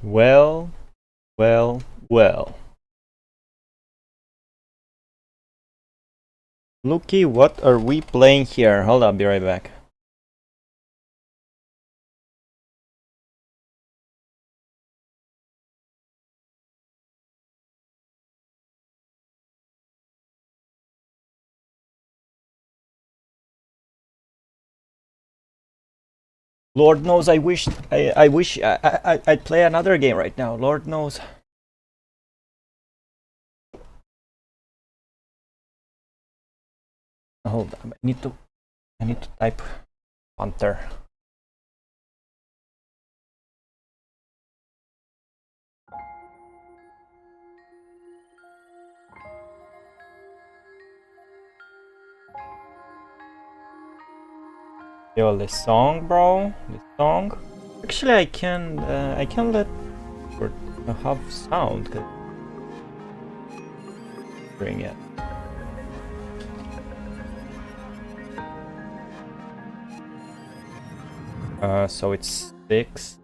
Well, well. Looky, what are we playing here? Hold up, be right back. Lord knows I wish I'd play another game right now. Lord knows. Hold on, I need to type Hunter. Yo, this song, bro. This song. Actually, I can let for have sound. Bring it. So it's 6.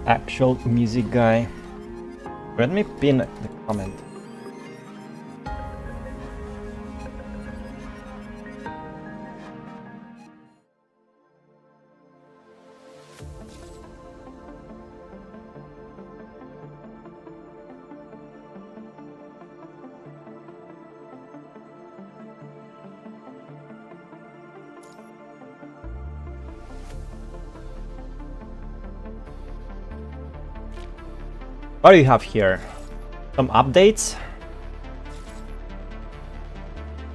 Actual music guy. Let me pin the comment. What do you have here? Some updates?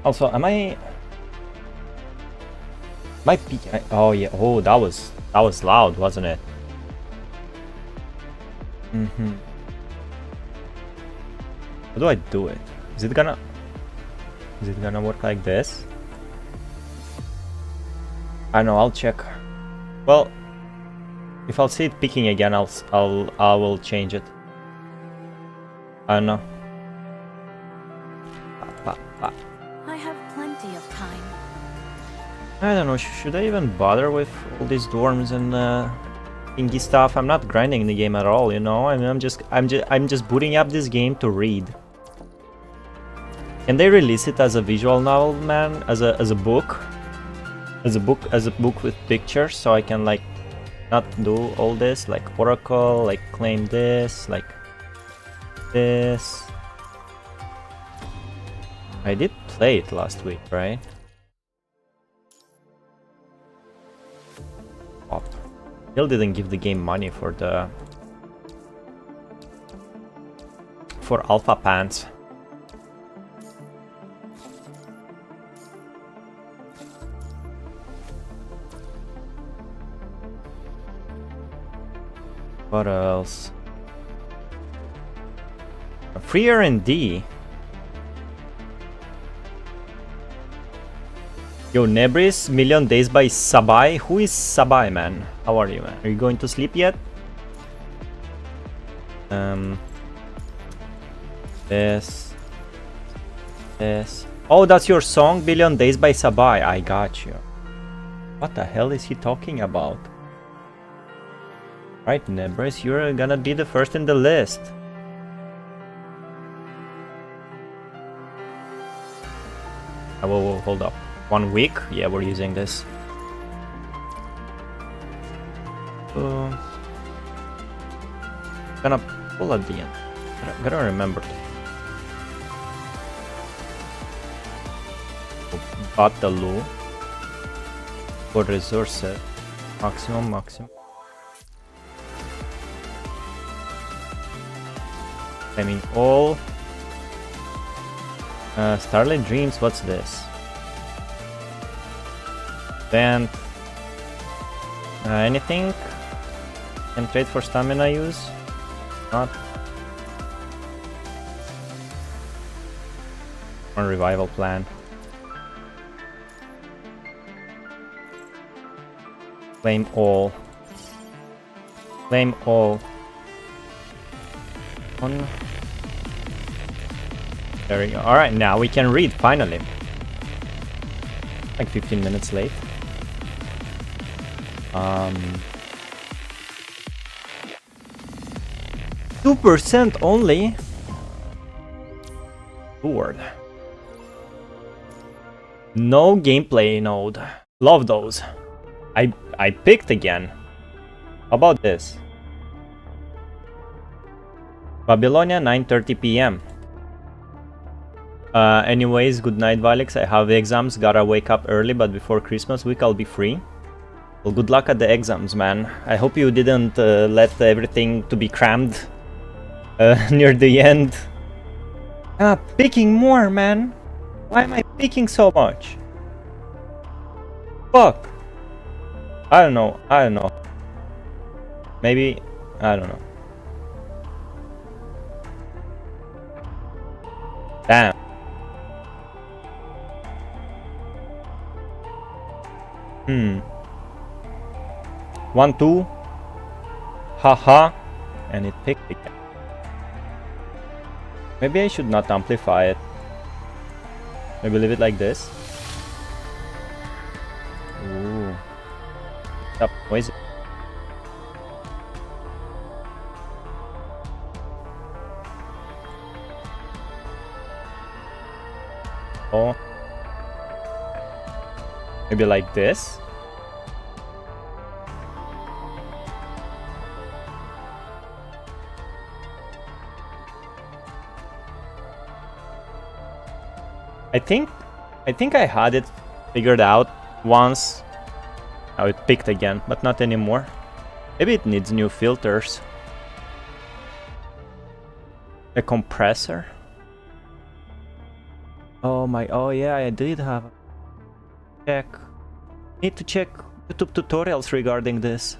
Also, am I peeking? Oh yeah. Oh, that was loud, wasn't it? How do I do it? Is it gonna work like this? I don't know. I'll check. Well, if I'll see it peaking again, I will change it. I don't know. I have plenty of time. I don't know. Should I even bother with all these dorms and thingy stuff? I'm not grinding the game at all, you know. I mean, I'm just booting up this game to read. Can they release it as a visual novel, man? As a book? As a book with pictures, so I can like not do all this, like Oracle, like claim this, like this. I did play it last week, right? Pop. Still didn't give the game money for alpha pants. What else? Free R&D. Yo, Nebris, Million Days by Sabai. Who is Sabai, man? How are you, man? Are you going to sleep yet? This. Oh, that's your song, Billion Days by Sabai. I got you. What the hell is he talking about? Right, Nebris, you're gonna be the first in the list. Whoa, hold up. 1 week? Yeah, we're using this. Gonna pull at the end. Gotta remember. Batalu. For resources. Maximum. I mean, all. Starlight Dreams, what's this? Then anything? Can trade for stamina use? Not. One revival plan. Claim all. Claim all. One. There we go. Alright, now we can read finally. Like 15 minutes late. 2% only. Lord. No gameplay node. Love those. I picked again. How about this? Babylonia, 9:30 p.m. Anyways, good night, Valics. I have exams. Gotta wake up early, but before Christmas week I'll be free. Well, good luck at the exams, man. I hope you didn't let everything to be crammed near the end. Picking more, man. Why am I picking so much? Fuck. I don't know. Maybe, I don't know. Damn. Hmm. 1, 2. Haha. And it picked again. Maybe I should not amplify it. Maybe leave it like this. Ooh. Stop noise. Oh. Maybe like this. I think I had it figured out once. Now it picked again, but not anymore. Maybe it needs new filters. A compressor. Oh yeah, I did have a check. Need to check YouTube tutorials regarding this.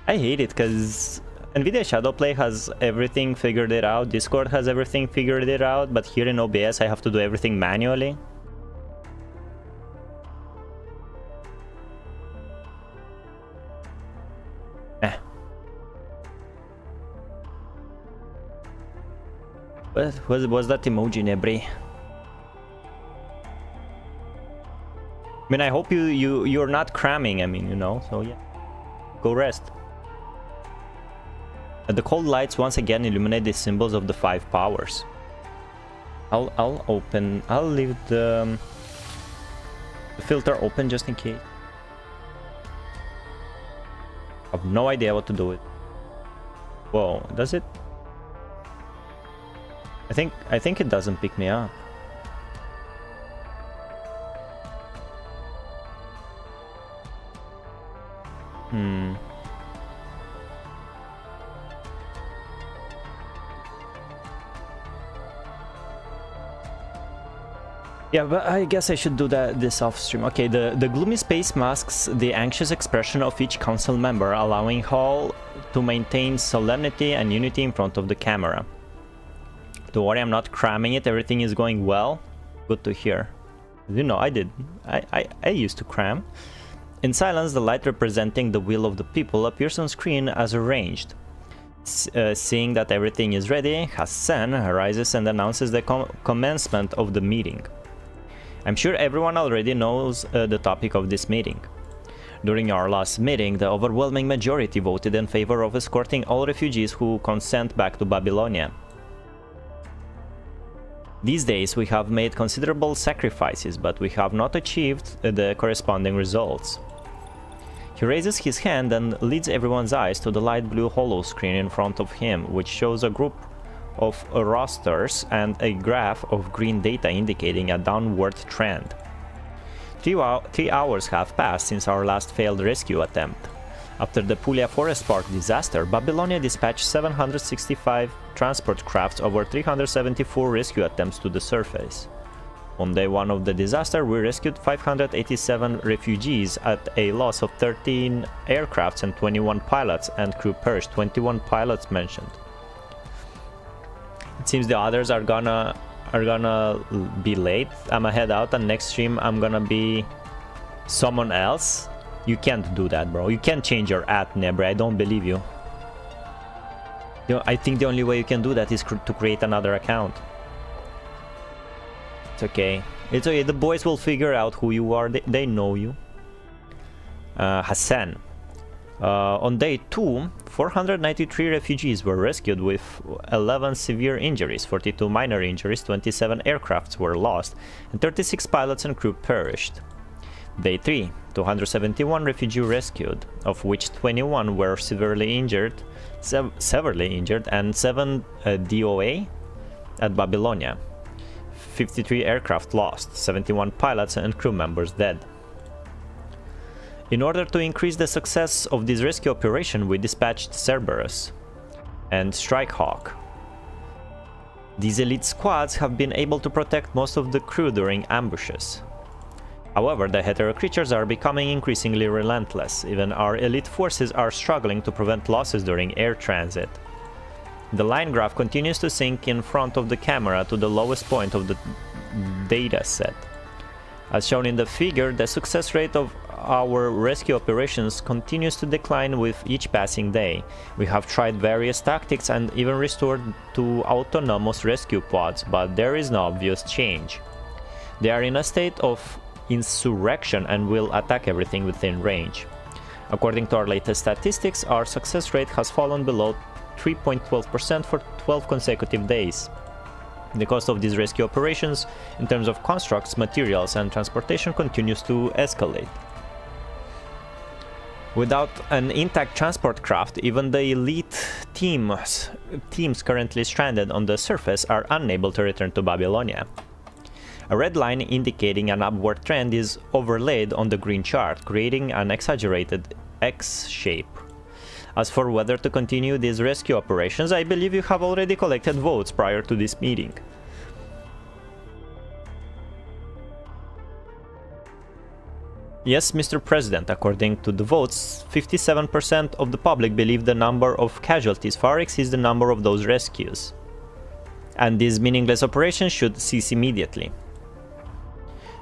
I hate it because NVIDIA Shadowplay has everything figured it out, Discord has everything figured it out, but here in OBS I have to do everything manually. What was that emoji, Nebri? I mean, I hope you're not cramming, I mean, you know, so yeah. Go rest. The cold lights once again illuminate the symbols of the 5 powers. I'll leave the filter open just in case. I have no idea what to do with it. Whoa, does it? I think it doesn't pick me up. Yeah, but I guess I should do this off stream. Okay, the gloomy space masks the anxious expression of each council member, allowing all to maintain solemnity and unity in front of the camera. Don't worry, I'm not cramming it, everything is going well. Good to hear. You know, I used to cram. In silence, the light representing the will of the people appears on screen as arranged. Seeing that everything is ready, Hassan arises and announces the commencement of the meeting. I'm sure everyone already knows the topic of this meeting. During our last meeting, the overwhelming majority voted in favor of escorting all refugees who consent back to Babylonia. These days we have made considerable sacrifices, but we have not achieved the corresponding results. He raises his hand and leads everyone's eyes to the light blue hollow screen in front of him, which shows a group of rosters and a graph of green data indicating a downward trend. 3 hours have passed since our last failed rescue attempt. After the Puglia Forest Park disaster, Babylonia dispatched 765 transport crafts over 374 rescue attempts to the surface. On day 1 of the disaster, we rescued 587 refugees at a loss of 13 aircrafts and 21 pilots and crew perished, 21 pilots mentioned. It seems the others are gonna be late. I'ma head out and next stream I'm gonna be someone else. You can't do that, bro. You can't change your at, Nebre. I don't believe you. I think the only way you can do that is to create another account. It's okay. It's okay. The boys will figure out who you are. They know you. Hassan. On day 2, 493 refugees were rescued with 11 severe injuries, 42 minor injuries, 27 aircrafts were lost, and 36 pilots and crew perished. Day 3, 271 refugees rescued, of which 21 were severely injured, and 7 DOA at Babylonia. 53 aircraft lost, 71 pilots and crew members dead. In order to increase the success of this rescue operation, we dispatched Cerberus and Strikehawk. These elite squads have been able to protect most of the crew during ambushes. However, the hetero creatures are becoming increasingly relentless. Even our elite forces are struggling to prevent losses during air transit. The line graph continues to sink in front of the camera to the lowest point of the data set. As shown in the figure, the success rate of our rescue operations continues to decline with each passing day. We have tried various tactics and even restored 2 autonomous rescue pods, but there is no obvious change. They are in a state of insurrection and will attack everything within range. According to our latest statistics, our success rate has fallen below 3.12% for 12 consecutive days. The cost of these rescue operations, in terms of constructs, materials, and transportation, continues to escalate. Without an intact transport craft, even the elite teams currently stranded on the surface are unable to return to Babylonia. A red line indicating an upward trend is overlaid on the green chart, creating an exaggerated X shape. As for whether to continue these rescue operations, I believe you have already collected votes prior to this meeting. Yes, Mr. President, according to the votes, 57% of the public believe the number of casualties far exceeds the number of those rescues, and these meaningless operations should cease immediately.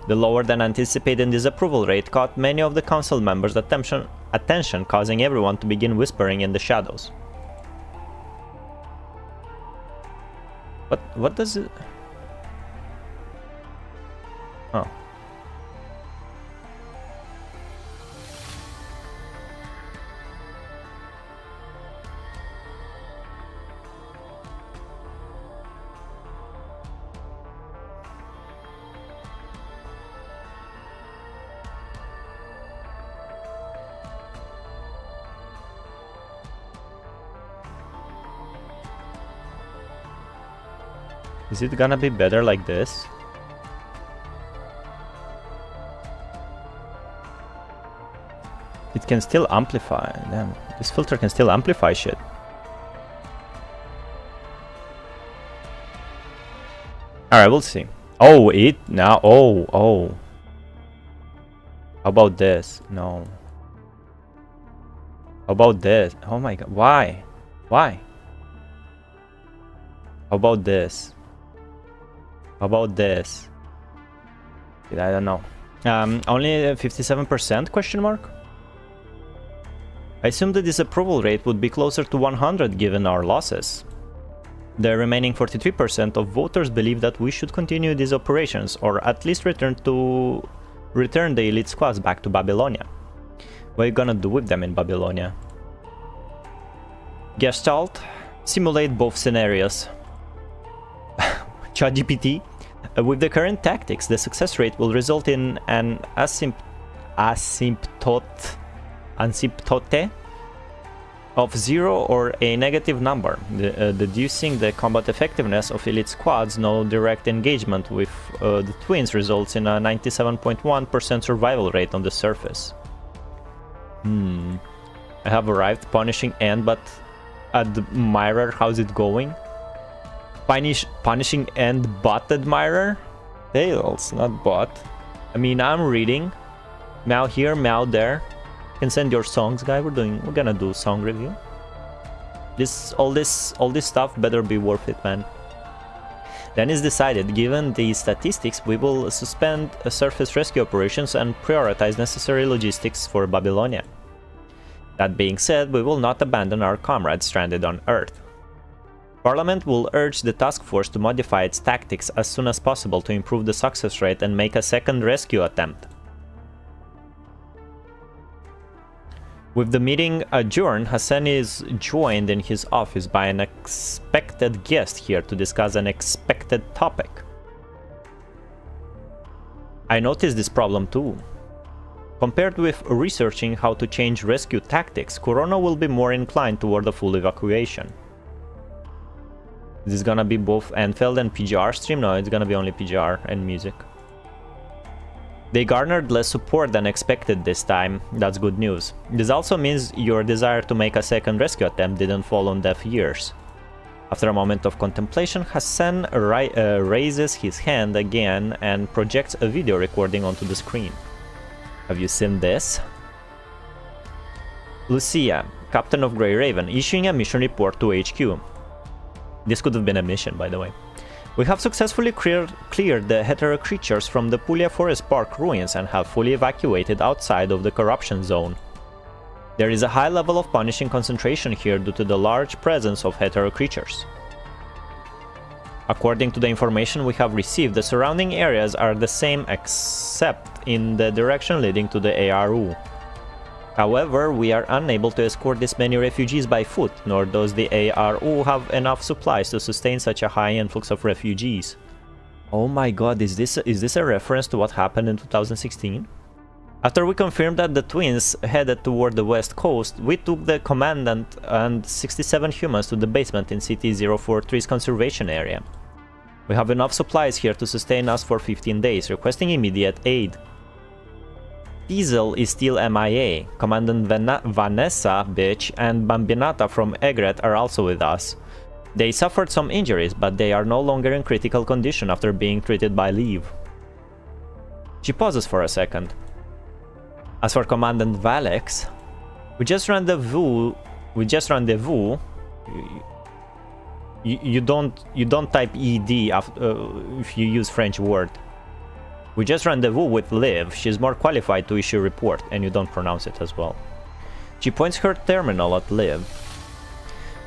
The lower than anticipated disapproval rate caught many of the council members' attention, causing everyone to begin whispering in the shadows. What does it... Oh. Is it gonna be better like this? It can still amplify. Damn, this filter can still amplify shit. Alright, we'll see. Oh, it now. Oh. How about this? No. How about this? Oh my god. Why? How about this? How about this? I don't know. Only 57% question mark? I assume the disapproval rate would be closer to 100 given our losses. The remaining 43% of voters believe that we should continue these operations or at least return the elite squads back to Babylonia. What are you gonna do with them in Babylonia? Gestalt, simulate both scenarios. ChatGPT, with the current tactics, the success rate will result in an asymptote of 0 or a negative number, deducing the combat effectiveness of elite squads. No direct engagement with the twins results in a 97.1% survival rate on the surface. I have arrived, punishing End, but admirer, how's it going? Punishing End, but admirer? Tails, not bot. I mean, I'm reading. Meow here, meow there. You can send your songs, guy. We're gonna do song review. All this stuff better be worth it, man. Then it's decided, given the statistics, we will suspend surface rescue operations and prioritize necessary logistics for Babylonia. That being said, we will not abandon our comrades stranded on Earth. Parliament will urge the task force to modify its tactics as soon as possible to improve the success rate and make a second rescue attempt. With the meeting adjourned, Hassan is joined in his office by an expected guest here to discuss an expected topic. I noticed this problem too. Compared with researching how to change rescue tactics, Corona will be more inclined toward a full evacuation. Is this gonna be both Endfield and PGR stream? No, it's gonna be only PGR and music. They garnered less support than expected this time. That's good news. This also means your desire to make a second rescue attempt didn't fall on deaf ears. After a moment of contemplation, Hassan raises his hand again and projects a video recording onto the screen. Have you seen this? Lucia, Captain of Grey Raven, issuing a mission report to HQ. This could have been a mission, by the way. We have successfully cleared the hetero creatures from the Puglia Forest Park ruins and have fully evacuated outside of the corruption zone. There is a high level of punishing concentration here due to the large presence of hetero creatures. According to the information we have received, the surrounding areas are the same except in the direction leading to the ARU. However, we are unable to escort this many refugees by foot, nor does the ARU have enough supplies to sustain such a high influx of refugees. Oh my god, is this a reference to what happened in 2016? After we confirmed that the twins headed toward the west coast, we took the commandant and 67 humans to the basement in CT-043's conservation area. We have enough supplies here to sustain us for 15 days, requesting immediate aid. Diesel is still MIA, Commandant Vanessa, bitch, and Bambinata from Egret are also with us. They suffered some injuries, but they are no longer in critical condition after being treated by leave. She pauses for a second. As for Commandant Valics, we just rendezvous. You don't type ED if you use French word. We just rendezvous with Liv. She's more qualified to issue report, and you don't pronounce it as well. She points her terminal at Liv.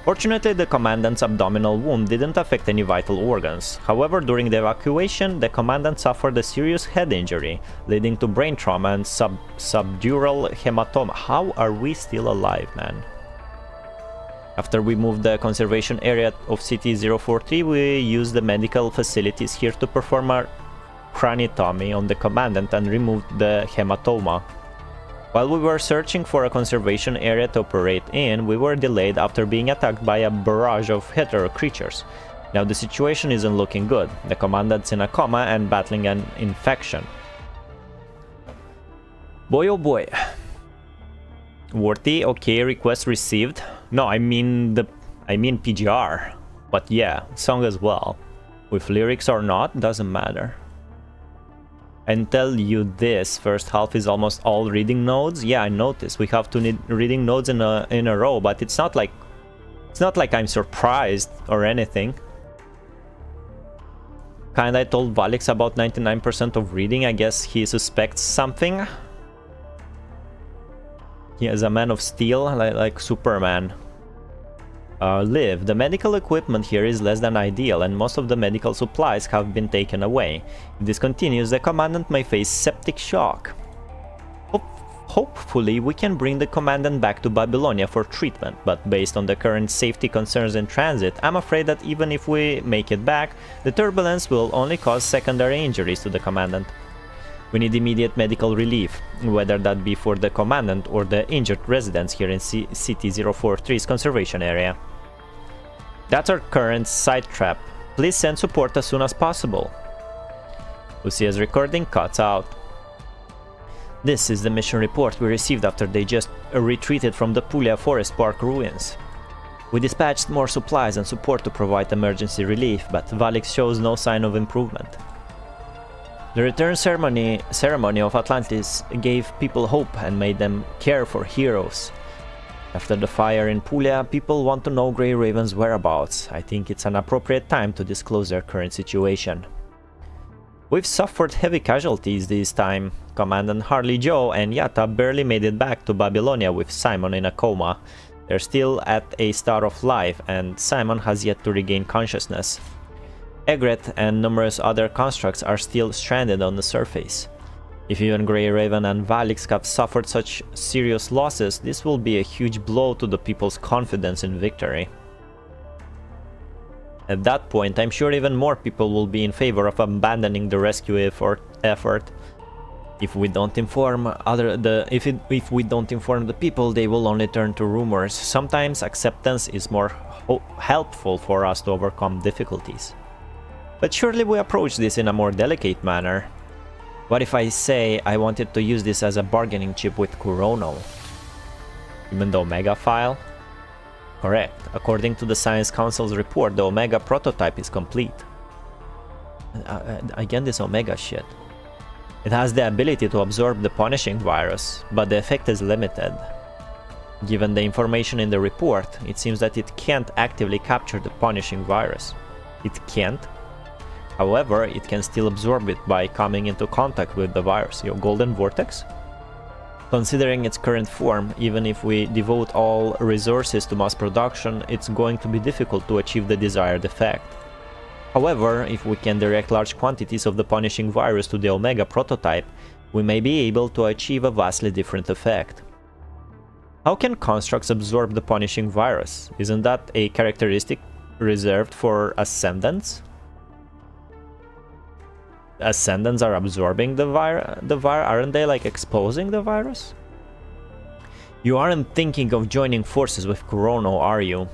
Fortunately, the commandant's abdominal wound didn't affect any vital organs. However, during the evacuation, the commandant suffered a serious head injury, leading to brain trauma and subdural hematoma. How are we still alive, man? After we moved the conservation area of CT-043, we used the medical facilities here to perform our craniotomy on the commandant and removed the hematoma. While we were searching for a conservation area to operate in, we were delayed after being attacked by a barrage of hetero creatures. Now the situation isn't looking good. The commandant's in a coma and battling an infection. Boy oh boy. Worthy, okay, request received. No, I mean PGR. But yeah, song as well. With lyrics or not, doesn't matter. And tell you this, first half is almost all reading nodes. Yeah, I noticed we have 2 reading nodes in a row, but it's not like I'm surprised or anything. Kinda I told Valics about 99% of reading. I guess he suspects something. He is a man of steel, like Superman. Liv, the medical equipment here is less than ideal and most of the medical supplies have been taken away. If this continues, the commandant may face septic shock. Hopefully we can bring the commandant back to Babylonia for treatment, but based on the current safety concerns in transit, I'm afraid that even if we make it back, the turbulence will only cause secondary injuries to the commandant. We need immediate medical relief, whether that be for the commandant or the injured residents here in CT-043's conservation area. That's our current site trap. Please send support as soon as possible. Lucia's recording cuts out. This is the mission report we received after they just retreated from the Puglia Forest Park ruins. We dispatched more supplies and support to provide emergency relief, but Valics shows no sign of improvement. The return ceremony of Atlantis gave people hope and made them care for heroes. After the fire in Puglia, people want to know Grey Raven's whereabouts. I think it's an appropriate time to disclose their current situation. We've suffered heavy casualties this time. Commandant Harley Joe and Yatta barely made it back to Babylonia with Simon in a coma. They're still at a star of life, and Simon has yet to regain consciousness. Egret and numerous other constructs are still stranded on the surface. If even Grey Raven and Valics have suffered such serious losses, this will be a huge blow to the people's confidence in victory. At that point, I'm sure even more people will be in favor of abandoning the rescue effort. If we don't inform if we don't inform the people, they will only turn to rumors. Sometimes acceptance is more helpful for us to overcome difficulties. But surely we approach this in a more delicate manner. What if I say I wanted to use this as a bargaining chip with Kurono? Even the Omega file? Correct. According to the Science Council's report, the Omega prototype is complete. Again, this Omega shit. It has the ability to absorb the punishing virus, but the effect is limited. Given the information in the report, it seems that it can't actively capture the punishing virus. It can't. However, it can still absorb it by coming into contact with the virus. Your golden vortex? Considering its current form, even if we devote all resources to mass production, it's going to be difficult to achieve the desired effect. However, if we can direct large quantities of the punishing virus to the Omega prototype, we may be able to achieve a vastly different effect. How can constructs absorb the punishing virus? Isn't that a characteristic reserved for Ascendants? Ascendants are absorbing the virus, aren't they like exposing the virus? You aren't thinking of joining forces with Kurono, are you?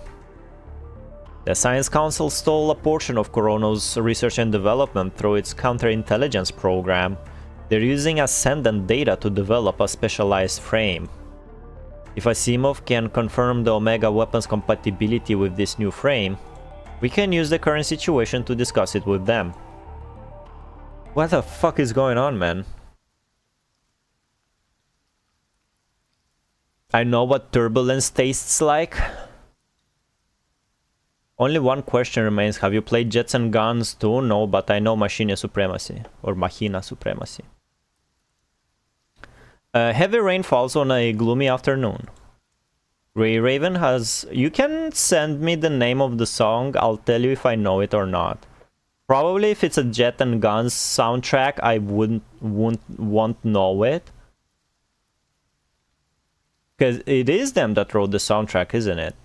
The Science Council stole a portion of Kurono's research and development through its counterintelligence program. They're using Ascendant data to develop a specialized frame. If Asimov can confirm the Omega weapon's compatibility with this new frame, we can use the current situation to discuss it with them. What the fuck is going on, man? I know what turbulence tastes like. Only one question remains. Have you played Jets and Guns too? No, but I know Machina Supremacy. Or Machina Supremacy. Heavy rain falls on a gloomy afternoon. Grey Raven has... You can send me the name of the song. I'll tell you if I know it or not. Probably if it's a Jet and Guns soundtrack, I won't know it. Because it is them that wrote the soundtrack, isn't it?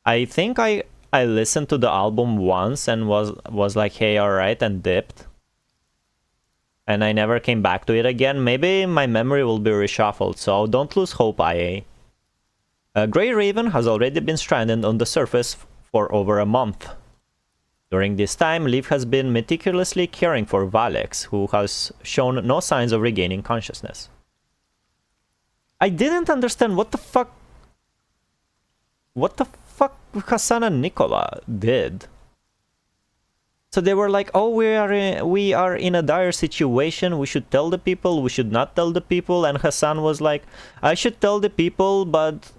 I think I listened to the album once and was like, hey, alright, and dipped. And I never came back to it again. Maybe my memory will be reshuffled, so don't lose hope, IA. Grey Raven has already been stranded on the surface for over a month. During this time, Leaf has been meticulously caring for Valics, who has shown no signs of regaining consciousness. I didn't understand what the fuck Hassan and Nicola did. So they were like, oh, we are in a dire situation, we should tell the people, we should not tell the people, and Hassan was like, I should tell the people, but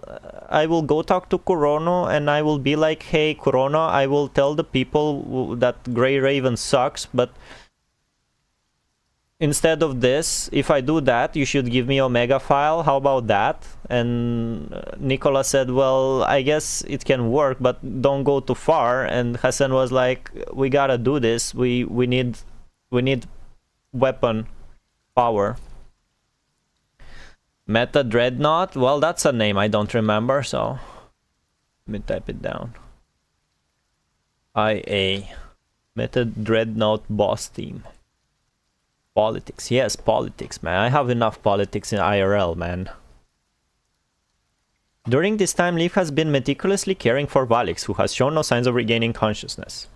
I will go talk to Kurono and I will be like, hey Kurono, I will tell the people that Grey Raven sucks, but instead of this, if I do that, you should give me Omega file, how about that? And Nicola said, well, I guess it can work, but don't go too far. And Hassan was like, we gotta do this, we need weapon power. Meta Dreadnought, well, that's a name I don't remember, so let me type it down. IA Meta Dreadnought boss team. Politics, yes, politics, man. I have enough politics in IRL, man. During this time, Leaf has been meticulously caring for Valics, who has shown no signs of regaining consciousness.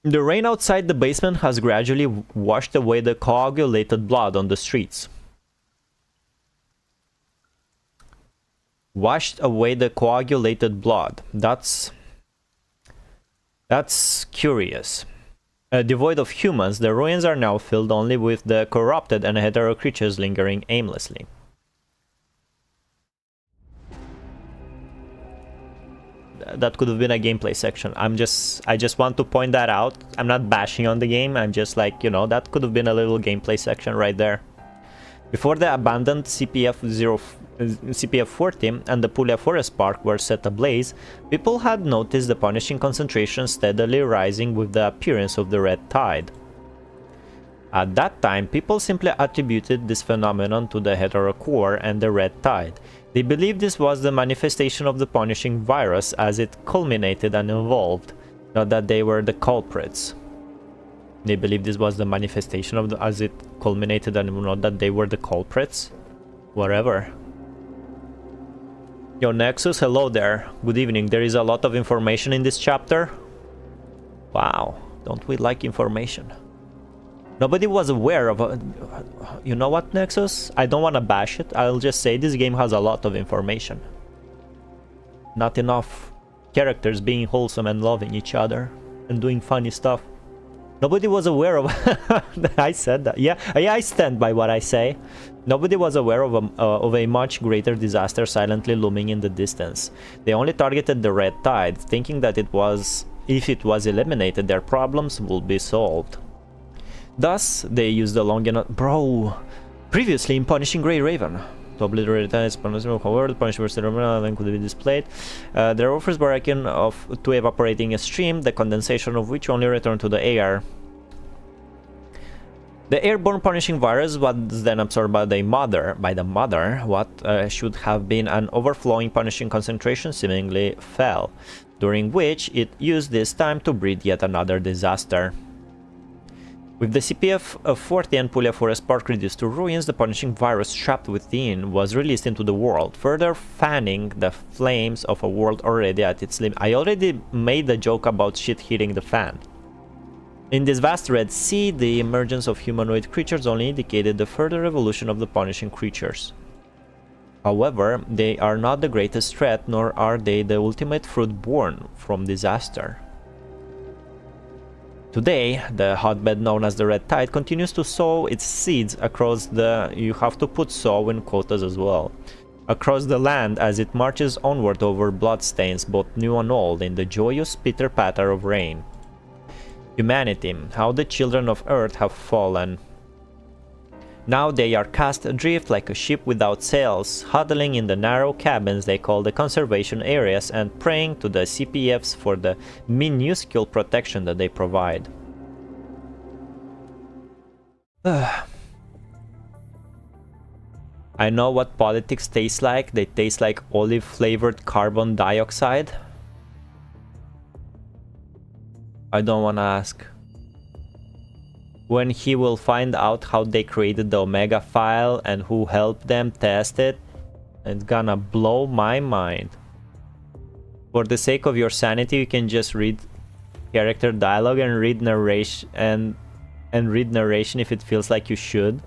The rain outside the basement has gradually washed away the coagulated blood on the streets. Washed away the coagulated blood. That's curious. Devoid of humans, the ruins are now filled only with the corrupted and hetero creatures lingering aimlessly. That could have been a gameplay section. I just want to point that out. I'm not bashing on the game. I'm just like, you know, that could have been a little gameplay section right there. Before the abandoned CPF-40 and the Puglia Forest Park were set ablaze, people had noticed the punishing concentration steadily rising with the appearance of the red tide. At that time, people simply attributed this phenomenon to the hetero core and the red tide. They believed this was the manifestation of the punishing virus as it culminated and evolved, not that they were the culprits. They believed this was the manifestation of as it culminated and not that they were the culprits. Whatever. Yo, Nexus, hello there. Good evening. There is a lot of information in this chapter. Wow, don't we like information? Nobody was aware of... You know what, Nexus? I don't want to bash it. I'll just say this game has a lot of information. Not enough characters being wholesome and loving each other and doing funny stuff. Nobody was aware of... I said that. Yeah, I stand by what I say. Nobody was aware of a much greater disaster silently looming in the distance. They only targeted the red tide, thinking that if it was eliminated, their problems would be solved. Thus, they used the long enough... Bro! Previously in Punishing Grey Raven. To obliterate its punishment, however, the punishment then could be displayed. Their offers were akin to evaporating a stream, the condensation of which only returned to the air. The airborne punishing virus was then absorbed by the mother. What should have been an overflowing punishing concentration seemingly fell, during which it used this time to breed yet another disaster. With the CPF-40 and Puglia Forest Park reduced to ruins, the punishing virus trapped within was released into the world, further fanning the flames of a world already at its limit. I already made the joke about shit hitting the fan. In this vast Red Sea, the emergence of humanoid creatures only indicated the further evolution of the punishing creatures. However, they are not the greatest threat, nor are they the ultimate fruit born from disaster. Today, the hotbed known as the Red Tide continues to sow its seeds across the... You have to put sow in quotas as well. Across the land as it marches onward over bloodstains both new and old in the joyous pitter-patter of rain. Humanity, how the children of Earth have fallen. Now they are cast adrift like a ship without sails, huddling in the narrow cabins they call the conservation areas and praying to the CPFs for the minuscule protection that they provide. I know what politics taste like. They taste like olive-flavored carbon dioxide. I don't want to ask. When he will find out how they created the Omega file and who helped them test it, it's gonna blow my mind. For the sake of your sanity, you can just read character dialogue and read narration and read narration if it feels like you should.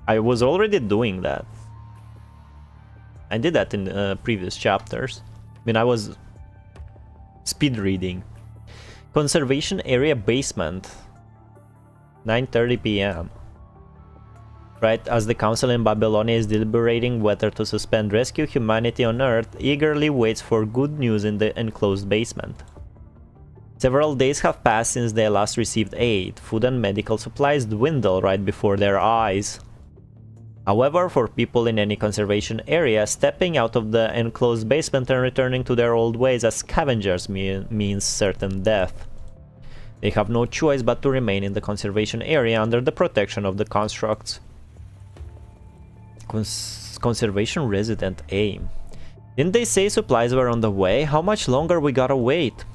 I was already doing that. I did that in previous chapters. I mean, I was speed reading. Conservation area basement. 9:30 p.m. Right as the council in Babylonia is deliberating whether to suspend rescue, humanity on Earth eagerly waits for good news in the enclosed basement. Several days have passed since they last received aid. Food and medical supplies dwindle right before their eyes. However, for people in any conservation area, stepping out of the enclosed basement and returning to their old ways as scavengers means certain death. They have no choice but to remain in the conservation area under the protection of the constructs. Conservation Resident A. Didn't they say supplies were on the way? How much longer we gotta wait?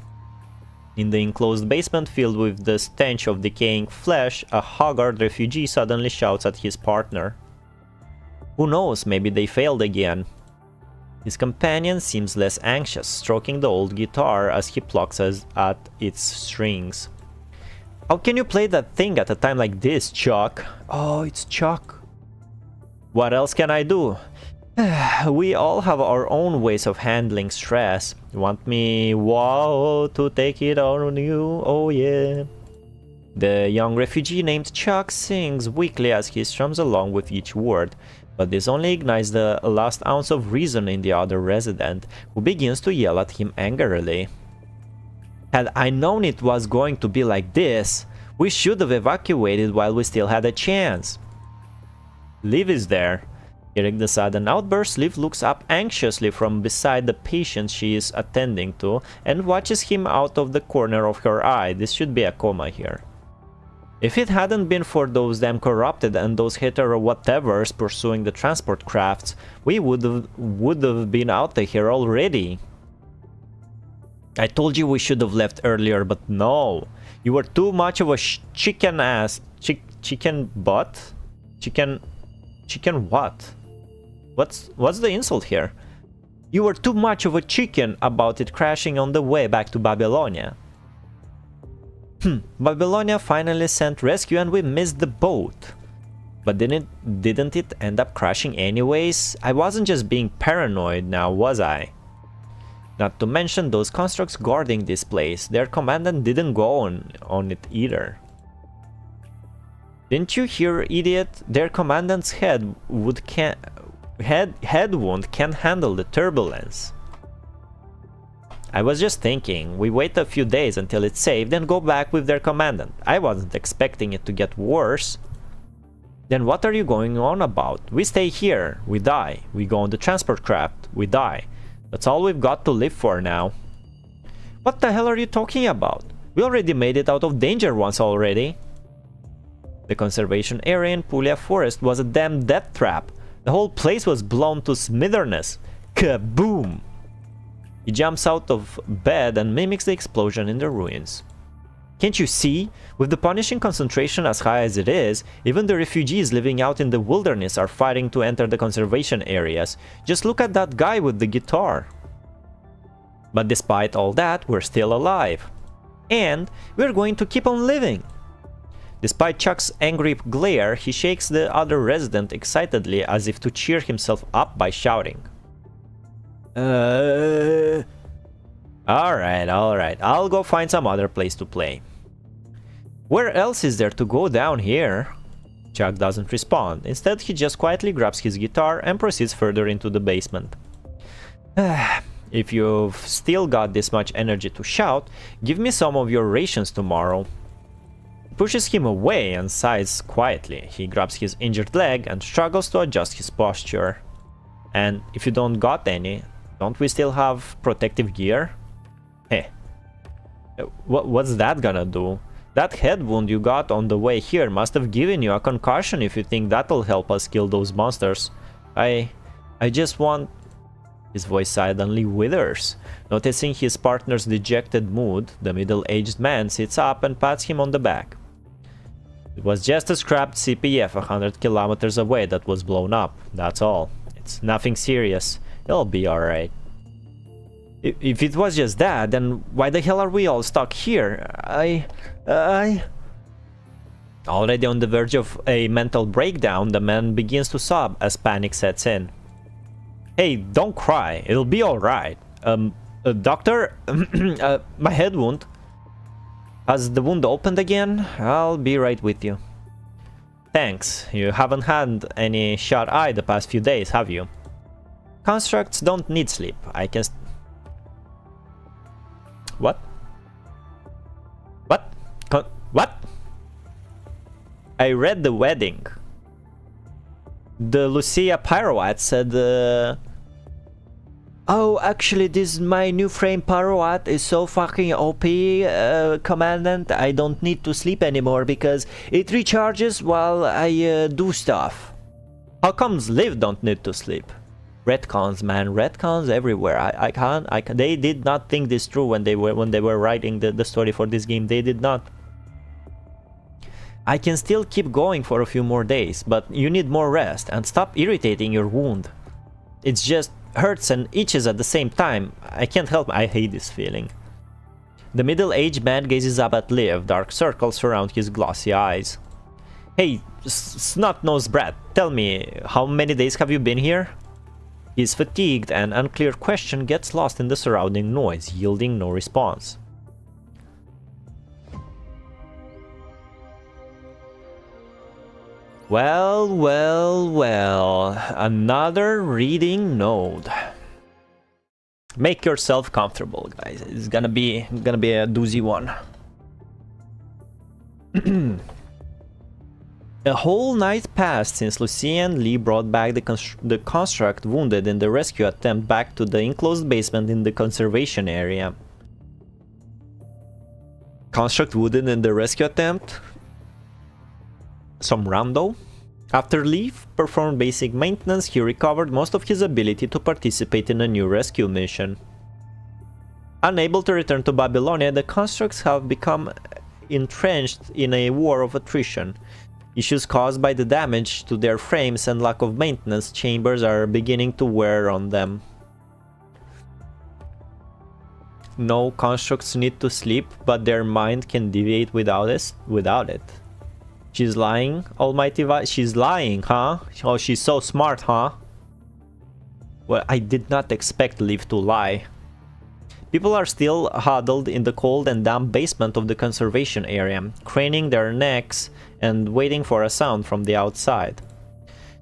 In the enclosed basement filled with the stench of decaying flesh, a haggard refugee suddenly shouts at his partner. Who knows, maybe they failed again. His companion seems less anxious, stroking the old guitar as he plucks at its strings. How can you play that thing at a time like this, Chuck? Oh, it's Chuck. What else can I do? We all have our own ways of handling stress. You want me, wow, to take it on you? Oh yeah. The young refugee named Chuck sings weakly as he strums along with each word, but this only ignites the last ounce of reason in the other resident, who begins to yell at him angrily. Had I known it was going to be like this, we should have evacuated while we still had a chance. Liv is there. Hearing the sudden outburst, Liv looks up anxiously from beside the patient she is attending to and watches him out of the corner of her eye. This should be a coma here. If it hadn't been for those damn corrupted and those hetero-whatevers pursuing the transport crafts, we would have been out of here already. I told you we should have left earlier, but no. You were too much of a chicken ass. Chicken butt? Chicken what? What's the insult here? You were too much of a chicken about it crashing on the way back to Babylonia. Babylonia finally sent rescue and we missed the boat. But didn't it end up crashing anyways? I wasn't just being paranoid now, was I? Not to mention those constructs guarding this place. Their commandant didn't go on it either. Didn't you hear, idiot? Their commandant's head wound can't handle the turbulence. I was just thinking, we wait a few days until it's safe, then go back with their commandant. I wasn't expecting it to get worse. Then what are you going on about? We stay here, we die. We go on the transport craft, we die. That's all we've got to live for now. What the hell are you talking about? We already made it out of danger once already. The conservation area in Puglia Forest was a damn death trap. The whole place was blown to smithereens. Kaboom! He jumps out of bed and mimics the explosion in the ruins. Can't you see? With the punishing concentration as high as it is, even the refugees living out in the wilderness are fighting to enter the conservation areas. Just look at that guy with the guitar. But despite all that, we're still alive. And we're going to keep on living. Despite Chuck's angry glare, he shakes the other resident excitedly as if to cheer himself up by shouting. Alright, I'll go find some other place to play. Where else is there to go down here? Chuck doesn't respond. Instead, he just quietly grabs his guitar and proceeds further into the basement. If you've still got this much energy to shout, give me some of your rations tomorrow. Pushes him away and sighs quietly. He grabs his injured leg and struggles to adjust his posture. And if you don't got any, don't we still have protective gear? Heh. What's that gonna do? That head wound you got on the way here must have given you a concussion if you think that'll help us kill those monsters. I just want... His voice suddenly withers. Noticing his partner's dejected mood, the middle-aged man sits up and pats him on the back. It was just a scrapped CPF 100 kilometers away that was blown up, that's all. It's nothing serious. It'll be alright. If it was just that, then why the hell are we all stuck here? Already on the verge of a mental breakdown, the man begins to sob as panic sets in. Hey, don't cry. It'll be alright. Doctor? My head wound. Has the wound opened again? I'll be right with you. Thanks. You haven't had any shut eye the past few days, have you? Constructs don't need sleep. I can... What? What? What? I read the wedding. The Lucia Pyroat said, oh, actually, this my new frame Pyroat is so fucking OP, Commandant, I don't need to sleep anymore because it recharges while I do stuff. How comes Liv don't need to sleep? Retcons, man, retcons everywhere. I can't. They did not think this through when they were writing the story for this game. They did not. I can still keep going for a few more days, but you need more rest and stop irritating your wound. It just hurts and itches at the same time. I can't help. I hate this feeling. The middle-aged man gazes up at Liv. Dark circles surround his glossy eyes. Hey, snot-nosed brat, tell me, how many days have you been here? His fatigued and unclear question gets lost in the surrounding noise, yielding no response. Well, well, well, another reading node. Make yourself comfortable, guys. It's gonna be a doozy one. A whole night passed since Lucia and Lee brought back the construct wounded in the rescue attempt back to the enclosed basement in the conservation area. Construct wounded in the rescue attempt? Some rando? After Lee performed basic maintenance, he recovered most of his ability to participate in a new rescue mission. Unable to return to Babylonia, the constructs have become entrenched in a war of attrition. Issues caused by the damage to their frames and lack of maintenance chambers are beginning to wear on them. No constructs need to sleep, but their mind can deviate without it. She's lying, Almighty she's lying, huh? Oh, she's so smart, huh? Well, I did not expect Liv to lie. People are still huddled in the cold and damp basement of the conservation area, craning their necks and waiting for a sound from the outside.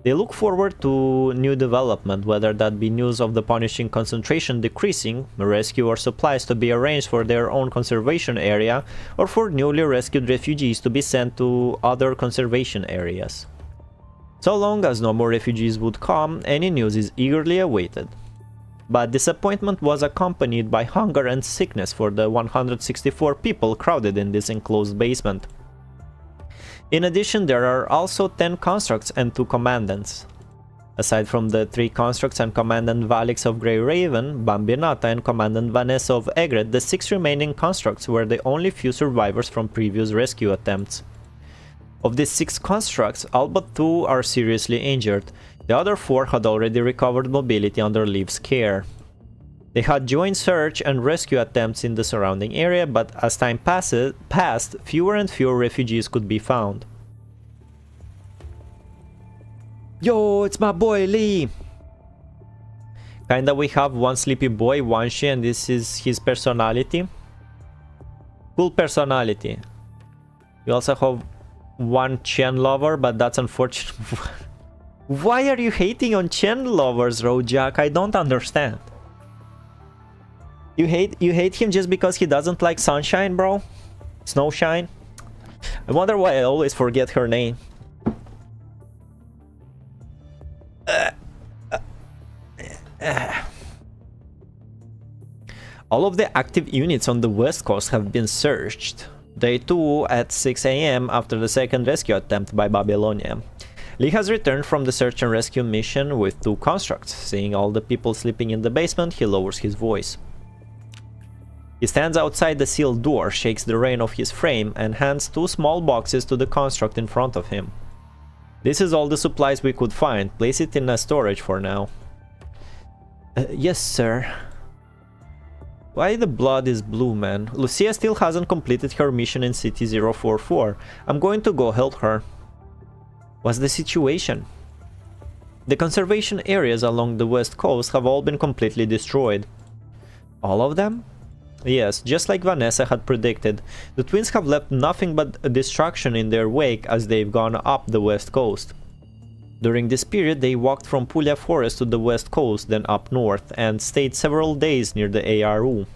They look forward to new development, whether that be news of the punishing concentration decreasing, rescue or supplies to be arranged for their own conservation area, or for newly rescued refugees to be sent to other conservation areas. So long as no more refugees would come, any news is eagerly awaited. But disappointment was accompanied by hunger and sickness for the 164 people crowded in this enclosed basement. In addition, there are also 10 constructs and 2 commandants. Aside from the 3 constructs and Commandant Valics of Grey Raven, Bambinata and Commandant Vanessa of Egret, the 6 remaining constructs were the only few survivors from previous rescue attempts. Of these 6 constructs, all but 2 are seriously injured. The other 4 had already recovered mobility under Liv's care. They had joined search and rescue attempts in the surrounding area, but as time passed, fewer and fewer refugees could be found. Yo, it's my boy Lee! Kinda we have one sleepy boy, Wanshi, and this is his personality. Cool personality. We also have one Chen lover, but that's unfortunate. Why are you hating on Chen lovers, Rojak? I don't understand. You hate him just because he doesn't like sunshine, bro? Snowshine? I wonder why I always forget her name. All of the active units on the west coast have been searched. Day 2 at 6 AM after the second rescue attempt by Babylonia. Lee has returned from the search and rescue mission with 2 constructs. Seeing all the people sleeping in the basement, he lowers his voice. He stands outside the sealed door, shakes the rain off his frame, and hands 2 small boxes to the construct in front of him. This is all the supplies we could find. Place it in a storage for now. Yes, sir. Why the blood is blue, man? Lucia still hasn't completed her mission in City 044. I'm going to go help her. What's the situation? The conservation areas along the west coast have all been completely destroyed. All of them? Yes, just like Vanessa had predicted. The twins have left nothing but destruction in their wake as they've gone up the west coast. During this period, they walked from Puglia Forest to the west coast, then up north, and stayed several days near the ARU.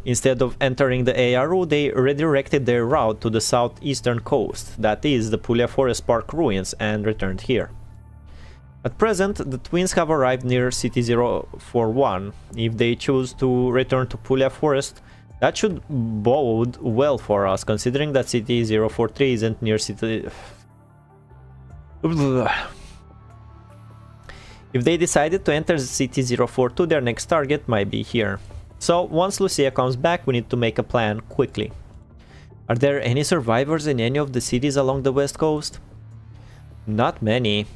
Instead of entering the ARU, they redirected their route to the southeastern coast, that is, the Puglia Forest Park ruins, and returned here. At present, the twins have arrived near City 041. If they choose to return to Puglia Forest, that should bode well for us, considering that City 043 isn't near City... If they decided to enter City 042, their next target might be here. So, once Lucia comes back, we need to make a plan quickly. Are there any survivors in any of the cities along the west coast? Not many.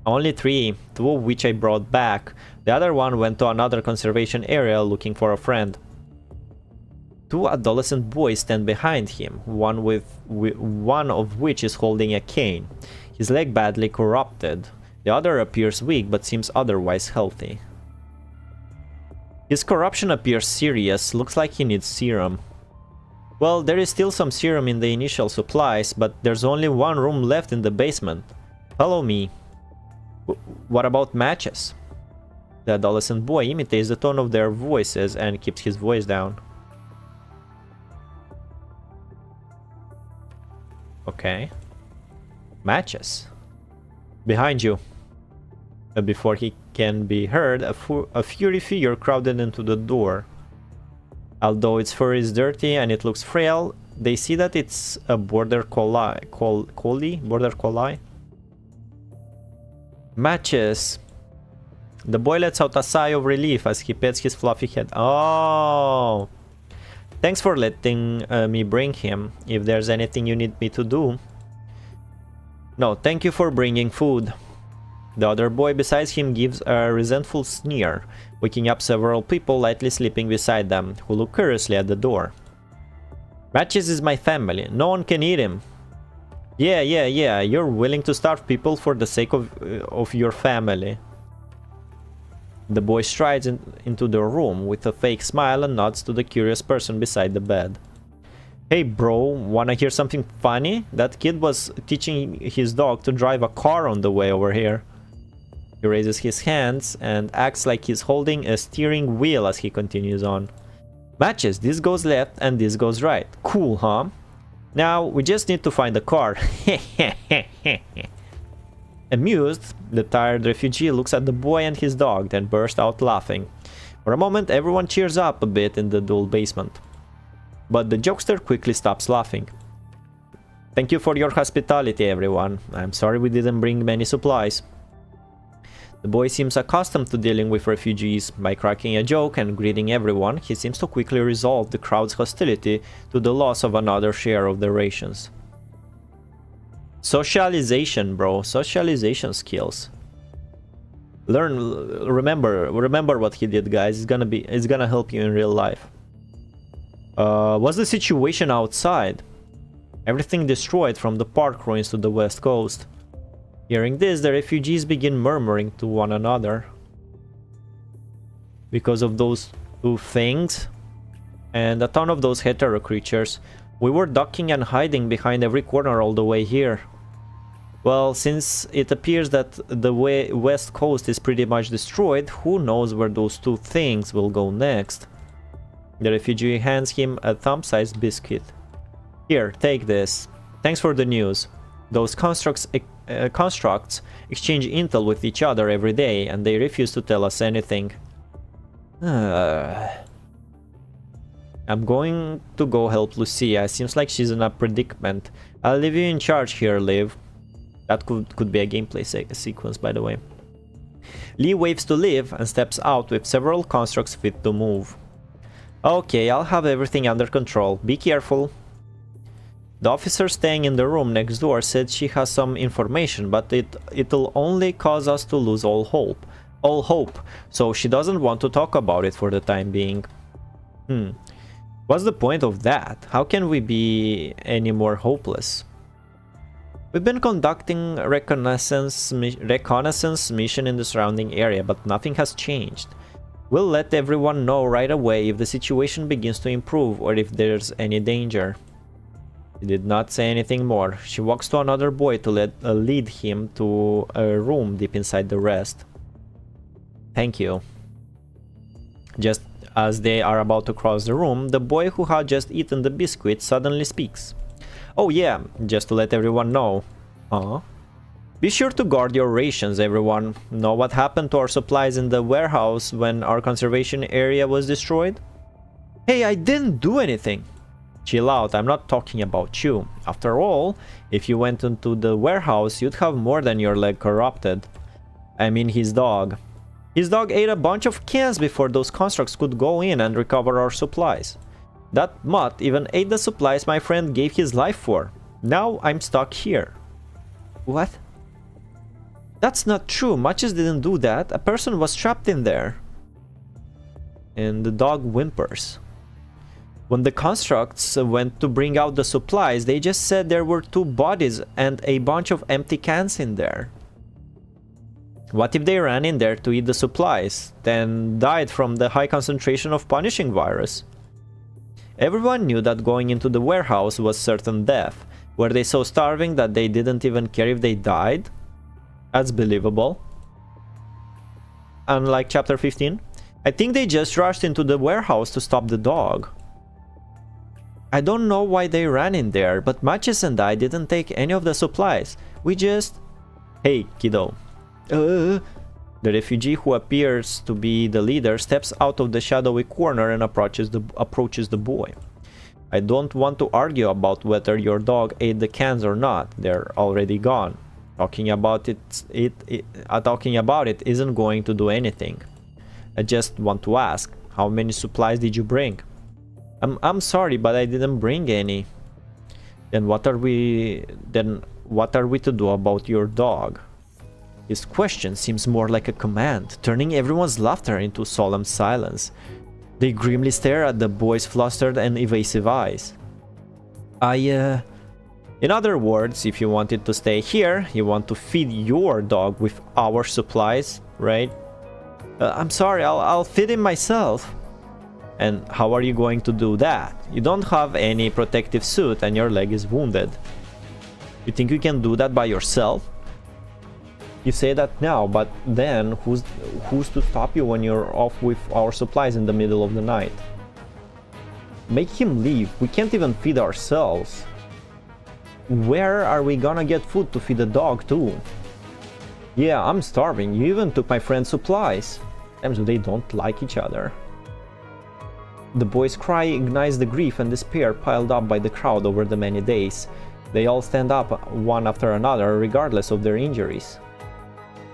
Only 3, 2 of which I brought back. The other one went to another conservation area looking for a friend. 2 adolescent boys stand behind him, one of which is holding a cane. His leg badly corrupted. The other appears weak but seems otherwise healthy. His corruption appears serious, looks like he needs serum. Well, there is still some serum in the initial supplies, but there's only one room left in the basement. Follow me. What about matches? The adolescent boy imitates the tone of their voices and keeps his voice down. Okay. Matches. Behind you. Before he can be heard, a furry figure crowded into the door. Although its fur is dirty and it looks frail, they see that it's a border collie. Border collie? Matches. The boy lets out a sigh of relief as he pets his fluffy head. Oh! Thanks for letting me bring him. If there's anything you need me to do. No, thank you for bringing food. The other boy beside him gives a resentful sneer, waking up several people lightly sleeping beside them, who look curiously at the door. Matches is my family. No one can eat him. Yeah, you're willing to starve people for the sake of your family. The boy strides into the room with a fake smile and nods to the curious person beside the bed. Hey bro, wanna hear something funny? That kid was teaching his dog to drive a car on the way over here. He raises his hands and acts like he's holding a steering wheel as he continues on. Matches, this goes left and this goes right. Cool, huh? Now, we just need to find the car. Amused, the tired refugee looks at the boy and his dog, then bursts out laughing. For a moment, everyone cheers up a bit in the dull basement. But the jokester quickly stops laughing. Thank you for your hospitality, everyone. I'm sorry we didn't bring many supplies. The boy seems accustomed to dealing with refugees. By cracking a joke and greeting everyone, he seems to quickly resolve the crowd's hostility to the loss of another share of the rations. Socialization, bro. Socialization skills. Remember what he did, guys. It's gonna help you in real life. What's the situation outside? Everything destroyed from the park ruins to the west coast. Hearing this, the refugees begin murmuring to one another. Because of those two things and a ton of those hetero creatures, we were ducking and hiding behind every corner all the way here. Well, since it appears that the west coast is pretty much destroyed, who knows where those two things will go next? The refugee hands him a thumb-sized biscuit. Here, take this. Thanks for the news. Those constructs exchange intel with each other every day, and they refuse to tell us anything. I'm going to go help Lucia. Seems like she's in a predicament. I'll leave you in charge here, Liv. That could be a gameplay sequence, by the way. Lee waves to Liv and steps out with several constructs fit to move. Okay, I'll have everything under control. Be careful. The officer staying in the room next door said she has some information, but it'll only cause us to lose all hope. So she doesn't want to talk about it for the time being. What's the point of that? How can we be any more hopeless? We've been conducting reconnaissance mission in the surrounding area, but nothing has changed. We'll let everyone know right away if the situation begins to improve or if there's any danger. She did not say anything more. She walks to another boy to lead him to a room deep inside the rest. Thank you. Just as they are about to cross the room, the boy who had just eaten the biscuit suddenly speaks. Oh yeah, just to let everyone know. Be sure to guard your rations, everyone. Know what happened to our supplies in the warehouse when our conservation area was destroyed? Hey, I didn't do anything. Chill out, I'm not talking about you. After all, if you went into the warehouse, you'd have more than your leg corrupted. I mean his dog. His dog ate a bunch of cans before those constructs could go in and recover our supplies. That mutt even ate the supplies my friend gave his life for. Now I'm stuck here. What? That's not true. Matches didn't do that. A person was trapped in there. And the dog whimpers. When the constructs went to bring out the supplies, they just said there were 2 bodies and a bunch of empty cans in there. What if they ran in there to eat the supplies, then died from the high concentration of punishing virus? Everyone knew that going into the warehouse was certain death. Were they so starving that they didn't even care if they died? That's believable. Unlike chapter 15, I think they just rushed into the warehouse to stop the dog. I don't know why they ran in there, but Matches and I didn't take any of the supplies. We just... Hey, kiddo. The refugee, who appears to be the leader, steps out of the shadowy corner and approaches the boy. I don't want to argue about whether your dog ate the cans or not. They're already gone. Talking about it isn't going to do anything. I just want to ask, how many supplies did you bring? I'm sorry, but I didn't bring any. Then what are we to do about your dog? His question seems more like a command, turning everyone's laughter into solemn silence. They grimly stare at the boy's flustered and evasive eyes. In other words, if you wanted to stay here, you want to feed your dog with our supplies, right? I'm sorry, I'll feed him myself. And how are you going to do that? You don't have any protective suit and your leg is wounded. You think you can do that by yourself? You say that now, but then who's to stop you when you're off with our supplies in the middle of the night? Make him leave. We can't even feed ourselves. Where are we gonna get food to feed the dog too? Yeah, I'm starving. You even took my friend's supplies. Damn, so they don't like each other. The boy's cry ignites the grief and despair piled up by the crowd over the many days. They all stand up one after another, regardless of their injuries.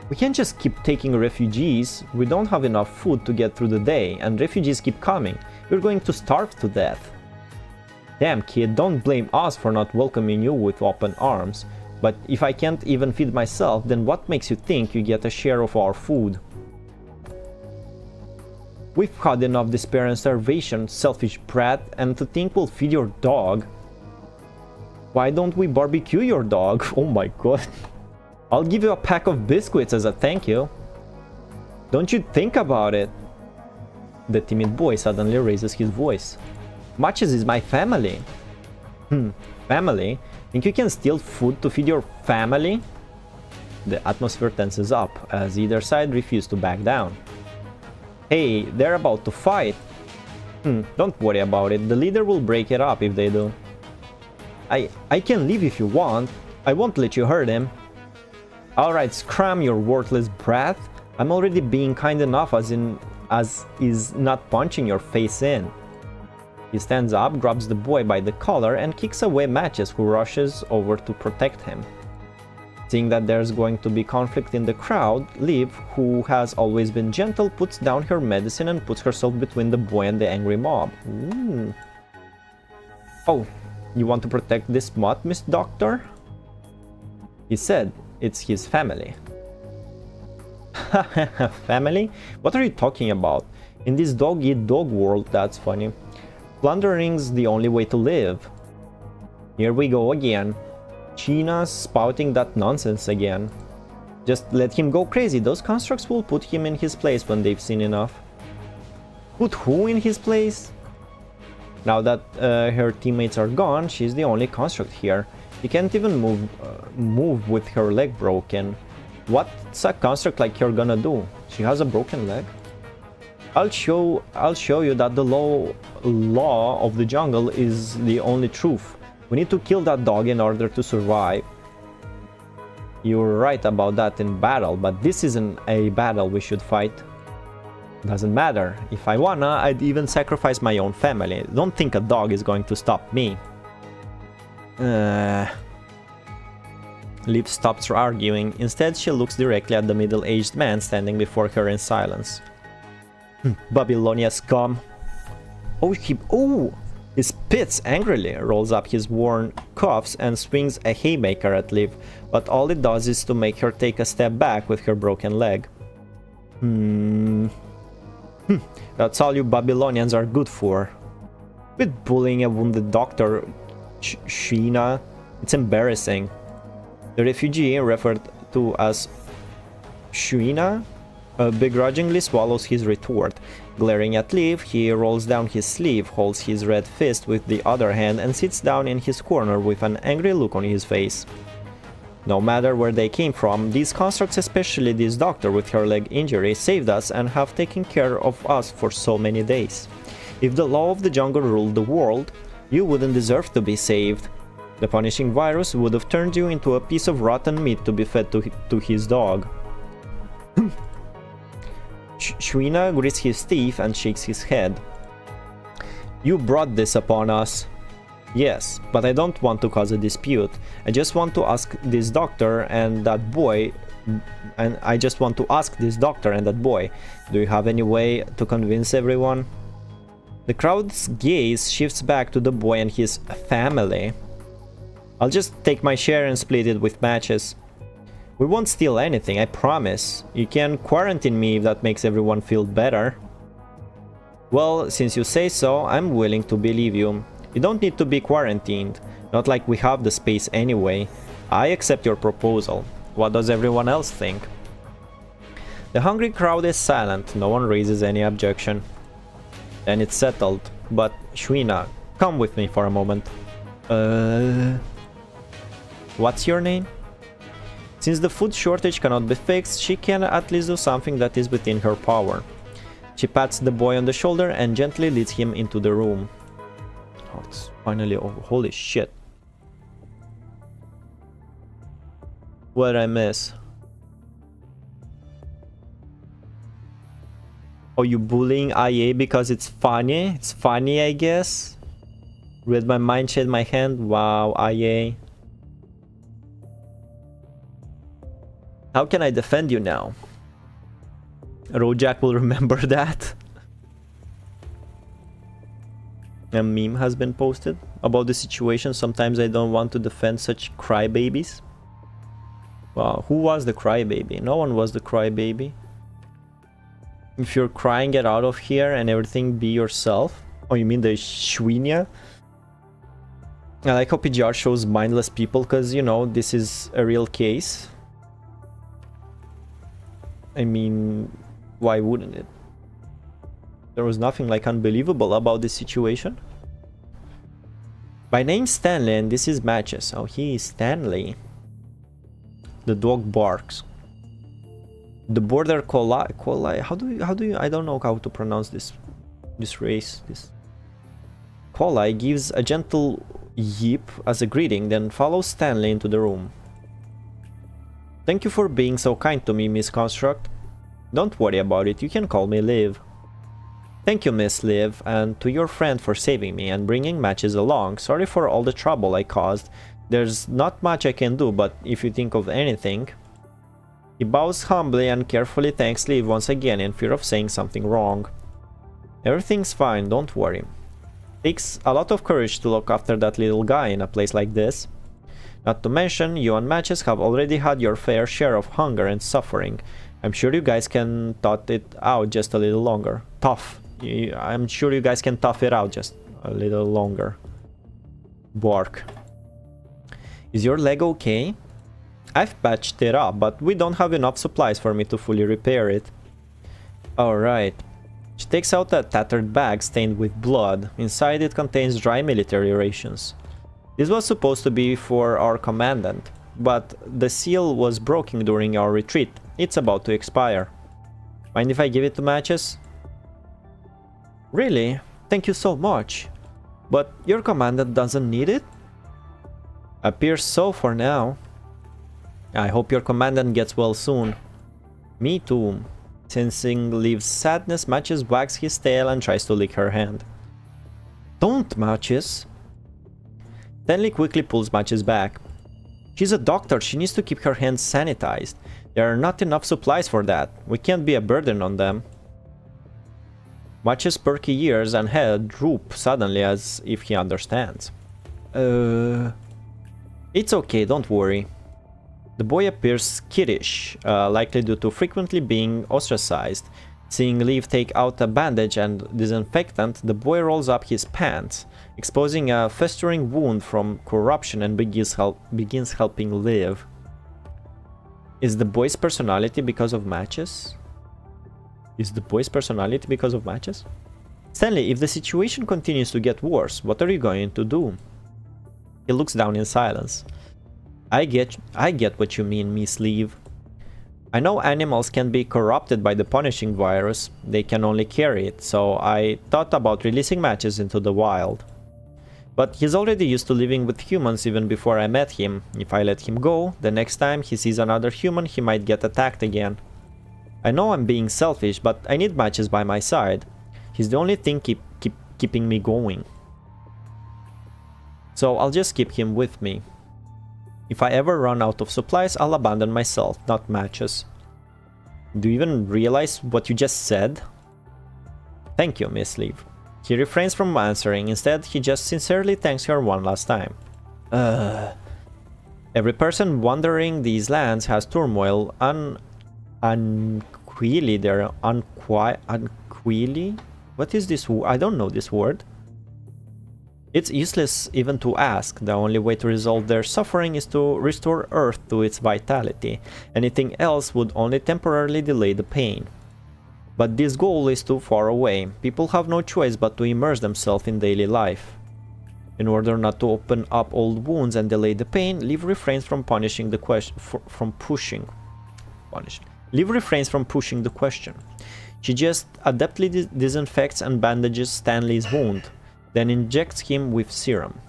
We can't just keep taking refugees. We don't have enough food to get through the day, and refugees keep coming. We're going to starve to death. Damn, kid, don't blame us for not welcoming you with open arms. But if I can't even feed myself, then what makes you think you get a share of our food? We've had enough despair and starvation, selfish brat, and to think we'll feed your dog. Why don't we barbecue your dog? Oh my god. I'll give you a pack of biscuits as a thank you. Don't you think about it? The timid boy suddenly raises his voice. Matches is my family. Family? Think you can steal food to feed your family? The atmosphere tenses up as either side refuses to back down. Hey, they're about to fight. Don't worry about it. The leader will break it up if they do. I can leave if you want. I won't let you hurt him. Alright, scram, you worthless brat. I'm already being kind enough as is not punching your face in. He stands up, grabs the boy by the collar and kicks away Matches, who rushes over to protect him. Seeing that there's going to be conflict in the crowd, Liv, who has always been gentle, puts down her medicine and puts herself between the boy and the angry mob. Oh, you want to protect this mutt, Miss Doctor? He said it's his family. Family? What are you talking about? In this dog-eat-dog world, that's funny. Plundering's the only way to live. Here we go again. China's spouting that nonsense again. Just let him go crazy. Those constructs will put him in his place when they've seen enough. Put who in his place? Now that her teammates are gone, she's the only construct here. She can't even move with her leg broken. What's a construct like you're gonna do? She has a broken leg? I'll show you that the law of the jungle is the only truth. We need to kill that dog in order to survive. You're right about that in battle, but this isn't a battle we should fight. Doesn't matter. If I wanna, I'd even sacrifice my own family. Don't think a dog is going to stop me. Liv stops arguing. Instead, she looks directly at the middle-aged man standing before her in silence. Babylonia scum. Oh, he spits angrily, rolls up his worn cuffs and swings a haymaker at Liv, but all it does is to make her take a step back with her broken leg. That's all you Babylonians are good for. Quit bullying a wounded doctor, Sheena. It's embarrassing. The refugee, referred to as Shuina begrudgingly swallows his retort. Glaring at Liv, he rolls down his sleeve, holds his red fist with the other hand, and sits down in his corner with an angry look on his face. No matter where they came from, these constructs, especially this doctor with her leg injury, saved us and have taken care of us for so many days. If the law of the jungle ruled the world, you wouldn't deserve to be saved. The punishing virus would have turned you into a piece of rotten meat to be fed to his dog. Shuina grits his teeth and shakes his head. You brought this upon us. Yes, but I don't want to cause a dispute. I just want to ask this doctor and that boy, do you have any way to convince everyone? The crowd's gaze shifts back to the boy and his family. I'll just take my share and split it with matches. We won't steal anything, I promise. You can quarantine me if that makes everyone feel better. Well, since you say so, I'm willing to believe you. You don't need to be quarantined. Not like we have the space anyway. I accept your proposal. What does everyone else think? The hungry crowd is silent. No one raises any objection. Then it's settled. But Shuina, come with me for a moment. What's your name? Since the food shortage cannot be fixed, she can at least do something that is within her power. She pats the boy on the shoulder and gently leads him into the room. Oh, it's finally over. Holy shit. What did I miss? Oh, you bullying IA because it's funny? It's funny, I guess? Read my mind, shade my hand. Wow, IA. How can I defend you now? Rojak will remember that. A meme has been posted about the situation. Sometimes I don't want to defend such crybabies. Wow, who was the crybaby? No one was the crybaby. If you're crying, get out of here and everything be yourself. Oh, you mean the Shuina? I like how PGR shows mindless people because, you know, this is a real case. I mean, why wouldn't it? There was nothing like unbelievable about this situation. My name's Stanley and this is Matches. Oh, he is Stanley. The dog barks. The border collie. How do you? I don't know how to pronounce this race. This collie gives a gentle yip as a greeting, then follows Stanley into the room. Thank you for being so kind to me, Miss Construct. Don't worry about it, you can call me Liv. Thank you, Miss Liv, and to your friend for saving me and bringing Matches along. Sorry for all the trouble I caused. There's not much I can do, but if you think of anything... He bows humbly and carefully thanks Liv once again in fear of saying something wrong. Everything's fine, don't worry. Takes a lot of courage to look after that little guy in a place like this. Not to mention, you and Matches have already had your fair share of hunger and suffering. I'm sure you guys can tough it out just a little longer. I'm sure you guys can tough it out just a little longer. Bark. Is your leg okay? I've patched it up, but we don't have enough supplies for me to fully repair it. Alright. She takes out a tattered bag stained with blood. Inside it contains dry military rations. This was supposed to be for our commandant, but the seal was broken during our retreat. It's about to expire. Mind if I give it to Matches? Really? Thank you so much. But your commandant doesn't need it? Appears so for now. I hope your commandant gets well soon. Me too. Sensing Liv's sadness, Matches wags his tail and tries to lick her hand. Don't, Matches. Stanley quickly pulls Matches back. She's a doctor, she needs to keep her hands sanitized. There are not enough supplies for that. We can't be a burden on them. Matches' perky ears and head droop suddenly as if he understands. It's okay, don't worry. The boy appears skittish, likely due to frequently being ostracized. Seeing Liv take out a bandage and disinfectant, the boy rolls up his pants, exposing a festering wound from corruption and begins helping Liv. Is the boy's personality because of matches? Is the boy's personality because of matches? Stanley, if the situation continues to get worse, what are you going to do? He looks down in silence. I get what you mean, Miss Leave. I know animals can be corrupted by the punishing virus, they can only carry it, so I thought about releasing matches into the wild. But he's already used to living with humans even before I met him. If I let him go, the next time he sees another human he might get attacked again. I know I'm being selfish, but I need matches by my side. He's the only thing keeping me going. So I'll just keep him with me. If I ever run out of supplies, I'll abandon myself, not matches. Do you even realize what you just said? Thank you, Miss Leave. He refrains from answering. Instead, he just sincerely thanks her one last time. Every person wandering these lands has turmoil. Unqueely. What is this? I don't know this word. It's useless even to ask. The only way to resolve their suffering is to restore Earth to its vitality. Anything else would only temporarily delay the pain. But this goal is too far away. People have no choice but to immerse themselves in daily life. In order not to open up old wounds and delay the pain, Liv refrains from pushing the question. She just adeptly disinfects and bandages Stanley's wound, then injects him with serum.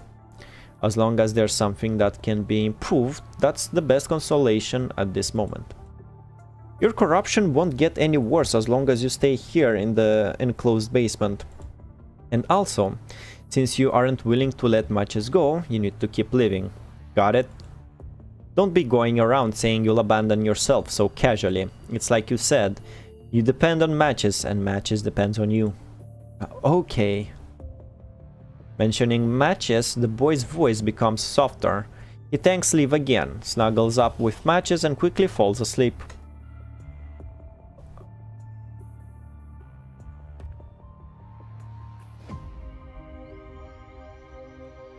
As long as there's something that can be improved, that's the best consolation at this moment. Your corruption won't get any worse as long as you stay here in the enclosed basement. And also, since you aren't willing to let matches go, you need to keep living. Got it? Don't be going around saying you'll abandon yourself so casually. It's like you said, you depend on matches and matches depends on you. Okay. Mentioning matches, the boy's voice becomes softer. He thanks Liv again, snuggles up with matches and quickly falls asleep.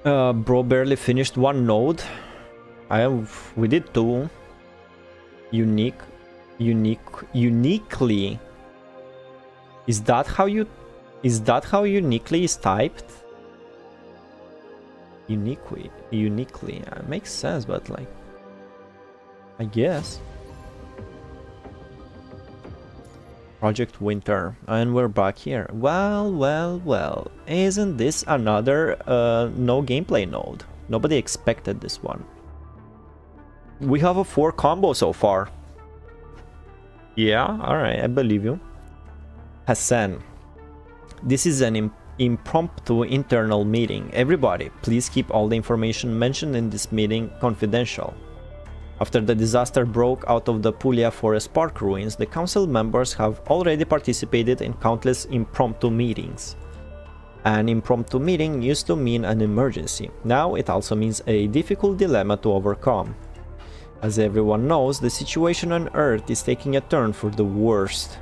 Bro barely finished one node. We did two. Uniquely. Is that how uniquely is typed? Uniquely. Makes sense, but like, I guess. Project Winter, and we're back here. Well, isn't this another no gameplay node? Nobody expected this one. We have a 4 combo so far. Yeah, alright, I believe you. Hassan, this is an impromptu internal meeting. Everybody, please keep all the information mentioned in this meeting confidential. After the disaster broke out of the Puglia Forest Park ruins, the council members have already participated in countless impromptu meetings. An impromptu meeting used to mean an emergency. Now it also means a difficult dilemma to overcome. As everyone knows, the situation on Earth is taking a turn for the worst.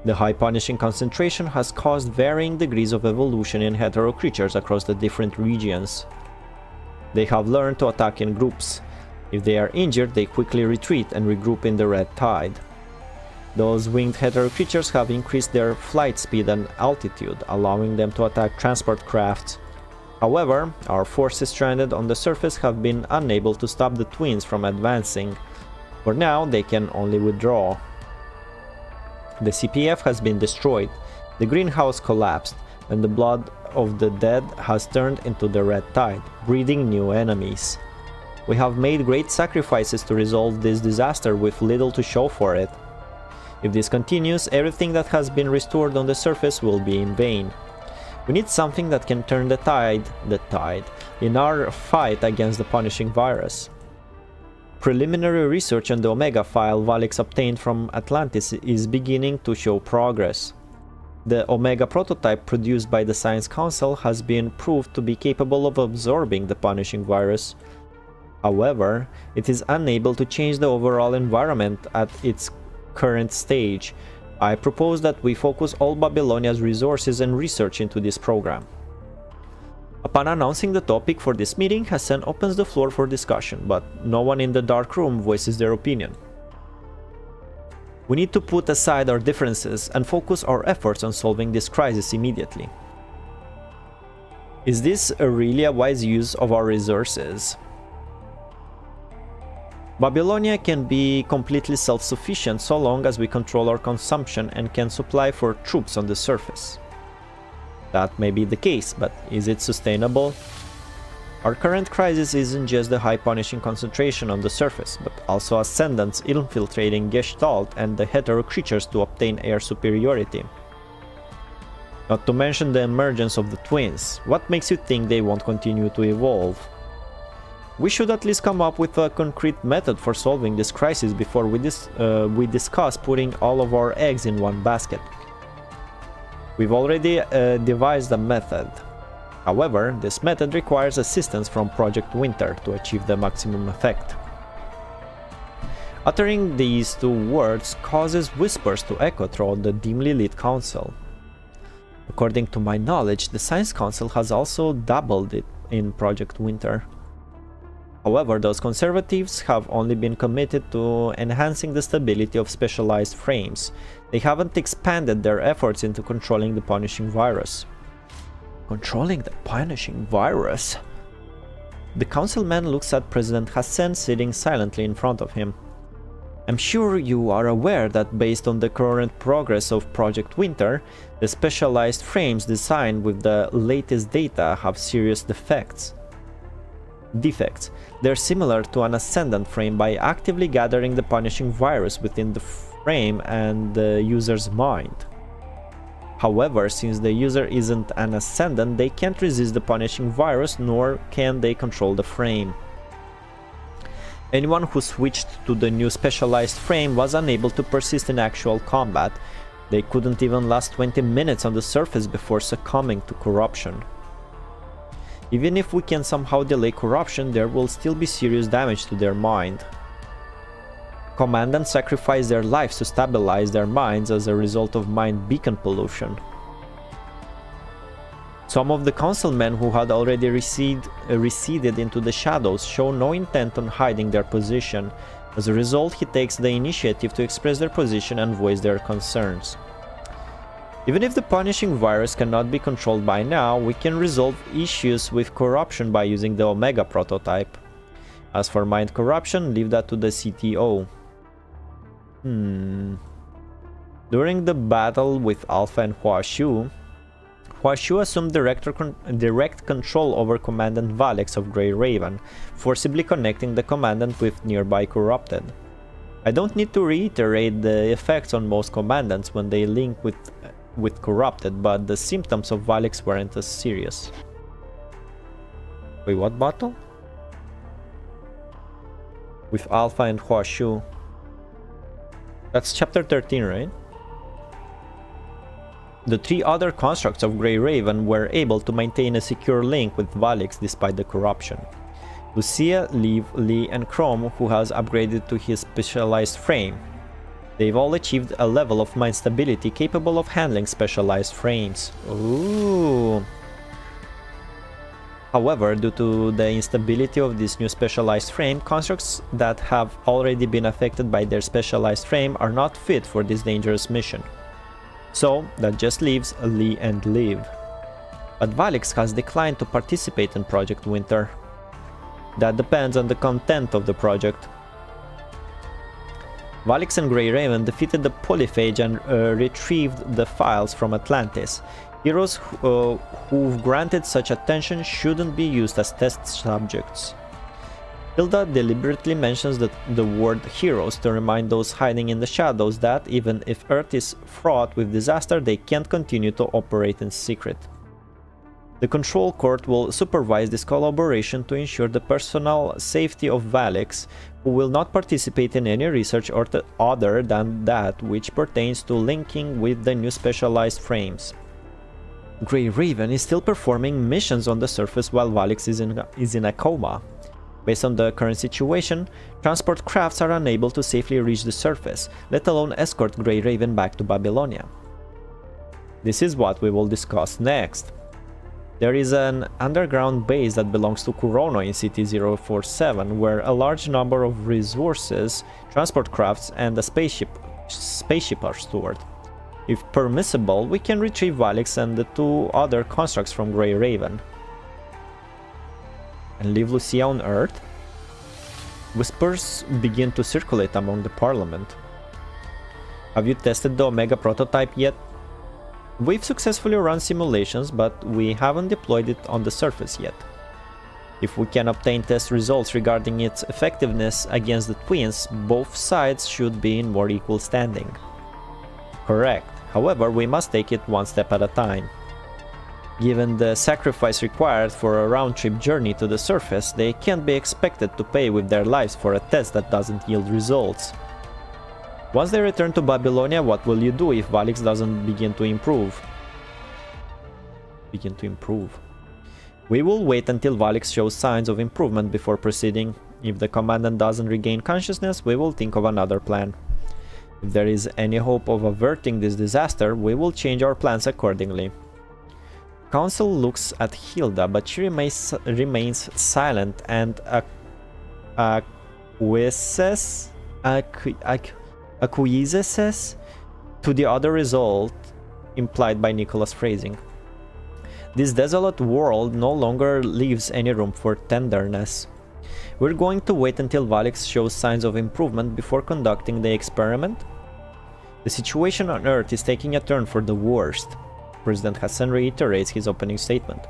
The high punishing concentration has caused varying degrees of evolution in hetero creatures across the different regions. They have learned to attack in groups. If they are injured, they quickly retreat and regroup in the red tide. Those winged hetero creatures have increased their flight speed and altitude, allowing them to attack transport crafts. However, our forces stranded on the surface have been unable to stop the twins from advancing. For now, they can only withdraw. The CPF has been destroyed, the greenhouse collapsed, and the blood of the dead has turned into the red tide, breeding new enemies. We have made great sacrifices to resolve this disaster with little to show for it. If this continues, everything that has been restored on the surface will be in vain. We need something that can turn the tide in our fight against the punishing virus. Preliminary research on the Omega file Valics obtained from Atlantis is beginning to show progress. The Omega prototype produced by the Science Council has been proved to be capable of absorbing the punishing virus. However, it is unable to change the overall environment at its current stage. I propose that we focus all Babylonia's resources and research into this program. Upon announcing the topic for this meeting, Hassan opens the floor for discussion, but no one in the dark room voices their opinion. We need to put aside our differences and focus our efforts on solving this crisis immediately. Is this really a wise use of our resources? Babylonia can be completely self-sufficient so long as we control our consumption and can supply for troops on the surface. That may be the case, but is it sustainable? Our current crisis isn't just the high punishing concentration on the surface, but also ascendants infiltrating Gestalt and the hetero creatures to obtain air superiority. Not to mention the emergence of the twins. What makes you think they won't continue to evolve? We should at least come up with a concrete method for solving this crisis before we discuss putting all of our eggs in one basket. We've already devised a method. However, this method requires assistance from Project Winter to achieve the maximum effect. Uttering these two words causes whispers to echo throughout the dimly lit council. According to my knowledge, the Science Council has also dabbled in Project Winter. However, those conservatives have only been committed to enhancing the stability of specialized frames. They haven't expanded their efforts into controlling the punishing virus. Controlling the punishing virus? The councilman looks at President Hassan sitting silently in front of him. I'm sure you are aware that based on the current progress of Project Winter, the specialized frames designed with the latest data have serious defects. They're similar to an ascendant frame by actively gathering the punishing virus within the frame and the user's mind. However, since the user isn't an ascendant, they can't resist the punishing virus, nor can they control the frame. Anyone who switched to the new specialized frame was unable to persist in actual combat. They couldn't even last 20 minutes on the surface before succumbing to corruption. Even if we can somehow delay corruption, there will still be serious damage to their mind. Commandants sacrifice their lives to stabilize their minds as a result of mind beacon pollution. Some of the councilmen who had already receded into the shadows show no intent on hiding their position. As a result, he takes the initiative to express their position and voice their concerns. Even if the punishing virus cannot be controlled by now, we can resolve issues with corruption by using the Omega prototype. As for mind corruption, leave that to the CTO. During the battle with Alpha and Huashu assumed direct control over Commandant Valics of Grey Raven, forcibly connecting the Commandant with nearby Corrupted. I don't need to reiterate the effects on most Commandants when they link with Corrupted, but the symptoms of Valics weren't as serious. Wait, what battle? With Alpha and Huashu. That's chapter 13, right? The three other constructs of Grey Raven were able to maintain a secure link with Valics despite the corruption. Lucia, Leaf, Lee, and Chrome, who has upgraded to his specialized frame. They've all achieved a level of mind stability capable of handling specialized frames. Ooh. However, due to the instability of this new specialized frame, constructs that have already been affected by their specialized frame are not fit for this dangerous mission. So, that just leaves Lee and Liv. But Valics has declined to participate in Project Winter. That depends on the content of the project. Valics and Grey Raven defeated the Polyphage and retrieved the files from Atlantis. Heroes who've granted such attention shouldn't be used as test subjects. Hilda deliberately mentions the word heroes to remind those hiding in the shadows that, even if Earth is fraught with disaster, they can't continue to operate in secret. The Control Court will supervise this collaboration to ensure the personal safety of Valics, who will not participate in any research other than that which pertains to linking with the new specialized frames. Grey Raven is still performing missions on the surface while Valics is in a coma. Based on the current situation, transport crafts are unable to safely reach the surface, let alone escort Grey Raven back to Babylonia. This is what we will discuss next. There is an underground base that belongs to Kurono in City 047, where a large number of resources, transport crafts, and a spaceship spaceship are stored. If permissible, we can retrieve Valics and the 2 other constructs from Grey Raven. And leave Lucia on Earth? Whispers begin to circulate among the Parliament. Have you tested the Omega prototype yet? We've successfully run simulations, but we haven't deployed it on the surface yet. If we can obtain test results regarding its effectiveness against the twins, both sides should be in more equal standing. Correct. However, we must take it one step at a time. Given the sacrifice required for a round-trip journey to the surface, they can't be expected to pay with their lives for a test that doesn't yield results. Once they return to Babylonia, what will you do if Valics doesn't begin to improve? We will wait until Valics shows signs of improvement before proceeding. If the commandant doesn't regain consciousness, we will think of another plan. If there is any hope of averting this disaster, we will change our plans accordingly. Council looks at Hilda, but she remains silent and acquiesces to the other result implied by Nicholas' phrasing. This desolate world no longer leaves any room for tenderness. We're going to wait until Valics shows signs of improvement before conducting the experiment. The situation on Earth is taking a turn for the worst. President Hassan reiterates his opening statement.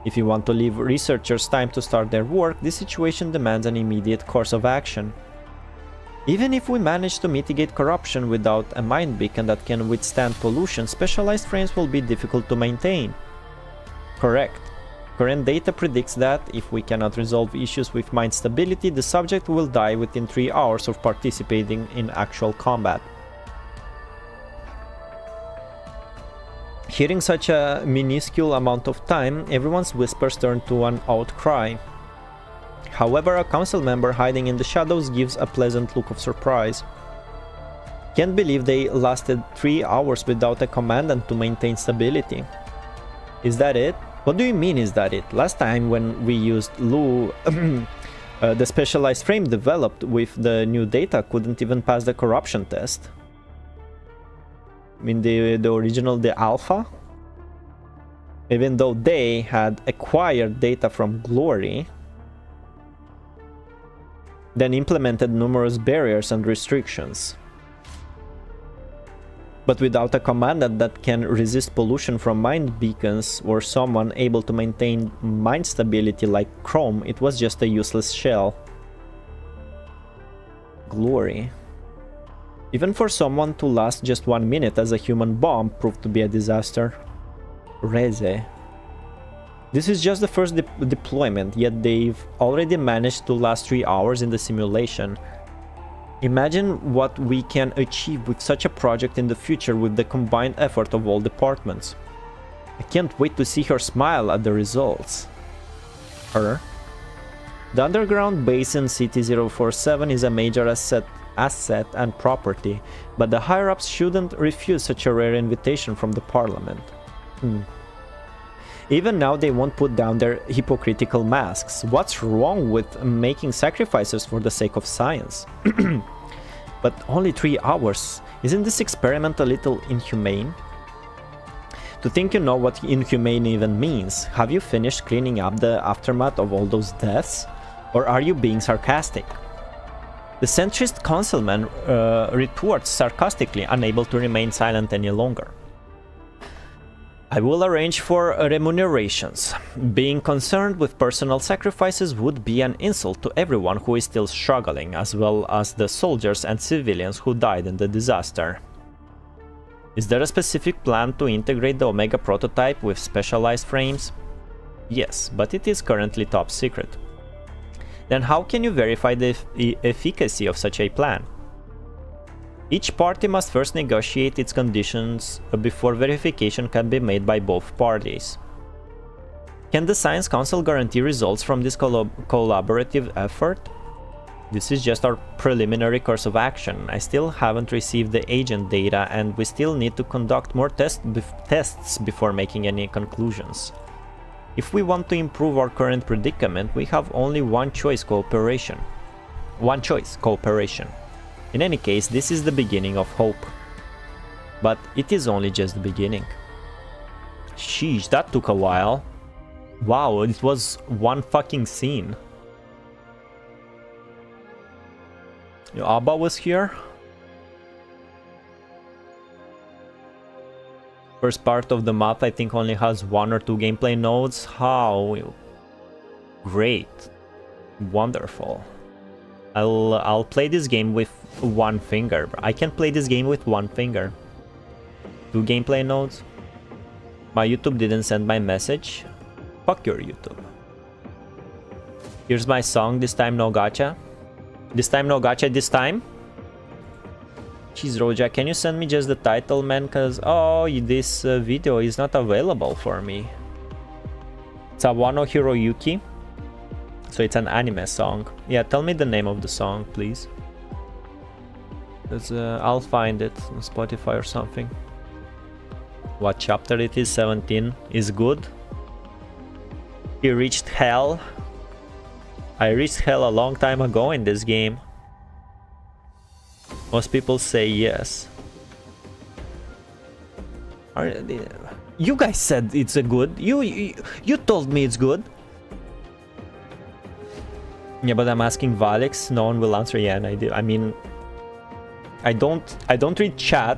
If you want to leave researchers time to start their work, this situation demands an immediate course of action. Even if we manage to mitigate corruption without a mind beacon that can withstand pollution, specialized frames will be difficult to maintain. Correct. Current data predicts that, if we cannot resolve issues with mind stability, the subject will die within 3 hours of participating in actual combat. Hearing such a minuscule amount of time, everyone's whispers turn to an outcry. However, a council member hiding in the shadows gives a pleasant look of surprise. Can't believe they lasted 3 hours without a commandant to maintain stability. Is that it? What do you mean, is that it? Last time when we used Lu, the specialized frame developed with the new data couldn't even pass the corruption test. I mean, the original, the alpha, even though they had acquired data from Glory, then implemented numerous barriers and restrictions. But without a commandant that can resist pollution from mind beacons or someone able to maintain mind stability like Chrome, it was just a useless shell. Glory. Even for someone to last just 1 minute as a human bomb proved to be a disaster. Reze. This is just the first deployment, yet they've already managed to last 3 hours in the simulation. Imagine what we can achieve with such a project in the future with the combined effort of all departments. I can't wait to see her smile at the results. Her? The underground base in City 047 is a major asset and property, but the higher-ups shouldn't refuse such a rare invitation from the Parliament. Even now they won't put down their hypocritical masks. What's wrong with making sacrifices for the sake of science? But only 3 hours. Isn't this experiment a little inhumane? To think you know what inhumane even means. Have you finished cleaning up the aftermath of all those deaths? Or are you being sarcastic? The centrist councilman retorts sarcastically, unable to remain silent any longer. I will arrange for remunerations. Being concerned with personal sacrifices would be an insult to everyone who is still struggling, as well as the soldiers and civilians who died in the disaster. Is there a specific plan to integrate the Omega prototype with specialized frames? Yes, but it is currently top secret. Then how can you verify the efficacy of such a plan? Each party must first negotiate its conditions before verification can be made by both parties. Can the Science Council guarantee results from this collaborative effort? This is just our preliminary course of action. I still haven't received the agent data and we still need to conduct more tests before making any conclusions. If we want to improve our current predicament, we have only one choice: cooperation. In any case, this is the beginning of hope. But it is only just the beginning. Sheesh, that took a while. Wow, it was one fucking scene. Abba was here. First part of the map I think only has 1 or 2 gameplay nodes. How great. Wonderful. I'll play this game with 1 finger. I can play this game with 1 finger. 2 gameplay nodes. My YouTube didn't send my message. Fuck your YouTube. Here's my song, this time no gacha. This time no gacha this time. Jeez, Roja, can you send me just the title, man? Cause this video is not available for me. It's a Wano Hiroyuki. So it's an anime song. Yeah, tell me the name of the song, please. I'll find it on Spotify or something. What chapter it is? 17. Is good. He reached hell. I reached hell a long time ago in this game. Most people say yes. You guys said it's a good. You told me it's good. Yeah, but I'm asking Valics. No one will answer. Yeah, and I do. I mean, I don't read chat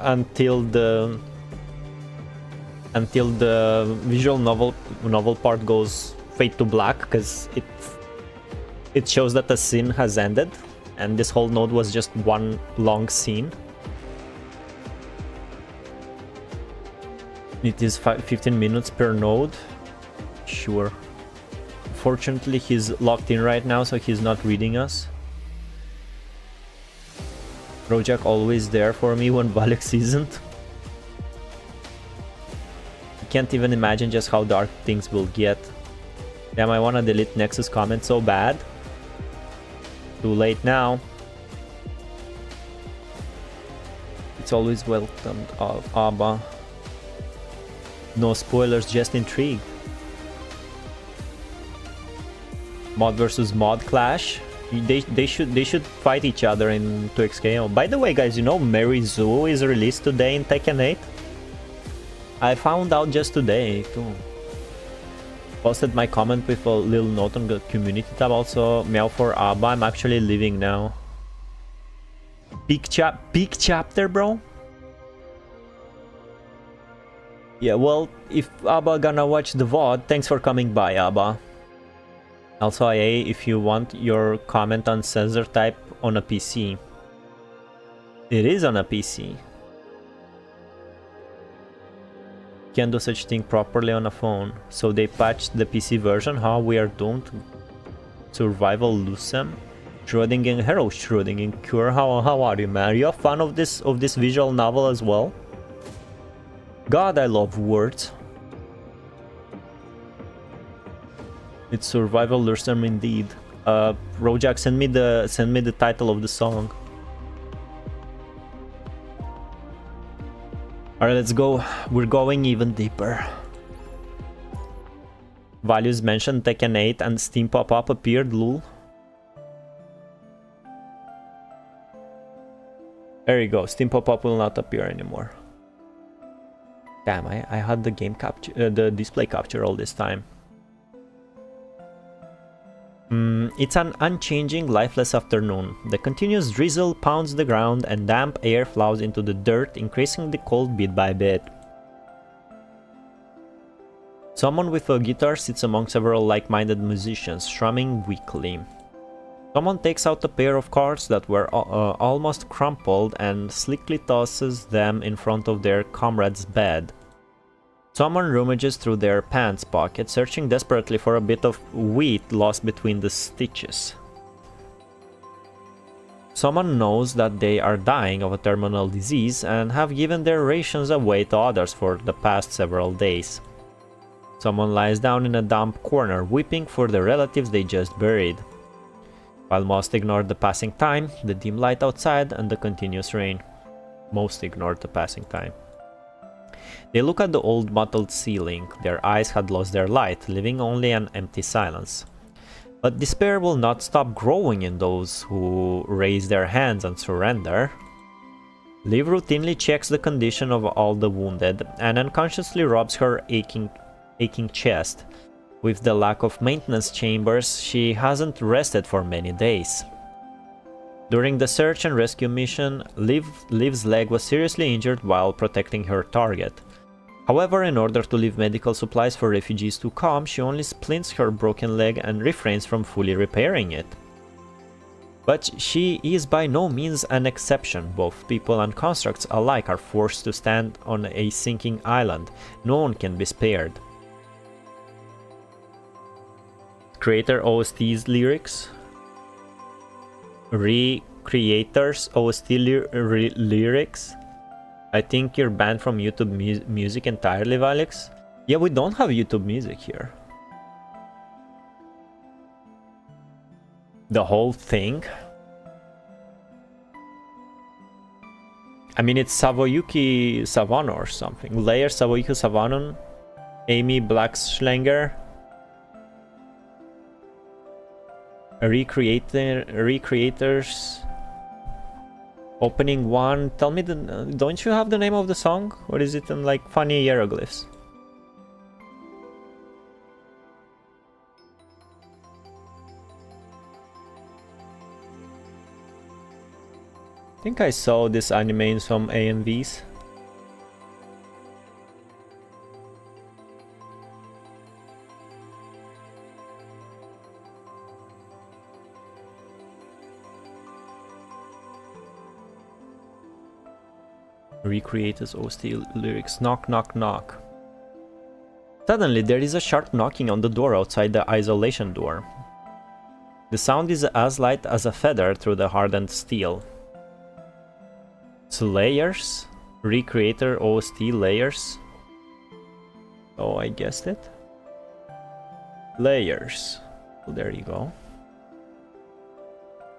until the visual novel part goes fade to black, because it shows that the scene has ended, and this whole node was just one long scene. It is 15 minutes per node. Sure. Fortunately, he's locked in right now, so he's not reading us. Rojak always there for me when Valics isn't. I can't even imagine just how dark things will get. Damn, I wanna delete Nexus comment so bad. Too late now. It's always welcomed, Abba. No spoilers, just intrigue. Mod versus mod clash. They should fight each other in 2xKO. By the way, guys, you know Mary Zoo is released today in Tekken 8? I found out just today too. Posted my comment with a little note on the community tab. Also, meow for Abba. I'm actually leaving now. Peak chapter, bro. Yeah, well, if Abba gonna watch the VOD, thanks for coming by, Abba. Also, IA, if you want your comment on sensor type on a PC. It is on a PC. Can't do such thing properly on a phone. So they patched the PC version. How we are doomed. Survival Lucem. Schrödinger, Hero Schrödinger Cure. How are you, man? Are you a fan of this visual novel as well? God, I love words. It's Survival Lucem indeed. Rojak, send me the title of the song. Alright, let's go. We're going even deeper. Values mentioned Tekken 8 and Steam pop-up appeared, lol. There you go. Steam pop-up will not appear anymore. Damn, I had the game capture, the display capture all this time. It's an unchanging, lifeless afternoon. The continuous drizzle pounds the ground and damp air flows into the dirt, increasing the cold bit by bit. Someone with a guitar sits among several like-minded musicians, strumming weakly. Someone takes out a pair of cards that were almost crumpled and slickly tosses them in front of their comrade's bed. Someone rummages through their pants pocket, searching desperately for a bit of wheat lost between the stitches. Someone knows that they are dying of a terminal disease and have given their rations away to others for the past several days. Someone lies down in a damp corner, weeping for the relatives they just buried. While most ignored the passing time, the dim light outside, and the continuous rain. Most ignored the passing time. They look at the old mottled ceiling. Their eyes had lost their light, leaving only an empty silence. But despair will not stop growing in those who raise their hands and surrender. Liv routinely checks the condition of all the wounded and unconsciously rubs her aching chest. With the lack of maintenance chambers, she hasn't rested for many days. During the search and rescue mission, Liv's leg was seriously injured while protecting her target. However, in order to leave medical supplies for refugees to come, she only splints her broken leg and refrains from fully repairing it. But she is by no means an exception. Both people and constructs alike are forced to stand on a sinking island. No one can be spared. Creator OST's lyrics. Recreators OST lyrics. I think you're banned from YouTube music entirely, Valics. Yeah, we don't have YouTube music here. The whole thing? I mean, it's Savoyuki Savano or something. Layer Savoyuki Savanon. Amy Blackschlanger. Recreators. Opening one. Tell me the. Don't you have the name of the song? Or is it in like funny hieroglyphs? I think I saw this anime in some AMVs. Recreators OST lyrics. Knock, knock, knock. Suddenly there is a sharp knocking on the door outside the isolation door. The sound is as light as a feather through the hardened steel. Layers? Recreator OST layers? Oh, I guessed it. Layers. Well, there you go.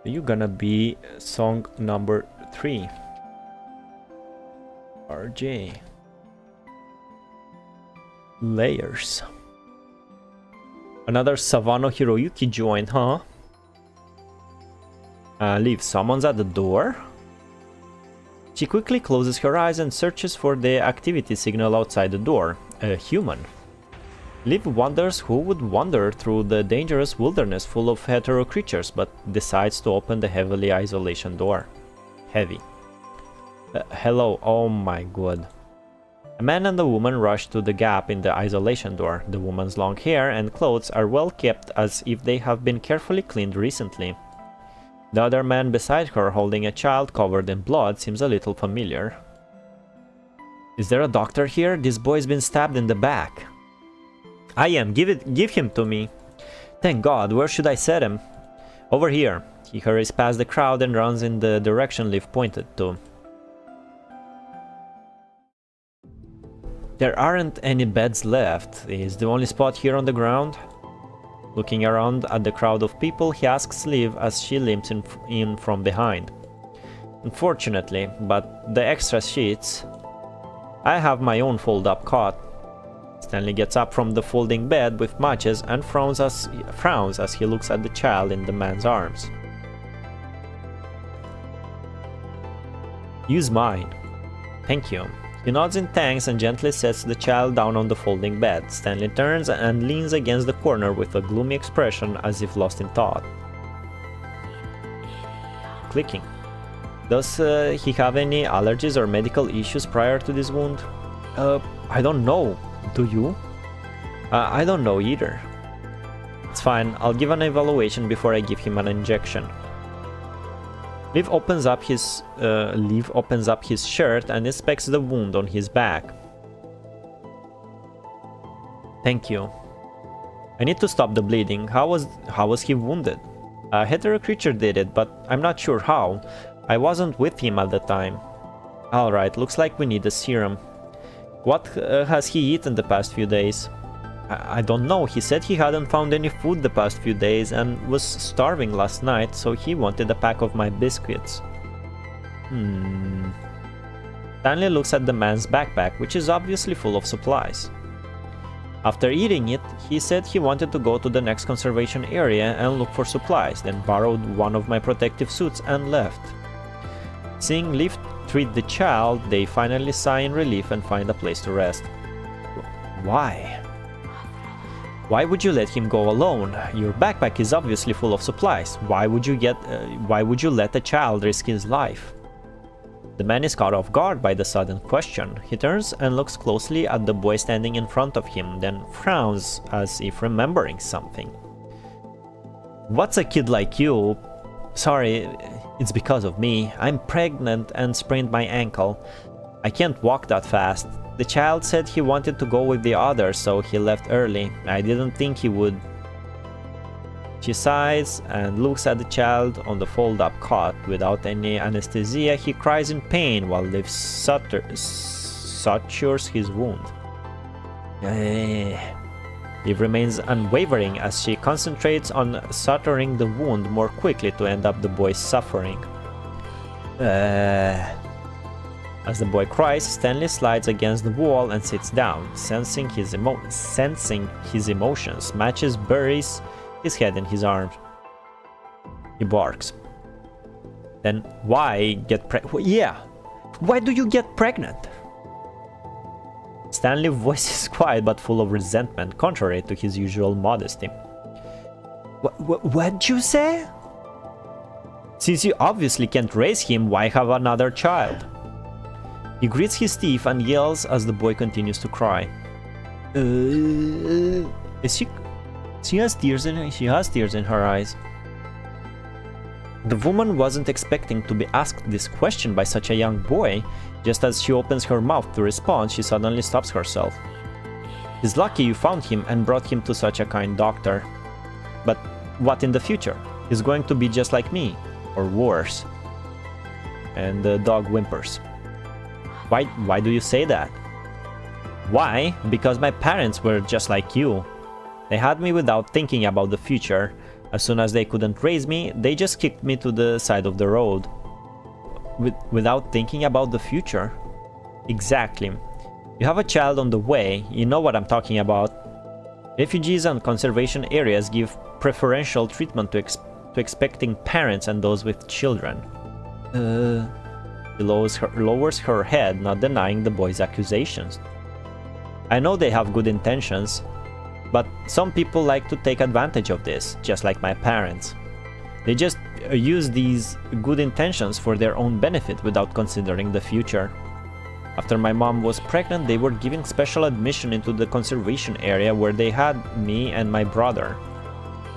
You're gonna be song number 3. RJ. Layers. Another Savano Hiroyuki joined, huh? Liv, someone's at the door? She quickly closes her eyes and searches for the activity signal outside the door. A human. Liv wonders who would wander through the dangerous wilderness full of hetero creatures, but decides to open the heavily isolation door. Heavy. Hello, oh my god. A man and a woman rush to the gap in the isolation door. The woman's long hair and clothes are well kept, as if they have been carefully cleaned recently. The other man beside her, holding a child covered in blood, seems a little familiar. Is there a doctor here? This boy's been stabbed in the back. I am. Give him to me. Thank God. Where should I set him? Over here. He hurries past the crowd and runs in the direction Liv pointed to. There aren't any beds left. Is the only spot here on the ground? Looking around at the crowd of people, he asks Liv as she limps in from behind. Unfortunately, but the extra sheets... I have my own fold-up cot. Stanley gets up from the folding bed with matches and frowns as he looks at the child in the man's arms. Use mine. Thank you. He nods in thanks and gently sets the child down on the folding bed. Stanley turns and leans against the corner with a gloomy expression as if lost in thought. Clicking. Does he have any allergies or medical issues prior to this wound? I don't know. Do you? I don't know either. It's fine, I'll give an evaluation before I give him an injection. Liv opens up his shirt and inspects the wound on his back. Thank you. I need to stop the bleeding. How was he wounded? A hetero creature did it, but I'm not sure how. I wasn't with him at the time. Alright, looks like we need a serum. What has he eaten the past few days? I don't know. He said he hadn't found any food the past few days and was starving last night, so he wanted a pack of my biscuits. Stanley looks at the man's backpack, which is obviously full of supplies. After eating it, he said he wanted to go to the next conservation area and look for supplies, then borrowed one of my protective suits and left. Seeing Leaf treat the child, they finally sigh in relief and find a place to rest. Why? Why would you let him go alone? Your backpack is obviously full of supplies. Why would you let a child risk his life? The man is caught off guard by the sudden question. He turns and looks closely at the boy standing in front of him, then frowns as if remembering something. What's a kid like you? Sorry, it's because of me. I'm pregnant and sprained my ankle. I can't walk that fast. The child said he wanted to go with the others, so he left early. I didn't think he would. She sighs and looks at the child on the fold-up cot. Without any anesthesia, he cries in pain while Liv sutures his wound. Liv remains unwavering as she concentrates on suturing the wound more quickly to end up the boy's suffering. As the boy cries, Stanley slides against the wall and sits down, sensing his emotions. Matches buries his head in his arms. He barks. Then why get pregnant? Yeah, why do you get pregnant? Stanley's voice is quiet but full of resentment, contrary to his usual modesty. What'd you say? Since you obviously can't raise him, why have another child? He grits his teeth and yells as the boy continues to cry. She has tears in her eyes. The woman wasn't expecting to be asked this question by such a young boy. Just as she opens her mouth to respond, she suddenly stops herself. It's lucky you found him and brought him to such a kind doctor. But what in the future? He's going to be just like me, or worse. And the dog whimpers. Why do you say that? Why? Because my parents were just like you. They had me without thinking about the future. As soon as they couldn't raise me, they just kicked me to the side of the road. Without thinking about the future? Exactly. You have a child on the way, you know what I'm talking about. Refugees and conservation areas give preferential treatment to expecting parents and those with children. She lowers her head, not denying the boy's accusations. I know they have good intentions, but some people like to take advantage of this, just like my parents. They just use these good intentions for their own benefit without considering the future. After my mom was pregnant, they were giving special admission into the conservation area where they had me and my brother.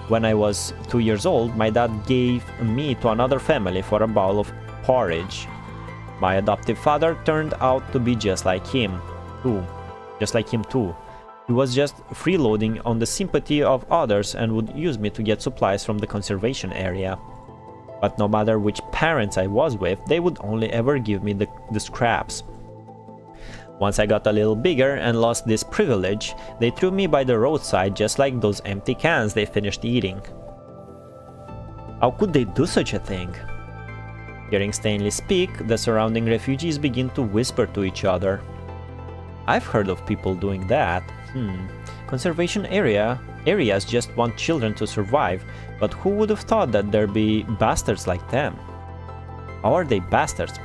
When I was 2 years old, my dad gave me to another family for a bowl of porridge. My adoptive father turned out to be just like him too. He was just freeloading on the sympathy of others and would use me to get supplies from the conservation area. But no matter which parents I was with, they would only ever give me the scraps. Once I got a little bigger and lost this privilege, they threw me by the roadside just like those empty cans they finished eating. How could they do such a thing? Hearing Stanley speak, the surrounding refugees begin to whisper to each other. I've heard of people doing that. Conservation areas just want children to survive, but who would have thought that there'd be bastards like them? How are they bastards?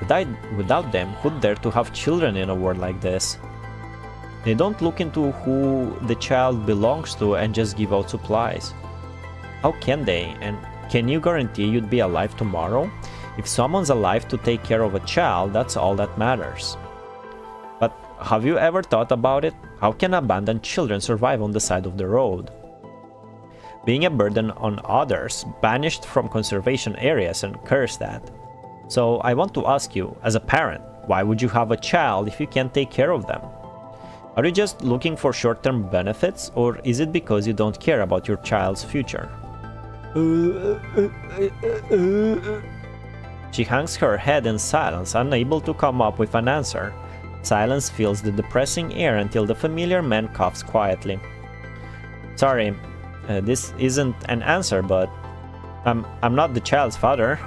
Without them, who'd dare to have children in a world like this? They don't look into who the child belongs to and just give out supplies. How can they? And can you guarantee you'd be alive tomorrow? If someone's alive to take care of a child, that's all that matters. But have you ever thought about it? How can abandoned children survive on the side of the road? Being a burden on others, banished from conservation areas and cursed at. So I want to ask you, as a parent, why would you have a child if you can't take care of them? Are you just looking for short-term benefits, or is it because you don't care about your child's future? She hangs her head in silence, unable to come up with an answer. Silence fills the depressing air until the familiar man coughs quietly. Sorry, this isn't an answer, but I'm not the child's father.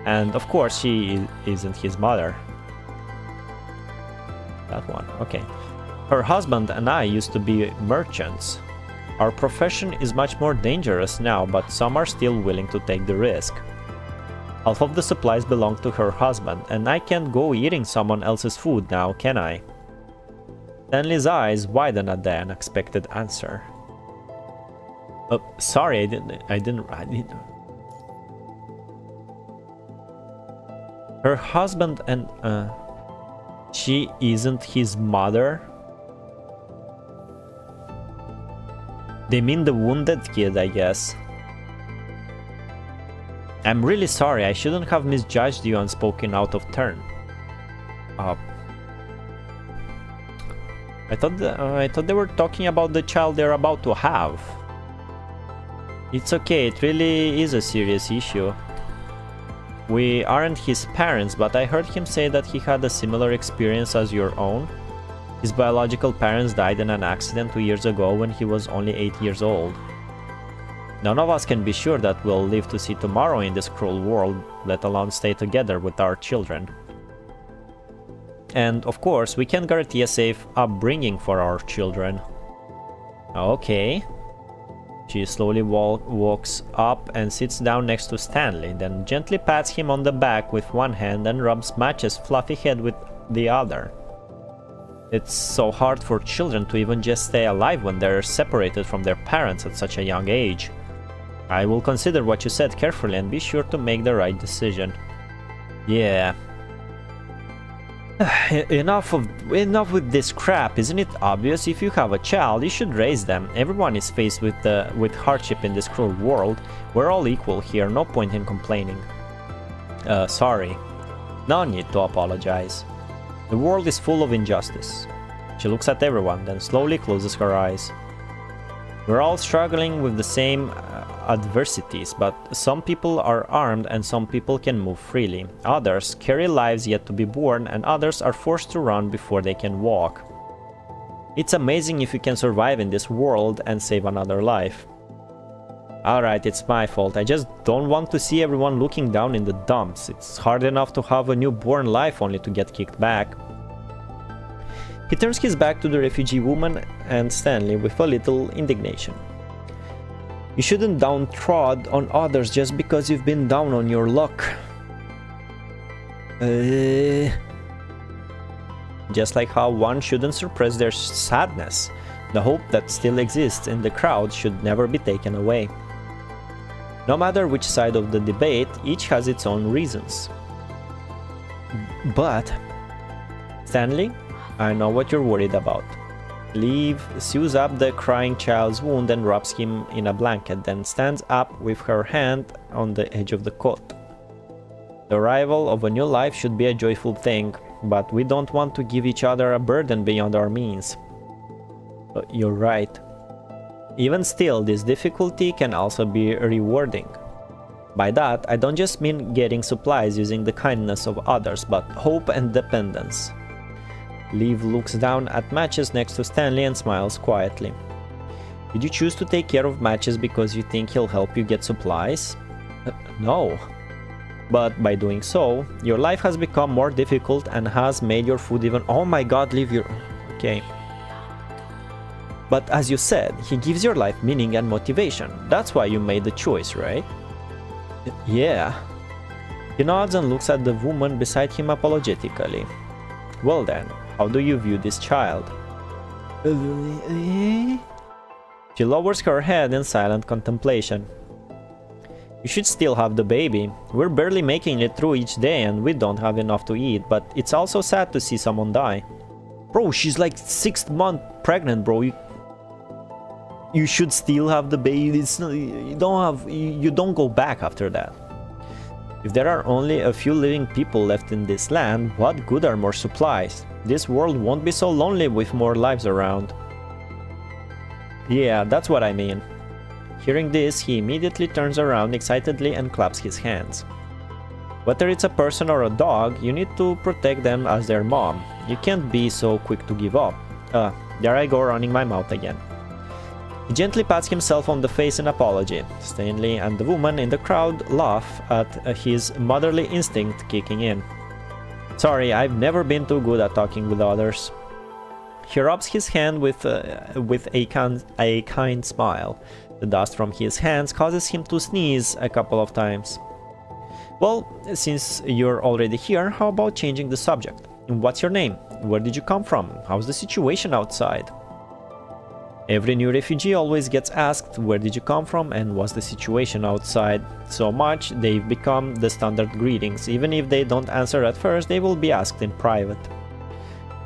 And of course she isn't his mother. That one, okay. Her husband and I used to be merchants. Our profession is much more dangerous now, but some are still willing to take the risk. Half of the supplies belong to her husband, and I can't go eating someone else's food now, can I? Stanley's eyes widened at the unexpected answer. Sorry, I didn't. Her husband and, she isn't his mother? They mean the wounded kid, I guess. I'm really sorry, I shouldn't have misjudged you and spoken out of turn. I thought they were talking about the child they're about to have. It's okay, it really is a serious issue. We aren't his parents, but I heard him say that he had a similar experience as your own. His biological parents died in an accident 2 years ago when he was only 8 years old. None of us can be sure that we'll live to see tomorrow in this cruel world, let alone stay together with our children. And of course, we can't guarantee a safe upbringing for our children. Okay. She slowly walks up and sits down next to Stanley, then gently pats him on the back with one hand and rubs Match's fluffy head with the other. It's so hard for children to even just stay alive when they're separated from their parents at such a young age. I will consider what you said carefully and be sure to make the right decision. Yeah. Enough with this crap. Isn't it obvious? If you have a child, you should raise them. Everyone is faced with hardship in this cruel world. We're all equal here, no point in complaining. Sorry. No need to apologize. The world is full of injustice. She looks at everyone, then slowly closes her eyes. We're all struggling with the same adversities, but some people are armed and some people can move freely. Others carry lives yet to be born, and others are forced to run before they can walk. It's amazing if you can survive in this world and save another life. Alright, it's my fault. I just don't want to see everyone looking down in the dumps. It's hard enough to have a newborn life only to get kicked back. He turns his back to the refugee woman and Stanley with a little indignation. You shouldn't downtrod on others just because you've been down on your luck. Just like how one shouldn't suppress their sadness, the hope that still exists in the crowd should never be taken away. No matter which side of the debate, each has its own reasons. But, Stanley, I know what you're worried about. Liv sews up the crying child's wound and wraps him in a blanket, then stands up with her hand on the edge of the cot. The arrival of a new life should be a joyful thing, but we don't want to give each other a burden beyond our means. You're right. Even still, this difficulty can also be rewarding. By that, I don't just mean getting supplies using the kindness of others, but hope and dependence. Liv looks down at Matches next to Stanley and smiles quietly. Did you choose to take care of Matches because you think he'll help you get supplies? No. But by doing so, your life has become more difficult and has made your food even— Oh my god, Liv, you're— Okay. But as you said, he gives your life meaning and motivation. That's why you made the choice, right? Yeah. He nods and looks at the woman beside him apologetically. Well then, how do you view this child? She lowers her head in silent contemplation. You should still have the baby. We're barely making it through each day and we don't have enough to eat, but it's also sad to see someone die. Bro, she's like 6 months pregnant, bro. You should still have the baby. You don't go back after that. If there are only a few living people left in this land, what good are more supplies? This world won't be so lonely with more lives around. Yeah, that's what I mean. Hearing this, he immediately turns around excitedly and claps his hands. Whether it's a person or a dog, you need to protect them as their mom. You can't be so quick to give up. There I go running my mouth again. He gently pats himself on the face in apology. Stanley and the woman in the crowd laugh at his motherly instinct kicking in. Sorry, I've never been too good at talking with others. He rubs his hand with a kind smile. The dust from his hands causes him to sneeze a couple of times. Well, since you're already here, how about changing the subject? What's your name? Where did you come from? How's the situation outside? Every new refugee always gets asked where did you come from and what's the situation outside. So much they've become the standard greetings. Even if they don't answer at first, they will be asked in private.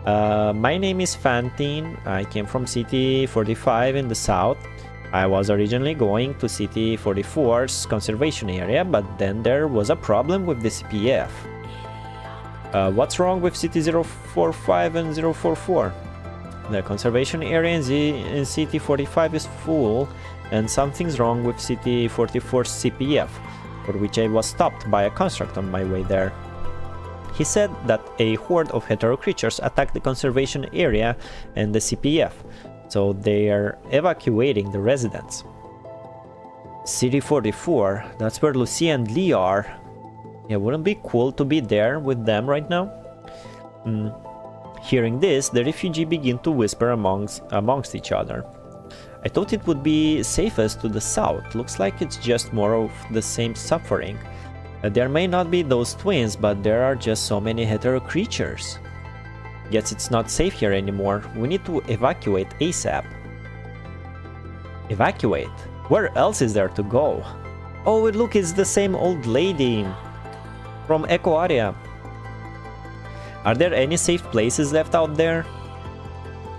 My name is Fantine. I came from City 45 in the south. I was originally going to City 44's conservation area, but then there was a problem with the CPF. What's wrong with City 045 and 044? The conservation area in City 45 is full, and something's wrong with City 44's CPF, for which I was stopped by a construct on my way there. He said that a horde of hetero creatures attacked the conservation area and the CPF, so they are evacuating the residents. City 44, that's where Lucy and Lee are. Yeah, wouldn't it be cool to be there with them right now? Hearing this, the refugee begin to whisper amongst each other. I thought it would be safest to the south. Looks like it's just more of the same suffering. There may not be those twins, but there are just so many hetero creatures. Guess it's not safe here anymore. We need to evacuate ASAP. Evacuate? Where else is there to go? Oh, look, it's the same old lady from Echo Area. Are there any safe places left out there?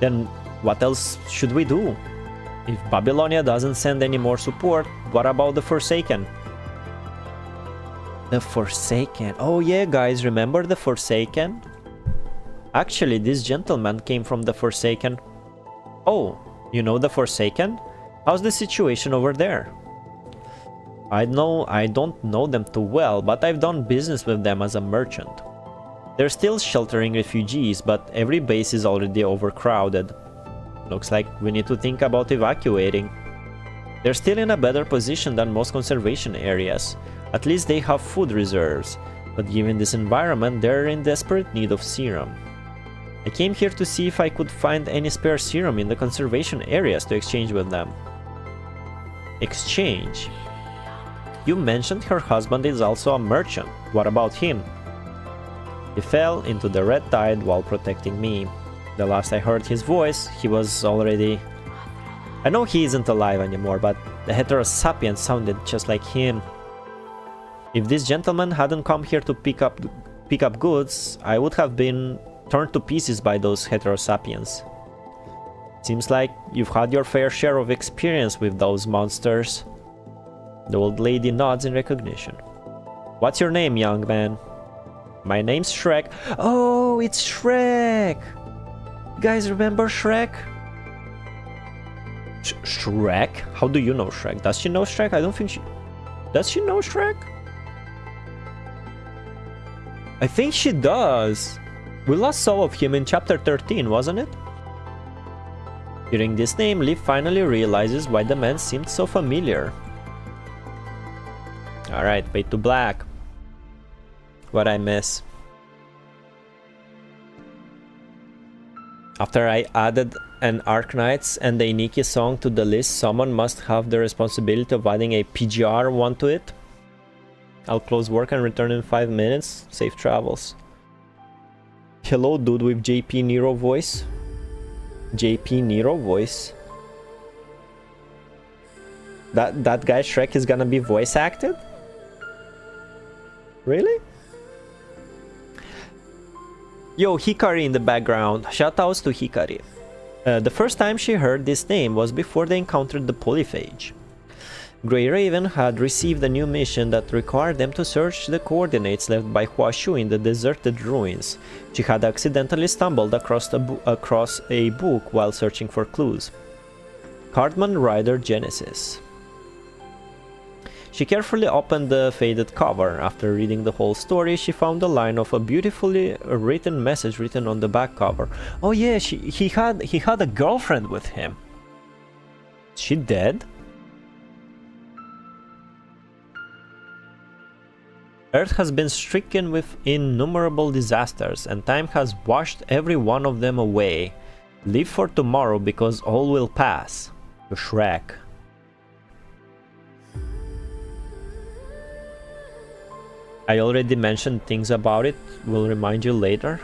Then what else should we do? If Babylonia doesn't send any more support, what about the Forsaken? The Forsaken. Oh yeah, guys, remember the Forsaken? Actually, this gentleman came from the Forsaken. Oh, you know the Forsaken? How's the situation over there? I don't know them too well, but I've done business with them as a merchant. They're still sheltering refugees, but every base is already overcrowded. Looks like we need to think about evacuating. They're still in a better position than most conservation areas. At least they have food reserves, but given this environment, they're in desperate need of serum. I came here to see if I could find any spare serum in the conservation areas to exchange with them. Exchange? You mentioned her husband is also a merchant. What about him? He fell into the red tide while protecting me. The last I heard his voice, he was already... I know he isn't alive anymore, but the heterosapien sounded just like him. If this gentleman hadn't come here to pick up goods, I would have been turned to pieces by those heterosapiens. Seems like you've had your fair share of experience with those monsters. The old lady nods in recognition. What's your name, young man? My name's Shrek. Oh, it's Shrek! You guys remember Shrek? Shrek? How do you know Shrek? Does she know Shrek? I don't think she... Does she know Shrek? I think she does. We last saw of him in chapter 13, wasn't it? Hearing this name, Lee finally realizes why the man seemed so familiar. Alright, fade to black. What I miss? After I added an Arknights and a Nikki song to the list, someone must have the responsibility of adding a PGR one to it. I'll close work and return in 5 minutes. Safe travels. Hello, dude with JP Nero voice. JP Nero voice. That guy Shrek is gonna be voice acted? Really? Yo, Hikari in the background. Shoutouts to Hikari. The first time she heard this name was before they encountered the polyphage. Grey Raven had received a new mission that required them to search the coordinates left by Huashu in the deserted ruins. She had accidentally stumbled across a book while searching for clues. Cardman Rider Genesis. She carefully opened the faded cover. After reading the whole story, she found a line of a beautifully written message written on the back cover. Oh yeah, he had a girlfriend with him. Is she dead? Earth has been stricken with innumerable disasters, and time has washed every one of them away. Live for tomorrow because all will pass. To Shrek. I already mentioned things about it, will remind you later.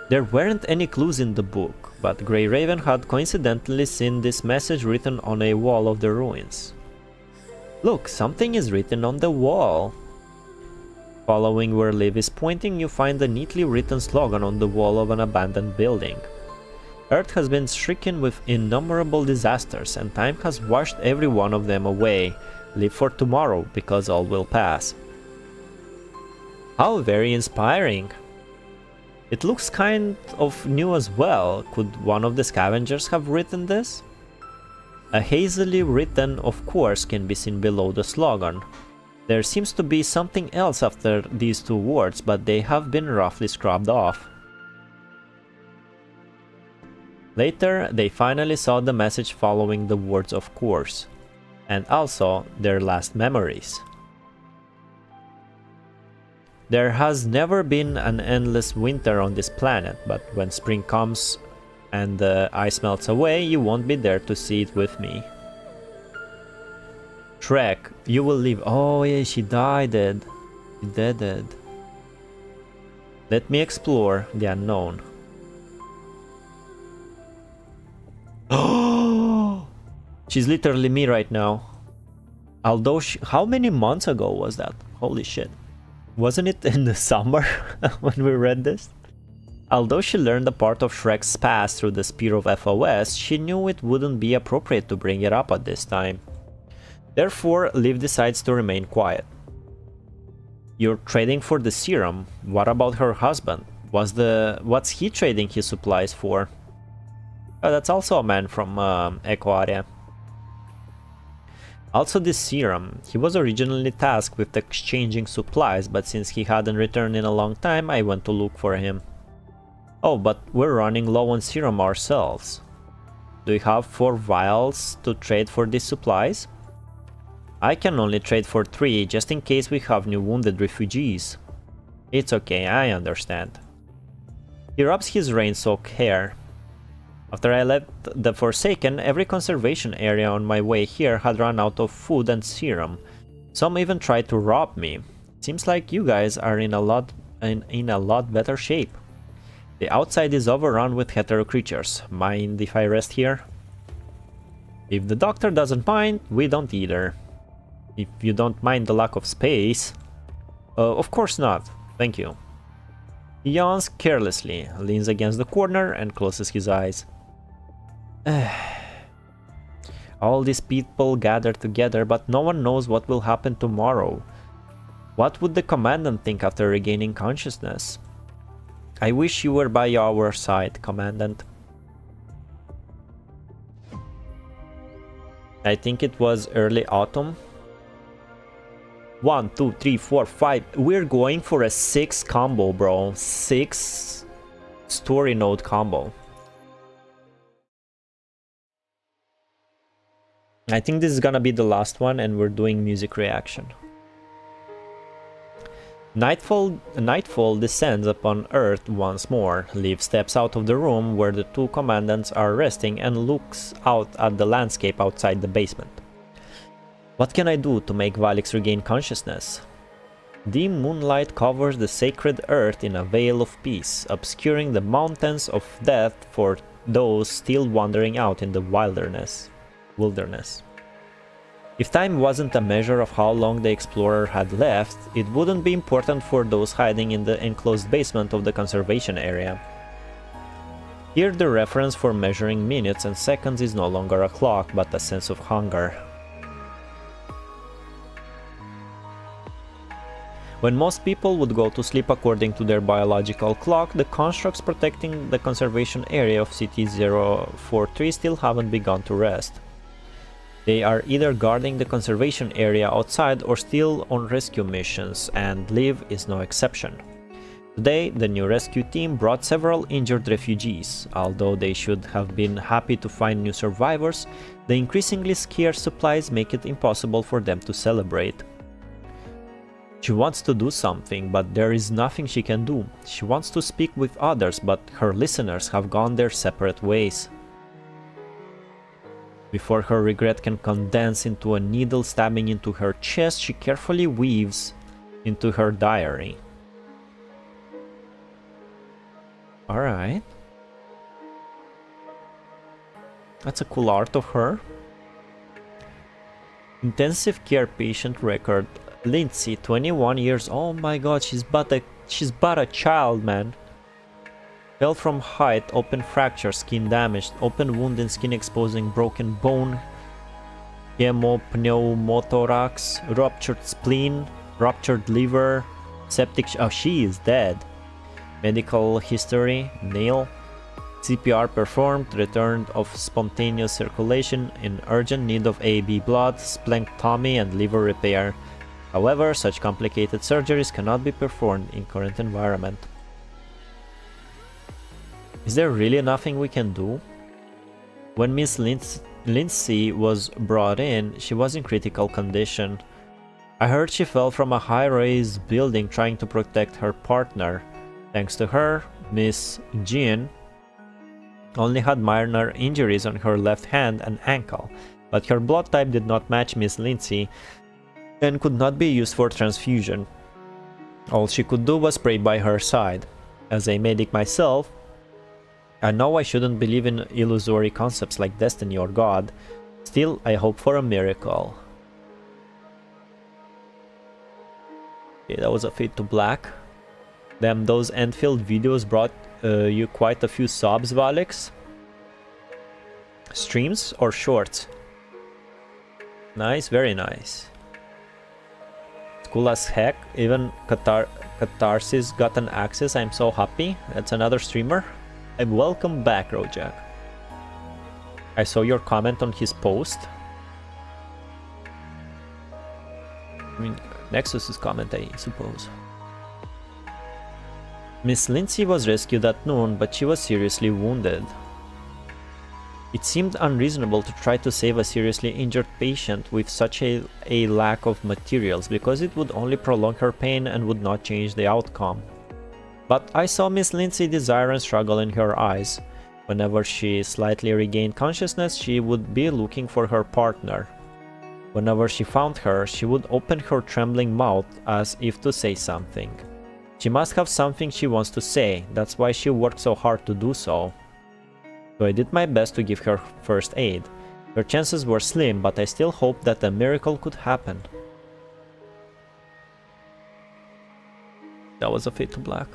There weren't any clues in the book, but Grey Raven had coincidentally seen this message written on a wall of the ruins. Look, something is written on the wall. Following where Liv is pointing, you find a neatly written slogan on the wall of an abandoned building. Earth has been stricken with innumerable disasters, and time has washed every one of them away. Live for tomorrow, because all will pass. How very inspiring! It looks kind of new as well. Could one of the scavengers have written this? A hazily written "of course" can be seen below the slogan. There seems to be something else after these two words, but they have been roughly scrubbed off. Later, they finally saw the message following the words "of course," and also their last memories. There has never been an endless winter on this planet, but when spring comes and the ice melts away, you won't be there to see it with me. Shrek, you will live. Oh yeah, she died. She dead. Let me explore the unknown. Oh, she's literally me right now. Although how many months ago was that? Holy shit. Wasn't it in the summer when we read this? Although she learned a part of Shrek's past through the Spear of FOS, she knew it wouldn't be appropriate to bring it up at this time. Therefore, Liv decides to remain quiet. You're trading for the serum. What about her husband? What's he trading his supplies for? Oh, that's also a man from Echo area. Also this serum, he was originally tasked with exchanging supplies, but since he hadn't returned in a long time, I went to look for him. Oh, but we're running low on serum ourselves. Do you have 4 vials to trade for these supplies? I can only trade for 3, just in case we have new wounded refugees. It's okay, I understand. He rubs his rain-soaked hair. After I left the Forsaken, every conservation area on my way here had run out of food and serum. Some even tried to rob me. Seems like you guys are in a lot better shape. The outside is overrun with hetero creatures. Mind if I rest here? If the doctor doesn't mind, we don't either. If you don't mind the lack of space... of course not. Thank you. He yawns carelessly, leans against the corner and closes his eyes. All these people gathered together, but no one knows what will happen tomorrow. What would the commandant think after regaining consciousness? I wish you were by our side, Commandant. I think it was early autumn. 1, 2, 3, 4, 5. We're going for a 6 combo, bro. 6 story node combo. I think this is gonna be the last one, and we're doing music reaction. Nightfall descends upon Earth once more. Liv steps out of the room where the 2 commandants are resting and looks out at the landscape outside the basement. What can I do to make Valics regain consciousness? Dim moonlight covers the sacred earth in a veil of peace, obscuring the mountains of death for those still wandering out in the wilderness. If time wasn't a measure of how long the explorer had left, it wouldn't be important for those hiding in the enclosed basement of the conservation area. Here the reference for measuring minutes and seconds is no longer a clock, but a sense of hunger. When most people would go to sleep according to their biological clock, the constructs protecting the conservation area of CT-043 still haven't begun to rest. They are either guarding the conservation area outside or still on rescue missions, and Liv is no exception. Today, the new rescue team brought several injured refugees. Although they should have been happy to find new survivors, the increasingly scarce supplies make it impossible for them to celebrate. She wants to do something, but there is nothing she can do. She wants to speak with others, but her listeners have gone their separate ways. Before her regret can condense into a needle stabbing into her chest, she carefully weaves into her diary. Alright. That's a cool art of her. Intensive care patient record. Lindsay, 21 years. Oh my god, she's but a child, man. Fell from height, open fracture, skin damaged, open wound and skin exposing broken bone, hemopneumothorax, ruptured spleen, ruptured liver, septic. Oh, she is dead. Medical history, nail. CPR performed, return of spontaneous circulation, in urgent need of AB blood, splenectomy and liver repair. However, such complicated surgeries cannot be performed in current environment. Is there really nothing we can do? When Miss Lindsay was brought in, she was in critical condition. I heard she fell from a high-rise building trying to protect her partner. Thanks to her, Miss Jean only had minor injuries on her left hand and ankle, but her blood type did not match Miss Lindsay and could not be used for transfusion. All she could do was pray by her side. As a medic myself, I know I shouldn't believe in illusory concepts like destiny or God. Still, I hope for a miracle. Okay, that was a fade to black. Damn, those Endfield videos brought you quite a few subs, Valics. Streams or shorts? Nice, very nice. Cool as heck. Even Catharsis got an access. I'm so happy. That's another streamer. And welcome back, Rojak. I saw your comment on his post. I mean, Nexus's comment, I suppose. Miss Lindsay was rescued at noon, but she was seriously wounded. It seemed unreasonable to try to save a seriously injured patient with such a lack of materials, because it would only prolong her pain and would not change the outcome. But I saw Miss Lindsay desire and struggle in her eyes. Whenever she slightly regained consciousness, she would be looking for her partner. Whenever she found her, she would open her trembling mouth as if to say something. She must have something she wants to say, that's why she worked so hard to do so. So I did my best to give her first aid. Her chances were slim, but I still hoped that a miracle could happen. That was a fade to black.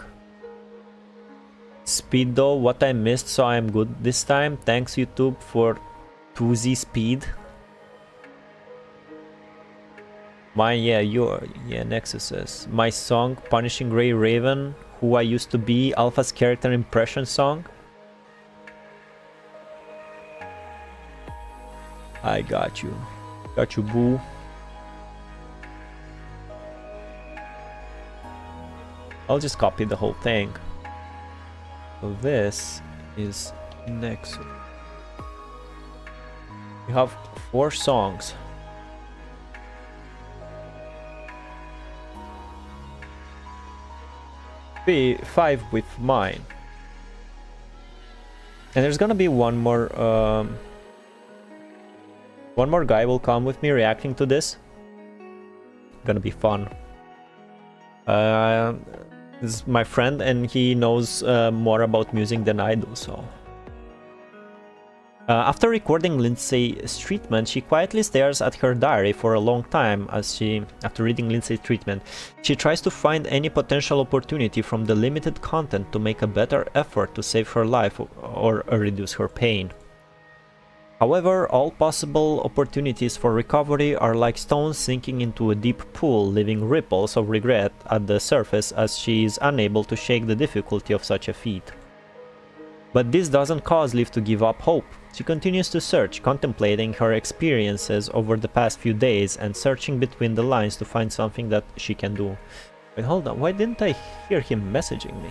Speed though, what I missed, so I'm good this time. Thanks YouTube for 2Z speed. Nexus says. My song, Punishing Grey Raven, Who I Used to Be, Alpha's character impression song. I got you. Got you, boo. I'll just copy the whole thing. So this is Nexus. You have 4 songs. Five with mine. And there's gonna be one more guy will come with me reacting to this. Gonna be fun. This is my friend and he knows more about music than I do, so. After recording Lindsay's treatment, she quietly stares at her diary for a long time after reading Lindsay's treatment, she tries to find any potential opportunity from the limited content to make a better effort to save her life or reduce her pain. However, all possible opportunities for recovery are like stones sinking into a deep pool, leaving ripples of regret at the surface as she is unable to shake the difficulty of such a feat. But this doesn't cause Liv to give up hope. She continues to search, contemplating her experiences over the past few days and searching between the lines to find something that she can do. Wait, hold on, why didn't I hear him messaging me?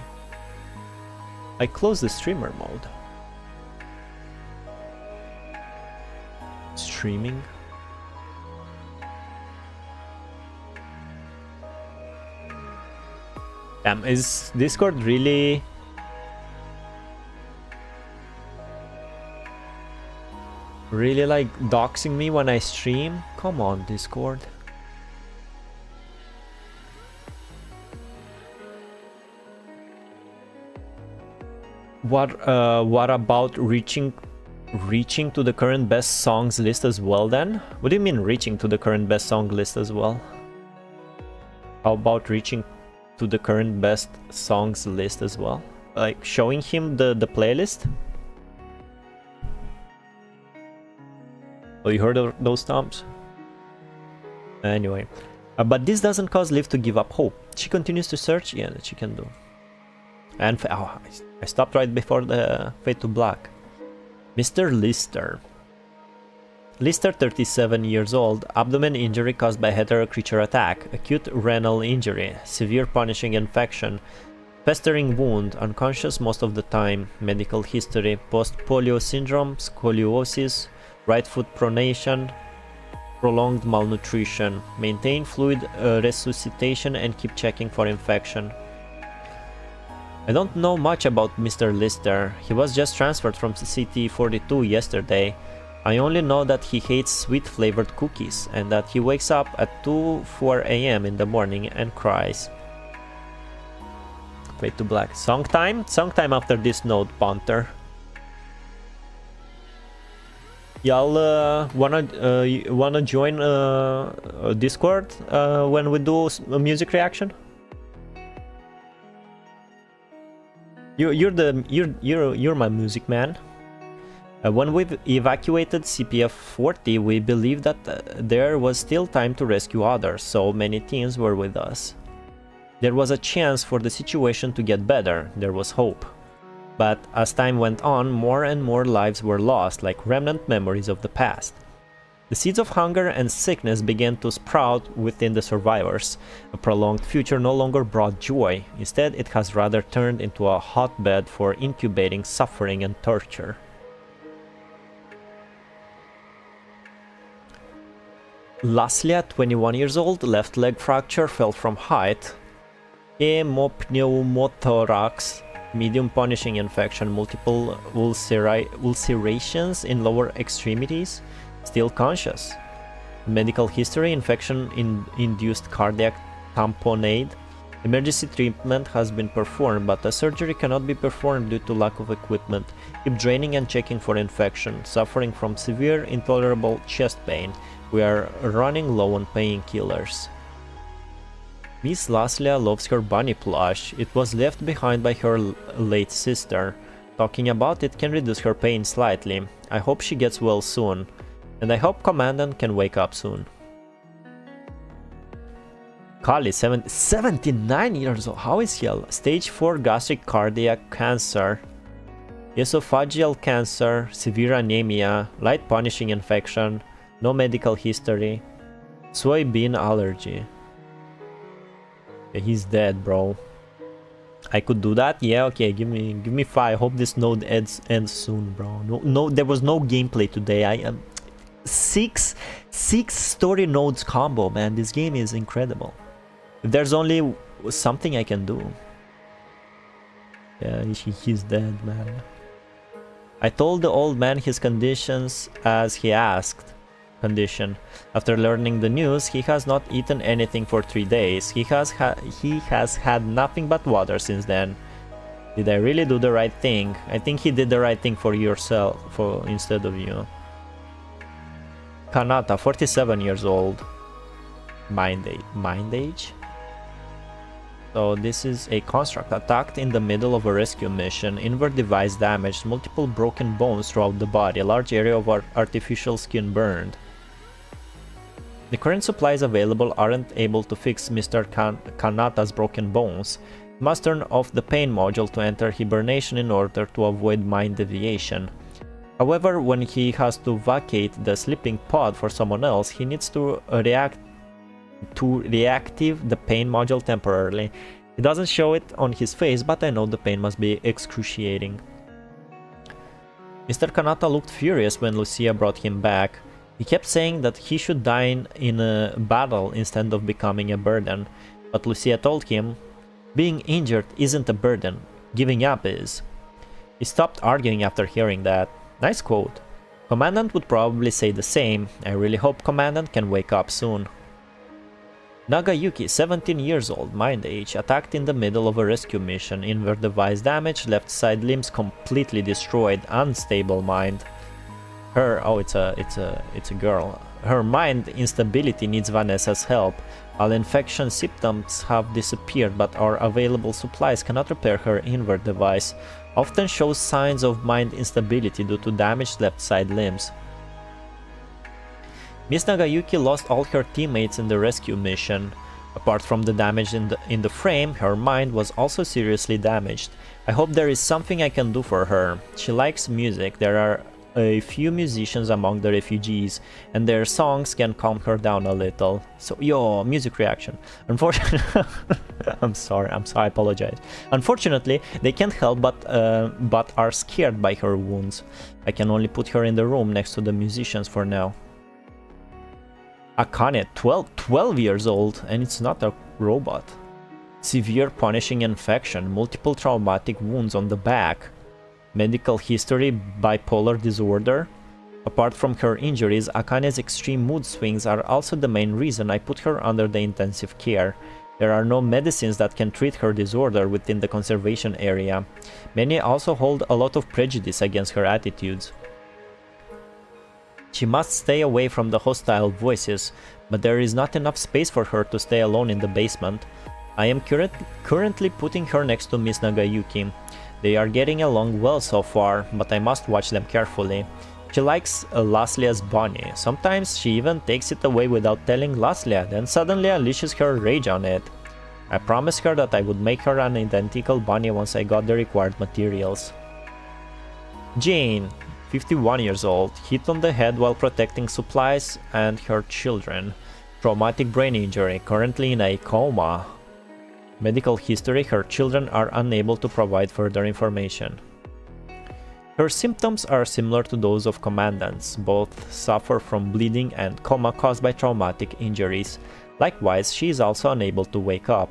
I closed the streamer mode. Streaming. Is Discord really... really like doxing me when I stream? Come on, Discord. What about reaching to the current best songs list as well then? What do you mean reaching to the current best song list as well? How about reaching to the current best songs list as well? Like showing him the playlist? Oh, you heard of those terms? Anyway. But this doesn't cause Liv to give up hope. She continues to search. Yeah, that she can do. And I stopped right before the Fade to Black. Mr. Lister. Lister, 37 years old, abdomen injury caused by hetero creature attack, acute renal injury, severe punishing infection, festering wound, unconscious most of the time, medical history, post-polio syndrome, scoliosis, right foot pronation, prolonged malnutrition, maintain fluid resuscitation and keep checking for infection. I don't know much about Mr. Lister. He was just transferred from CT42 yesterday. I only know that he hates sweet flavored cookies and that he wakes up at 4 AM in the morning and cries. Fade to Black. Song time? Song time after this note, Panther. Y'all wanna join Discord when we do a music reaction? You're my music man. When we've evacuated CPF 40, we believed that there was still time to rescue others, so many teams were with us. There was a chance for the situation to get better, there was hope. But as time went on, more and more lives were lost, like remnant memories of the past. The seeds of hunger and sickness began to sprout within the survivors. A prolonged future no longer brought joy. Instead, it has rather turned into a hotbed for incubating suffering and torture. Laslia, 21 years old, left leg fracture, fell from height. Hemopneumothorax, medium punishing infection, multiple ulcerations in lower extremities. Still conscious. Medical history, infection-induced cardiac tamponade. Emergency treatment has been performed, but the surgery cannot be performed due to lack of equipment. Keep draining and checking for infection. Suffering from severe, intolerable chest pain. We are running low on painkillers. Miss Laslia loves her bunny plush. It was left behind by her late sister. Talking about it can reduce her pain slightly. I hope she gets well soon. And I hope Commandant can wake up soon. Kali, 79 years old. How is he? Stage 4 gastric cardiac cancer. Esophageal cancer. Severe anemia. Light punishing infection. No medical history. Soybean allergy. Yeah, he's dead, bro. I could do that? Yeah, okay, give me 5. Hope this node ends soon, bro. No, there was no gameplay today. I am... Six story nodes combo, man. This game is incredible. If there's only something I can do. Yeah, he's dead, man. I told the old man his conditions as he asked. Condition. After learning the news, he has not eaten anything for 3 days. He has had nothing but water since then. Did I really do the right thing? I think he did the right thing for yourself, instead of you. Kanata, 47 years old. Mind age? So this is a construct attacked in the middle of a rescue mission. Inward device damaged, multiple broken bones throughout the body, a large area of artificial skin burned. The current supplies available aren't able to fix Mr. Kanata's broken bones. He must turn off the pain module to enter hibernation in order to avoid mind deviation. However, when he has to vacate the sleeping pod for someone else, he needs to reactive the pain module temporarily. It doesn't show it on his face, but I know the pain must be excruciating. Mr. Kanata looked furious when Lucia brought him back. He kept saying that he should die in a battle instead of becoming a burden, but Lucia told him, Being injured isn't a burden, giving up is. He stopped arguing after hearing that. Nice quote. Commandant would probably say the same. I really hope Commandant can wake up soon. Nagayuki, 17 years old, mind age, attacked in the middle of a rescue mission, invert device damage, left side limbs completely destroyed, unstable mind. It's a girl. Her mind instability needs Vanessa's help. All infection symptoms have disappeared, but our available supplies cannot repair her invert device. Often shows signs of mind instability due to damaged left side limbs. Miss Nagayuki lost all her teammates in the rescue mission. Apart from the damage in the frame, her mind was also seriously damaged. I hope there is something I can do for her. She likes music. There are a few musicians among the refugees, and their songs can calm her down a little. So, music reaction. Unfortunately, I'm sorry, I apologize. Unfortunately, they can't help but are scared by her wounds. I can only put her in the room next to the musicians for now. Akane, 12 years old, and it's not a robot. Severe punishing infection, multiple traumatic wounds on the back. Medical history, bipolar disorder. Apart from her injuries, Akane's extreme mood swings are also the main reason I put her under the intensive care. There are no medicines that can treat her disorder within the conservation area. Many also hold a lot of prejudice against her attitudes. She must stay away from the hostile voices, but there is not enough space for her to stay alone in the basement. I am currently putting her next to Miss Nagayuki. They are getting along well so far, but I must watch them carefully. She likes Laslia's bunny. Sometimes she even takes it away without telling Laslia, then suddenly unleashes her rage on it. I promised her that I would make her an identical bunny once I got the required materials. Jane, 51 years old, hit on the head while protecting supplies and her children. Traumatic brain injury, currently in a coma. Medical history, her children are unable to provide further information. Her symptoms are similar to those of Commandant's. Both suffer from bleeding and coma caused by traumatic injuries. Likewise, she is also unable to wake up.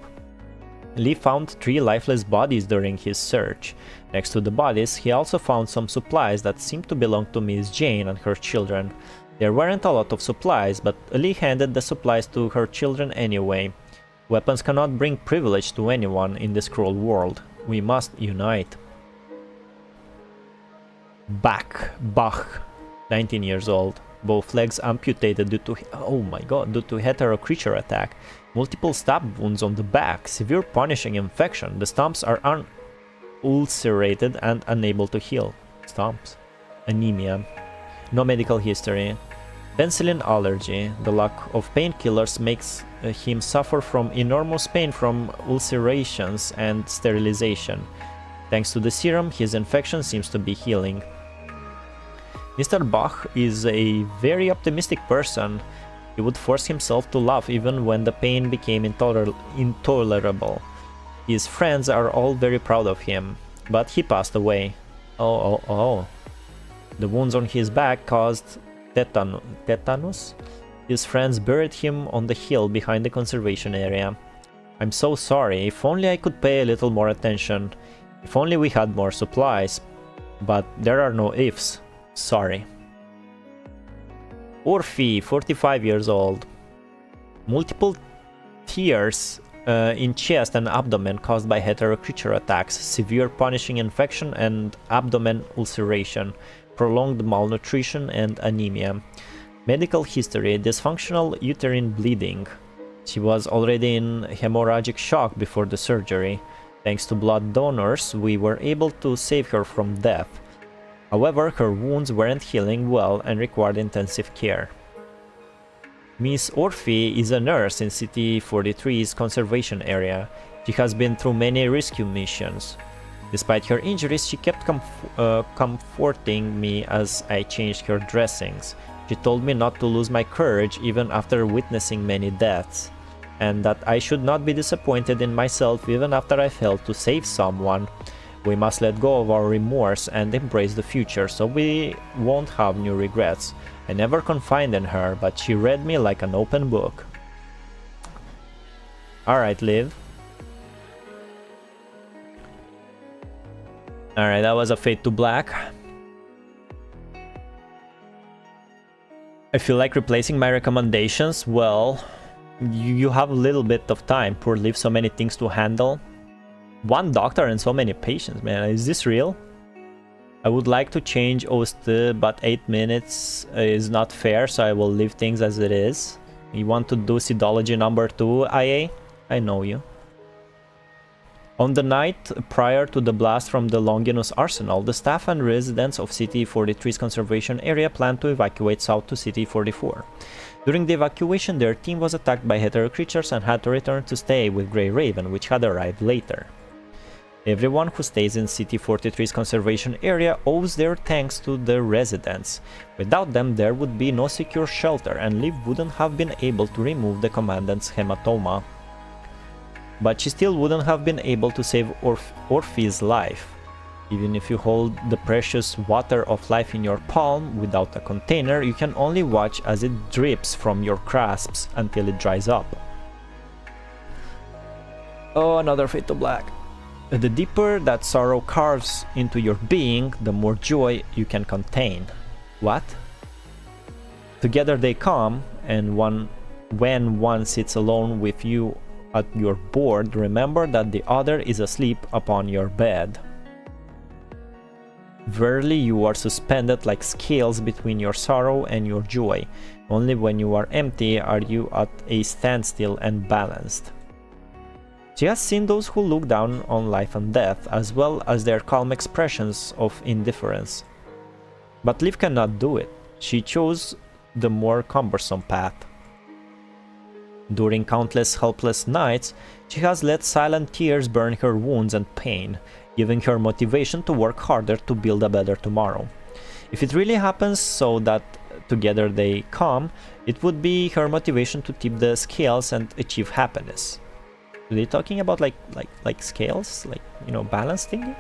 Lee found 3 lifeless bodies during his search. Next to the bodies, he also found some supplies that seemed to belong to Miss Jane and her children. There weren't a lot of supplies, but Lee handed the supplies to her children anyway. Weapons cannot bring privilege to anyone in this cruel world. We must unite. Bach, 19 years old. Both legs amputated due to hetero creature attack. Multiple stab wounds on the back. Severe punishing infection. The stumps are ulcerated and unable to heal. Stumps. Anemia. No medical history. Penicillin allergy. The lack of painkillers makes him suffer from enormous pain from ulcerations and sterilization. Thanks to the serum, his infection seems to be healing. Mr. Bach is a very optimistic person. He would force himself to laugh even when the pain became intolerable. His friends are all very proud of him, but he passed away. The wounds on his back caused tetanus? His friends buried him on the hill behind the conservation area. I'm so sorry. If only I could pay a little more attention. If only we had more supplies. But there are no ifs. Sorry. Orphe, 45 years old. Multiple tears in chest and abdomen caused by hetero creature attacks, severe punishing infection and abdomen ulceration, prolonged malnutrition and anemia. Medical history, dysfunctional uterine bleeding. She was already in hemorrhagic shock before the surgery. Thanks to blood donors, we were able to save her from death. However, her wounds weren't healing well and required intensive care. Miss Orphe is a nurse in City 43's conservation area. She has been through many rescue missions. Despite her injuries, she kept comforting me as I changed her dressings. She told me not to lose my courage even after witnessing many deaths, and that I should not be disappointed in myself even after I failed to save someone. We must let go of our remorse and embrace the future so we won't have new regrets. I never confided in her, but she read me like an open book. Alright, Liv. Alright, that was a fade to black. I feel like replacing my recommendations. Well, you have a little bit of time. Poor Liv, so many things to handle. One doctor and so many patients, man. Is this real? I would like to change Oste, but 8 minutes is not fair, so I will leave things as it is. You want to do Sidology number 2, IA? I know you. On the night prior to the blast from the Longinus Arsenal, the staff and residents of City-43's conservation area planned to evacuate south to City-44. During the evacuation, their team was attacked by hetero creatures and had to return to stay with Grey Raven, which had arrived later. Everyone who stays in City-43's conservation area owes their thanks to the residents. Without them, there would be no secure shelter, and Liv wouldn't have been able to remove the commandant's hematoma. But she still wouldn't have been able to save Orphe's life. Even if you hold the precious water of life in your palm without a container, you can only watch as it drips from your grasps until it dries up. Oh, another fade to black. The deeper that sorrow carves into your being, the more joy you can contain. What? Together they come, and when one sits alone with you at your board, remember that the other is asleep upon your bed. Verily, you are suspended like scales between your sorrow and your joy. Only when you are empty are you at a standstill and balanced. She has seen those who look down on life and death, as well as their calm expressions of indifference. But Liv cannot do it. She chose the more cumbersome path. During countless helpless nights, she has let silent tears burn her wounds and pain, giving her motivation to work harder to build a better tomorrow. If it really happens so that together they come, it would be her motivation to tip the scales and achieve happiness. Are they talking about like scales? Like, you know, balance thingy?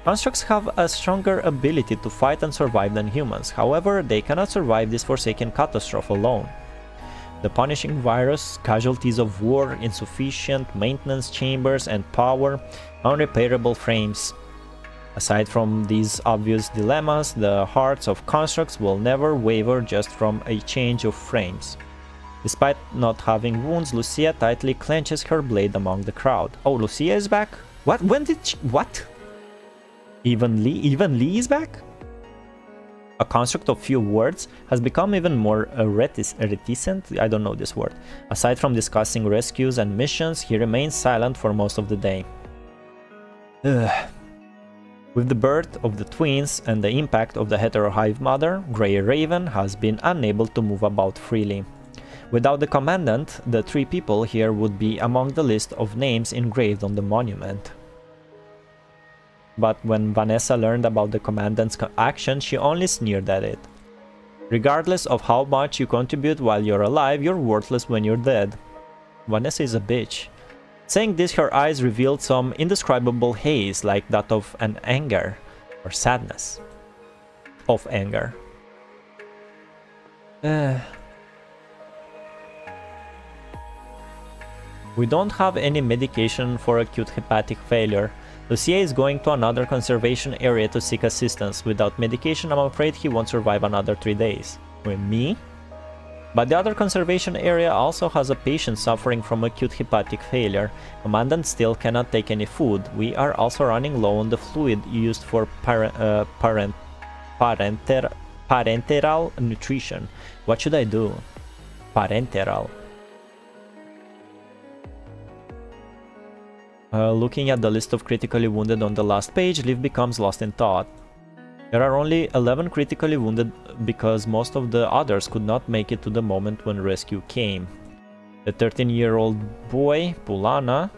Constructs have a stronger ability to fight and survive than humans. However, they cannot survive this forsaken catastrophe alone. The punishing virus, casualties of war, insufficient maintenance chambers and power, unrepairable frames. Aside from these obvious dilemmas, the hearts of constructs will never waver just from a change of frames. Despite not having wounds, Lucia tightly clenches her blade among the crowd. Oh, Lucia is back? What? When did she... What? Even Lee is back? A construct of few words has become even more reticent, I don't know this word. Aside from discussing rescues and missions, he remains silent for most of the day. Ugh. With the birth of the twins and the impact of the heterohive mother, Grey Raven has been unable to move about freely. Without the commandant, the 3 people here would be among the list of names engraved on the monument. But when Vanessa learned about the commandant's action, she only sneered at it. Regardless of how much you contribute while you're alive, you're worthless when you're dead. Vanessa is a bitch. Saying this, her eyes revealed some indescribable haze, like that of an anger or sadness. Of anger. We don't have any medication for acute hepatic failure. Lucia is going to another conservation area to seek assistance. Without medication, I'm afraid he won't survive another 3 days. With me? But the other conservation area also has a patient suffering from acute hepatic failure. Commandant still cannot take any food. We are also running low on the fluid used for parenteral nutrition. What should I do? Parenteral. Looking at the list of critically wounded on the last page, Liv becomes lost in thought. There are only 11 critically wounded because most of the others could not make it to the moment when rescue came. The 13-year-old boy, Pulana,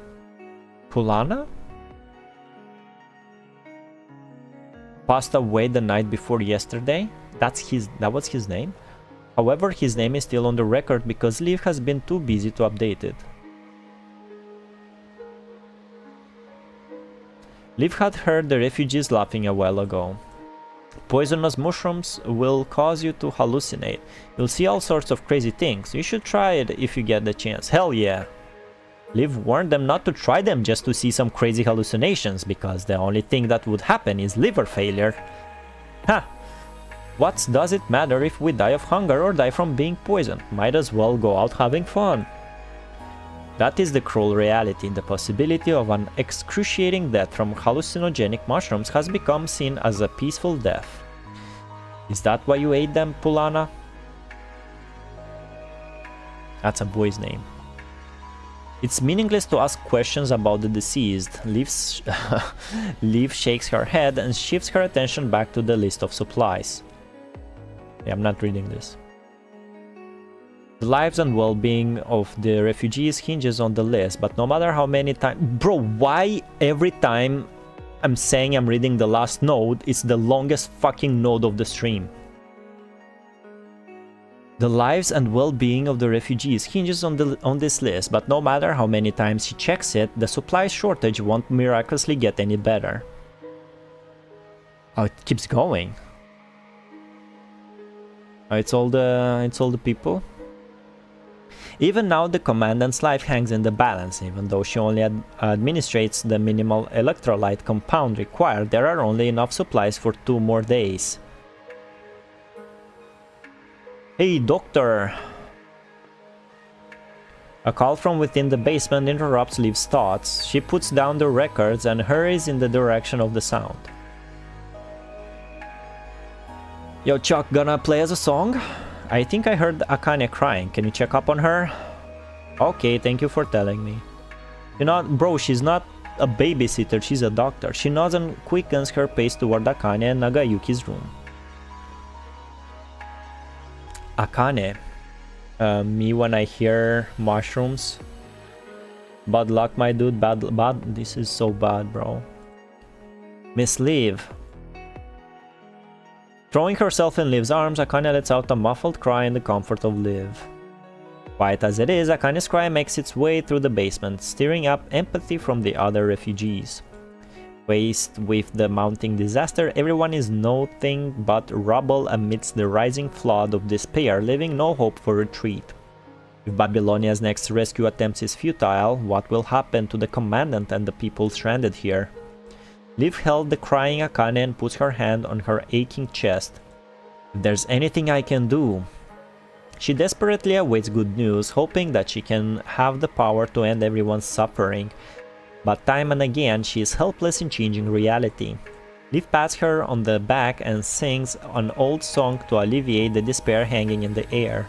passed away the night before yesterday. That was his name. However, his name is still on the record because Liv has been too busy to update it. Liv had heard the refugees laughing a while ago. Poisonous mushrooms will cause you to hallucinate. You'll see all sorts of crazy things. You should try it if you get the chance. Hell yeah! Liv warned them not to try them just to see some crazy hallucinations, because the only thing that would happen is liver failure. Ha! What does it matter if we die of hunger or die from being poisoned? Might as well go out having fun. That is the cruel reality. The possibility of an excruciating death from hallucinogenic mushrooms has become seen as a peaceful death. Is that why you ate them, Pulana? That's a boy's name. It's meaningless to ask questions about the deceased. Liv shakes her head and shifts her attention back to the list of supplies. Yeah, I'm not reading this. The lives and well-being of the refugees hinges on the list, but no matter how many times... Bro, why every time I'm saying I'm reading the last node, it's the longest fucking node of the stream? The lives and well-being of the refugees hinges on this list, but no matter how many times she checks it, the supply shortage won't miraculously get any better. Oh, it keeps going. Oh, it's all the people. Even now, the commandant's life hangs in the balance. Even though she only administrates the minimal electrolyte compound required, there are only enough supplies for 2 more days. Hey, doctor! A call from within the basement interrupts Liv's thoughts. She puts down the records and hurries in the direction of the sound. Yo, Chuck, gonna play as a song? I think I heard Akane crying. Can you check up on her? Okay, thank you for telling me. You know, bro, she's not a babysitter, she's a doctor. She nods and quickens her pace toward Akane and Nagayuki's room. Akane. Me when I hear mushrooms. Bad luck, my dude. Bad. This is so bad, bro. Miss Liv. Throwing herself in Liv's arms, Akane lets out a muffled cry in the comfort of Liv. Quiet as it is, Akane's cry makes its way through the basement, stirring up empathy from the other refugees. Faced with the mounting disaster, everyone is nothing but rubble amidst the rising flood of despair, leaving no hope for retreat. If Babylonia's next rescue attempt is futile, what will happen to the commandant and the people stranded here? Liv held the crying Akane and puts her hand on her aching chest. If there's anything I can do... She desperately awaits good news, hoping that she can have the power to end everyone's suffering. But time and again, she is helpless in changing reality. Liv pats her on the back and sings an old song to alleviate the despair hanging in the air.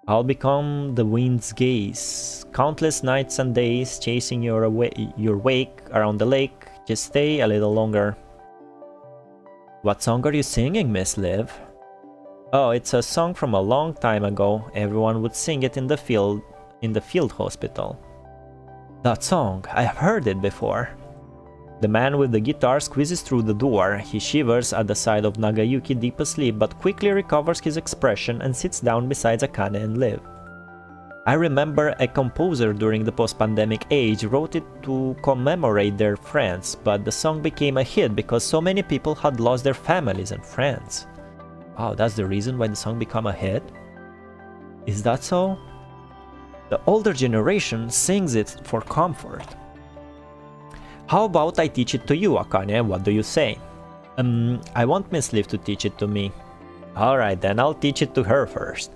I'll become the wind's gaze. Countless nights and days chasing your wake around the lake. Just stay a little longer. What song are you singing, Miss Liv? Oh, it's a song from a long time ago. Everyone would sing it in the field hospital. That song, I've heard it before. The man with the guitar squeezes through the door. He shivers at the sight of Nagayuki deep asleep, but quickly recovers his expression and sits down beside Akane and Liv. I remember a composer during the post-pandemic age wrote it to commemorate their friends, but the song became a hit because so many people had lost their families and friends. Wow, that's the reason why the song became a hit? Is that so? The older generation sings it for comfort. How about I teach it to you, Akane? What do you say? I want Miss Liv to teach it to me. Alright, then I'll teach it to her first.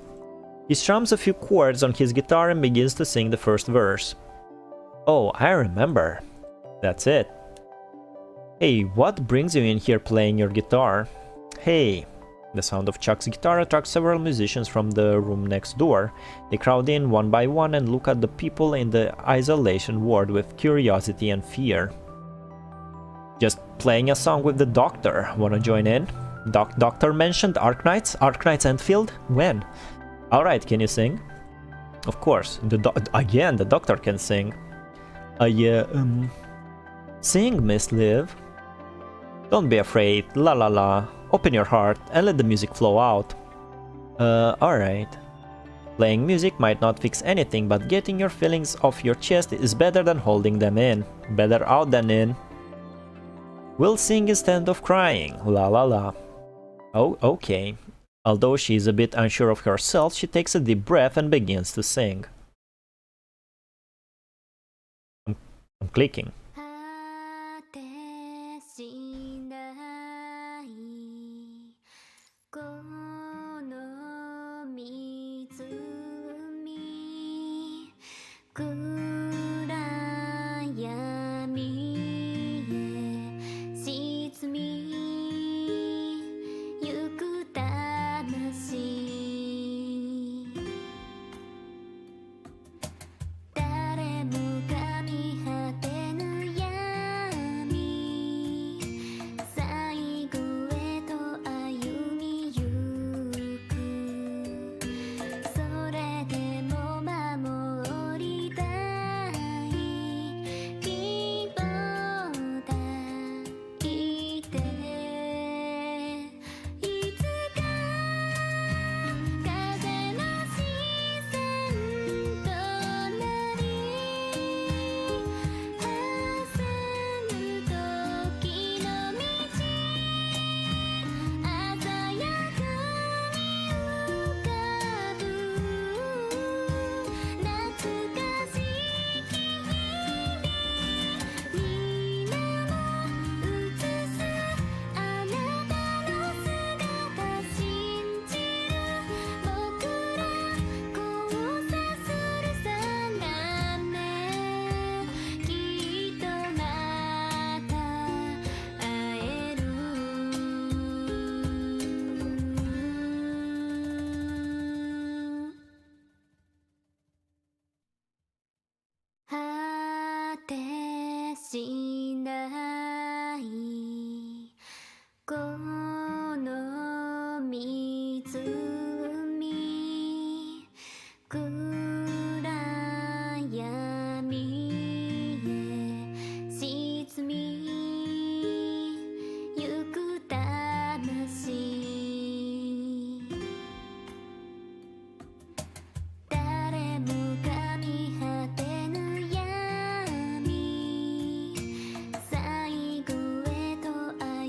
He strums a few chords on his guitar and begins to sing the first verse. Oh, I remember. That's it. Hey, what brings you in here playing your guitar? Hey. The sound of Chuck's guitar attracts several musicians from the room next door. They crowd in one by one and look at the people in the isolation ward with curiosity and fear. Just playing a song with the doctor. Wanna join in? Doctor mentioned Arknights? Arknights Endfield? When? Alright, can you sing? Of course. Again, the doctor can sing. Sing, Miss Liv. Don't be afraid. La la la. Open your heart and let the music flow out. Alright. Playing music might not fix anything, but getting your feelings off your chest is better than holding them in. Better out than in. We'll sing instead of crying. La la la. Oh, okay. Although she is a bit unsure of herself, she takes a deep breath and begins to sing. I'm clicking.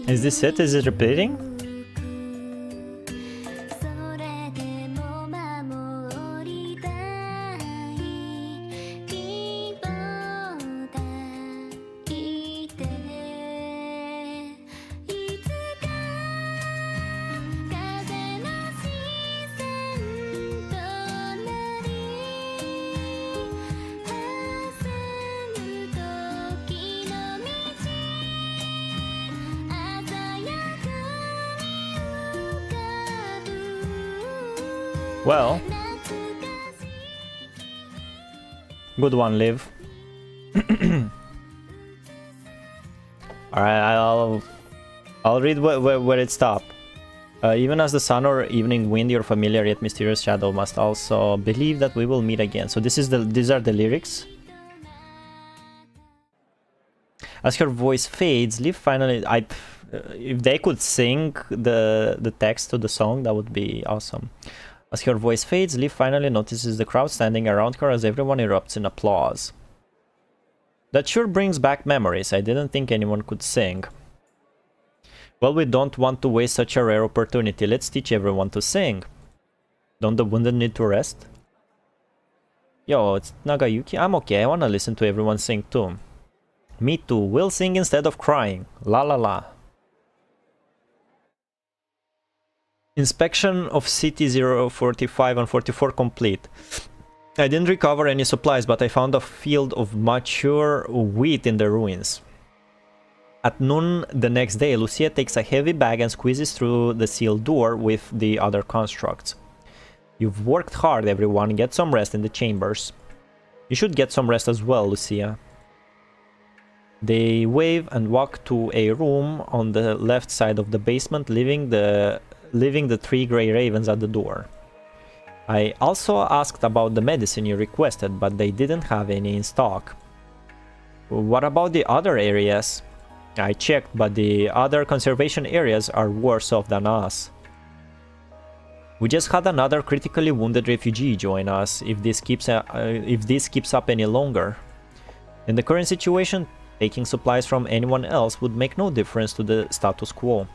Is this it? Is it repeating? Well, good one, Liv. Alright, I'll read where it stopped. Even as the sun or evening wind, your familiar yet mysterious shadow must also believe that we will meet again. So these are the lyrics. As her voice fades, Liv finally. If they could sing the text to the song, that would be awesome. As her voice fades, Liv finally notices the crowd standing around her as everyone erupts in applause. That sure brings back memories. I didn't think anyone could sing. Well, we don't want to waste such a rare opportunity. Let's teach everyone to sing. Don't the wounded need to rest? Yo, it's Nagayuki. I'm okay. I wanna listen to everyone sing too. Me too. We'll sing instead of crying. La la la. Inspection of City 045 and 44 complete. I didn't recover any supplies, but I found a field of mature wheat in the ruins. At noon the next day, Lucia takes a heavy bag and squeezes through the sealed door with the other constructs. You've worked hard, everyone. Get some rest in the chambers. You should get some rest as well, Lucia. They wave and walk to a room on the left side of the basement, leaving the 3 grey ravens at the door. I also asked about the medicine you requested, but they didn't have any in stock. What about the other areas? I checked, but the other conservation areas are worse off than us. We just had another critically wounded refugee join us. If this keeps up any longer. In the current situation, taking supplies from anyone else would make no difference to the status quo.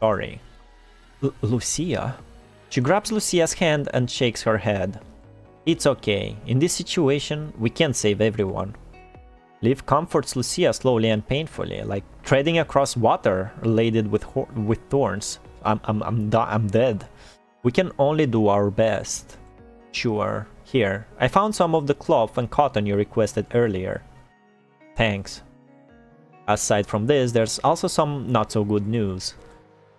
Sorry. Lucia? She grabs Lucia's hand and shakes her head. It's okay. In this situation, we can't save everyone. Liv comforts Lucia slowly and painfully, like treading across water laden with thorns. I'm dead. We can only do our best. Sure. Here, I found some of the cloth and cotton you requested earlier. Thanks. Aside from this, there's also some not so good news.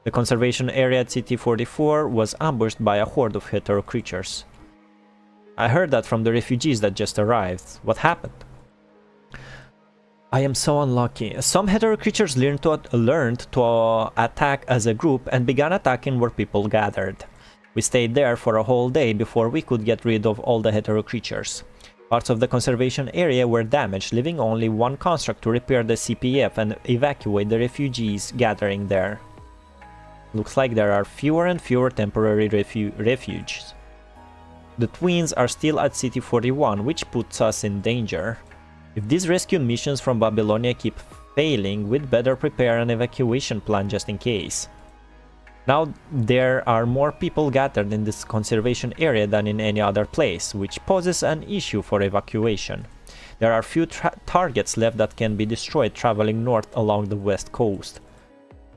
The conservation area at CT-44 was ambushed by a horde of hetero creatures. I heard that from the refugees that just arrived. What happened? I am so unlucky. Some hetero creatures learned to attack as a group and began attacking where people gathered. We stayed there for a whole day before we could get rid of all the hetero creatures. Parts of the conservation area were damaged, leaving only one construct to repair the CPF and evacuate the refugees gathering there. Looks like there are fewer and fewer temporary refuges. The twins are still at CT-41, which puts us in danger. If these rescue missions from Babylonia keep failing, we'd better prepare an evacuation plan just in case. Now there are more people gathered in this conservation area than in any other place, which poses an issue for evacuation. There are few targets left that can be destroyed traveling north along the west coast.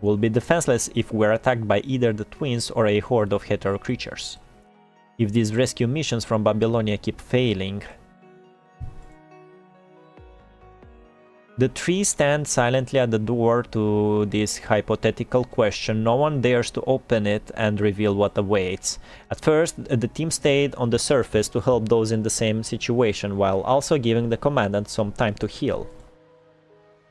We'll be defenseless if we're attacked by either the twins or a horde of hetero creatures. If these rescue missions from Babylonia keep failing. The three stand silently at the door to this hypothetical question. No one dares to open it and reveal what awaits. At first, the team stayed on the surface to help those in the same situation, while also giving the commandant some time to heal.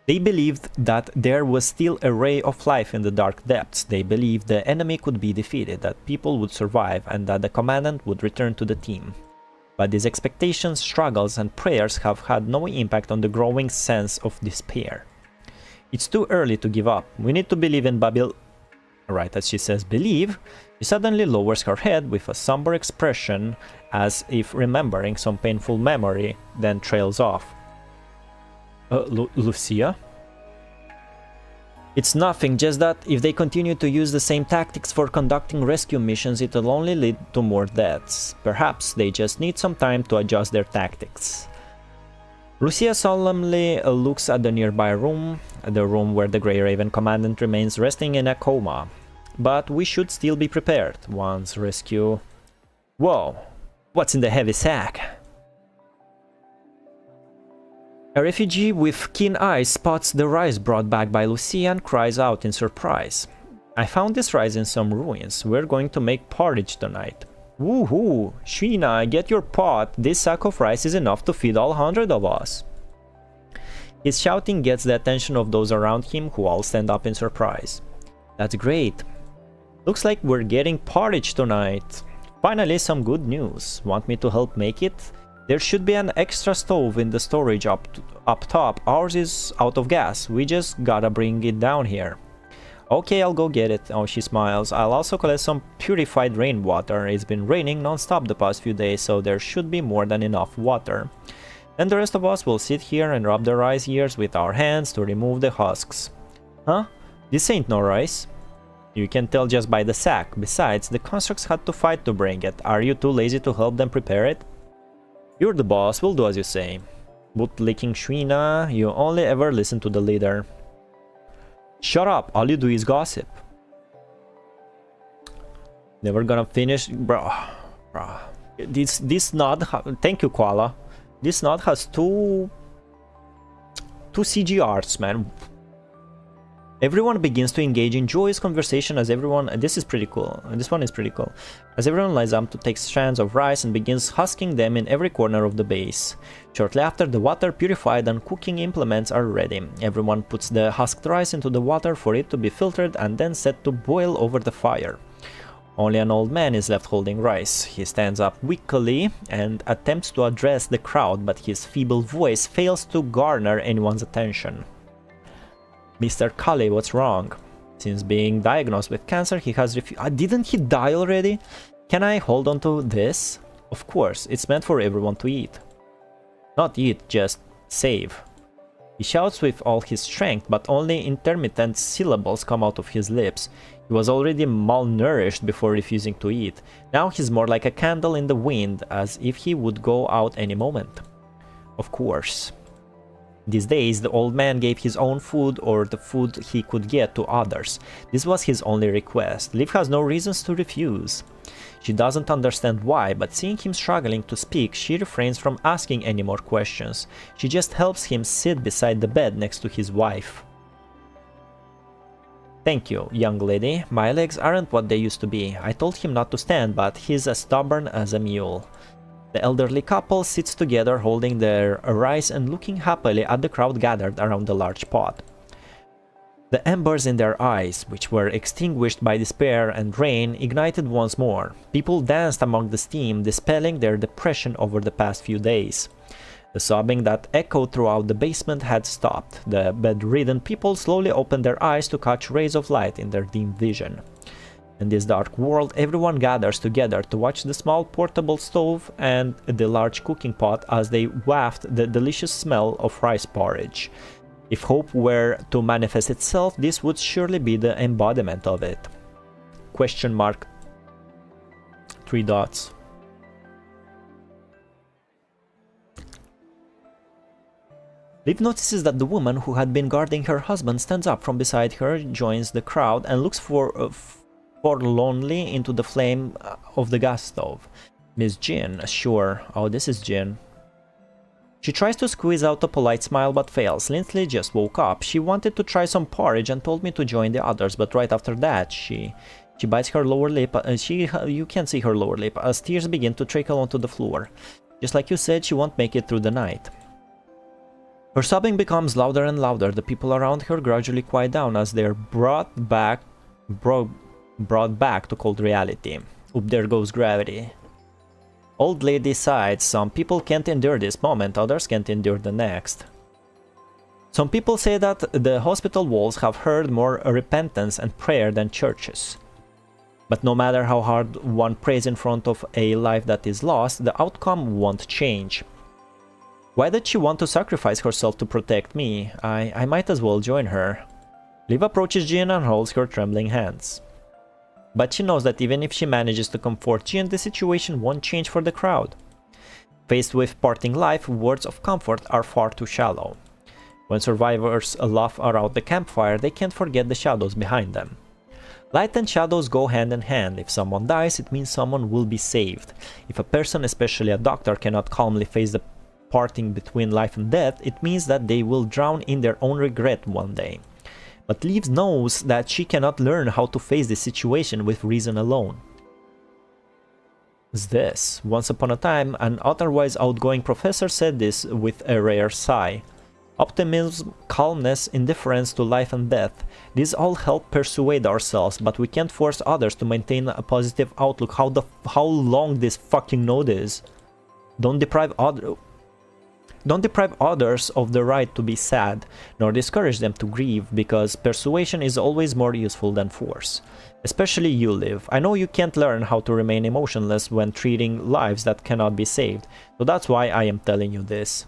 They believed that there was still a ray of life in the dark depths. They believed the enemy could be defeated, that people would survive, and that the commandant would return to the team. But these expectations, struggles, and prayers have had no impact on the growing sense of despair. It's too early to give up. We need to believe in Babyl. Right as she says believe, she suddenly lowers her head with a somber expression as if remembering some painful memory, then trails off. Lucia? It's nothing, just that if they continue to use the same tactics for conducting rescue missions, it'll only lead to more deaths. Perhaps they just need some time to adjust their tactics. Lucia solemnly looks at the nearby room, the room where the Grey Raven commandant remains resting in a coma. But we should still be prepared once rescue... Whoa! What's in the heavy sack? A refugee with keen eyes spots the rice brought back by Lucia and cries out in surprise. I found this rice in some ruins. We're going to make porridge tonight. Woohoo! Sheena, get your pot. This sack of rice is enough to feed all 100 of us. His shouting gets the attention of those around him, who all stand up in surprise. That's great. Looks like we're getting porridge tonight. Finally, some good news. Want me to help make it? There should be an extra stove in the storage up top. Ours is out of gas. We just gotta bring it down here. Okay, I'll go get it. Oh, she smiles. I'll also collect some purified rainwater. It's been raining non-stop the past few days, so there should be more than enough water. Then the rest of us will sit here and rub the rice ears with our hands to remove the husks. Huh? This ain't no rice. You can tell just by the sack. Besides, the constructs had to fight to bring it. Are you too lazy to help them prepare it? You're the boss, we'll do as you say. Boot-licking Shreena, you only ever listen to the leader. Shut up, all you do is gossip. Never gonna finish, bro. This nod, thank you Koala. This nod has two CG arts, man. Everyone begins to engage in joyous conversation as everyone... This is pretty cool. This one is pretty cool. As everyone lines up to take strands of rice and begins husking them in every corner of the base. Shortly after, the water purified and cooking implements are ready. Everyone puts the husked rice into the water for it to be filtered and then set to boil over the fire. Only an old man is left holding rice. He stands up weakly and attempts to address the crowd, but his feeble voice fails to garner anyone's attention. Mr. Cully, what's wrong? Since being diagnosed with cancer, he has refused. Didn't he die already? Can I hold on to this? Of course, it's meant for everyone to eat. Not eat, just save. He shouts with all his strength, but only intermittent syllables come out of his lips. He was already malnourished before refusing to eat. Now he's more like a candle in the wind, as if he would go out any moment. Of course. These days, the old man gave his own food or the food he could get to others. This was his only request. Liv has no reasons to refuse. She doesn't understand why, but seeing him struggling to speak, she refrains from asking any more questions. She just helps him sit beside the bed next to his wife. Thank you, young lady. My legs aren't what they used to be. I told him not to stand, but he's as stubborn as a mule. The elderly couple sits together holding their rice and looking happily at the crowd gathered around the large pot. The embers in their eyes, which were extinguished by despair and rain, ignited once more. People danced among the steam, dispelling their depression over the past few days. The sobbing that echoed throughout the basement had stopped. The bedridden people slowly opened their eyes to catch rays of light in their dim vision. In this dark world, everyone gathers together to watch the small portable stove and the large cooking pot as they waft the delicious smell of rice porridge. If hope were to manifest itself, this would surely be the embodiment of it. Question mark. 3 dots. Liv notices that the woman who had been guarding her husband stands up from beside her, joins the crowd, and looks forlornly into the flame of the gas stove. Miss Jin, sure. Oh, this is Jin. She tries to squeeze out a polite smile but fails. Lindsley just woke up. She wanted to try some porridge and told me to join the others, but right after that she bites her lower lip. You can see her lower lip as tears begin to trickle onto the floor. Just like you said, she won't make it through the night. Her sobbing becomes louder and louder. The people around her gradually quiet down as they are brought back to cold reality. Oop, there goes gravity. Old lady sighs. Some people can't endure this moment, others can't endure the next. Some people say that the hospital walls have heard more repentance and prayer than churches. But no matter how hard one prays in front of a life that is lost, the outcome won't change. Why did she want to sacrifice herself to protect me? I might as well join her. Liv approaches Jin and holds her trembling hands. But she knows that even if she manages to comfort Jin, the situation won't change for the crowd. Faced with parting life, words of comfort are far too shallow. When survivors laugh around the campfire, they can't forget the shadows behind them. Light and shadows go hand in hand. If someone dies, it means someone will be saved. If a person, especially a doctor, cannot calmly face the parting between life and death, it means that they will drown in their own regret one day. But Liv knows that she cannot learn how to face this situation with reason alone. What's this? Once upon a time, an otherwise outgoing professor said this with a rare sigh. Optimism, calmness, indifference to life and death. These all help persuade ourselves, but we can't force others to maintain a positive outlook. How long this fucking note is? Don't deprive others of the right to be sad, nor discourage them to grieve, because persuasion is always more useful than force. Especially you, Liv. I know you can't learn how to remain emotionless when treating lives that cannot be saved, so that's why I am telling you this.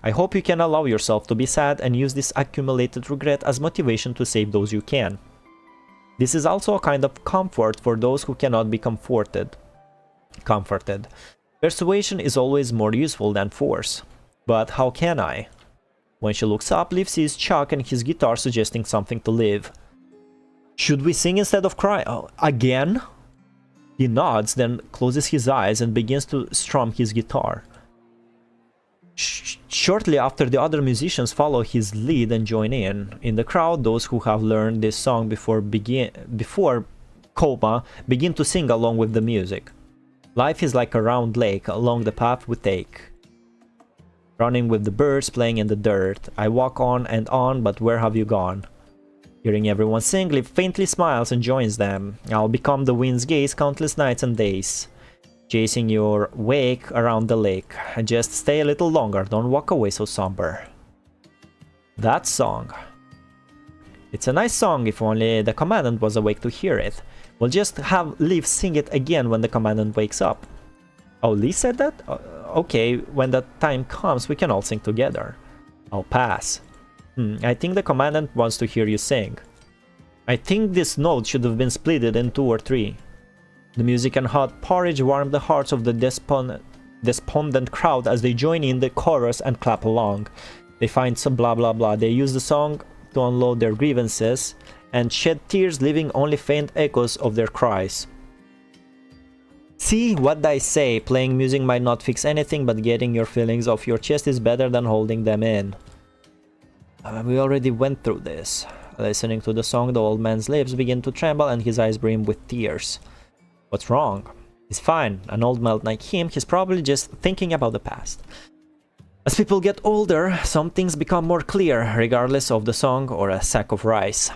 I hope you can allow yourself to be sad and use this accumulated regret as motivation to save those you can. This is also a kind of comfort for those who cannot be comforted. Persuasion is always more useful than force. But how can I? When she looks up, Liv sees Chuck and his guitar suggesting something to Liv. Should we sing instead of cry? Oh, again? He nods, then closes his eyes and begins to strum his guitar. Shortly after, the other musicians follow his lead and join in. In the crowd, those who have learned this song before coma begin to sing along with the music. Life is like a round lake along the path we take. Running with the birds, playing in the dirt. I walk on and on, but where have you gone? Hearing everyone sing, Liv faintly smiles and joins them. I'll become the wind's gaze countless nights and days, chasing your wake around the lake. Just stay a little longer, don't walk away so somber. That song. It's a nice song, if only the commandant was awake to hear it. We'll just have Liv sing it again when the commandant wakes up. Oh, Lee said that? Okay, when that time comes, we can all sing together. I'll pass. I think the commandant wants to hear you sing. I think this note should have been splitted in 2 or 3. The music and hot porridge warm the hearts of the despondent crowd as they join in the chorus and clap along. They find some blah blah blah. They use the song to unload their grievances and shed tears, leaving only faint echoes of their cries. See what I say, playing music might not fix anything, but getting your feelings off your chest is better than holding them in. We already went through this. Listening to the song, the old man's lips begin to tremble and his eyes brim with tears. What's wrong? He's fine. An old man like him, he's probably just thinking about the past. As people get older, some things become more clear, regardless of the song or a sack of rice.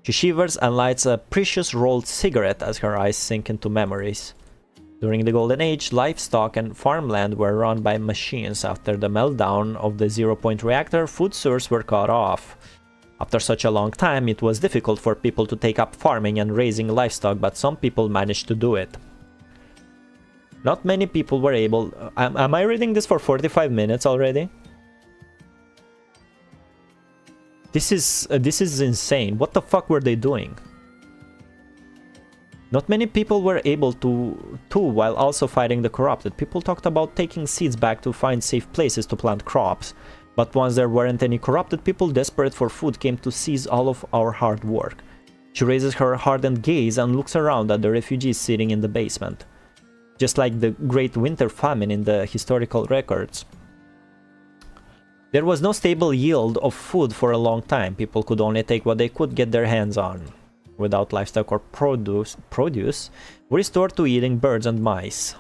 She shivers and lights a precious rolled cigarette as her eyes sink into memories. During the Golden Age, livestock and farmland were run by machines. After the meltdown of the zero-point reactor, food sources were cut off. After such a long time, it was difficult for people to take up farming and raising livestock, but some people managed to do it. Not many people were able... Am I reading this for 45 minutes already? This is insane. What the fuck were they doing? Not many people were able to while also fighting the corrupted. People talked about taking seeds back to find safe places to plant crops. But once there weren't any corrupted people desperate for food came to seize all of our hard work. She raises her hardened gaze and looks around at the refugees sitting in the basement. Just like the Great Winter Famine in the historical records. There was no stable yield of food for a long time. People could only take what they could get their hands on. Without livestock or produce, we restored to eating birds and mice.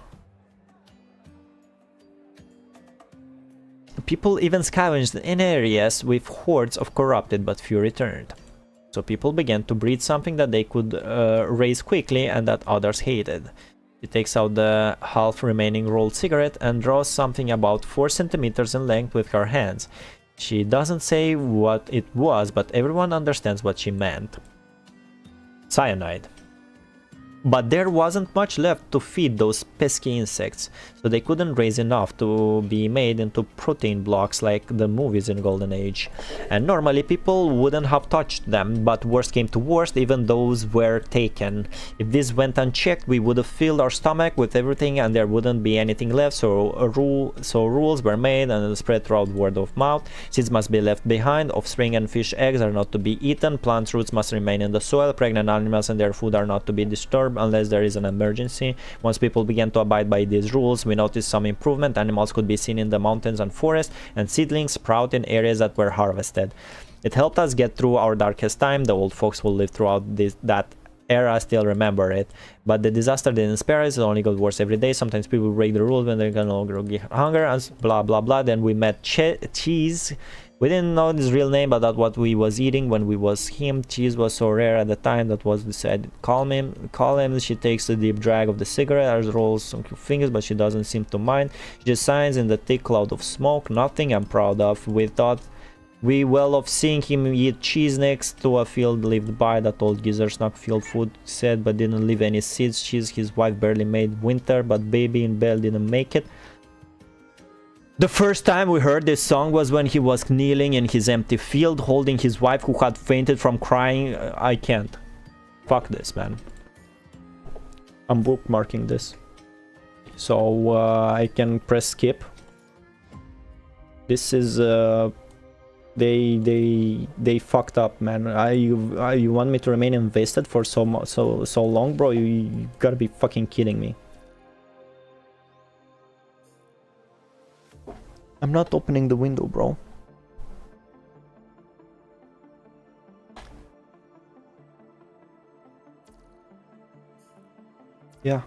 People even scavenged in areas with hordes of corrupted, but few returned. So people began to breed something that they could raise quickly and that others hated. She takes out the half remaining rolled cigarette and draws something about 4 centimeters in length with her hands. She doesn't say what it was, but everyone understands what she meant. Cyanide. But there wasn't much left to feed those pesky insects, so they couldn't raise enough to be made into protein blocks like the movies in Golden Age. And normally people wouldn't have touched them, but worst came to worst, even those were taken. If this went unchecked, we would have filled our stomach with everything and there wouldn't be anything left, so rules were made and spread throughout word of mouth. Seeds must be left behind, offspring and fish eggs are not to be eaten, plant roots must remain in the soil, pregnant animals and their food are not to be disturbed unless there is an emergency. Once people began to abide by these rules, we noticed some improvement. Animals could be seen in the mountains and forests, and seedlings sprout in areas that were harvested. It helped us get through our darkest time. The old folks who lived throughout that era still remember it. But the disaster didn't spare us. It only got worse every day. Sometimes people break the rules when they're gonna get hunger, and blah blah blah. Then we met Cheese. We didn't know his real name, but that's what we was eating when we was him. Cheese was so rare at the time that was decided call him. She takes a deep drag of the cigarette, rolls some fingers, but she doesn't seem to mind. She just signs in the thick cloud of smoke. Nothing I'm proud of. We thought we well of seeing him eat cheese next to a field lived by. That old geezer snuck field food, said, but didn't leave any seeds. Cheese his wife barely made winter, but baby in bed didn't make it. The first time we heard this song was when he was kneeling in his empty field, holding his wife who had fainted from crying. I can't. Fuck this, man. I'm bookmarking this. So I can press skip. This is they fucked up, man. You want me to remain invested for so long, bro? You gotta be fucking kidding me. I'm not opening the window, bro. Yeah.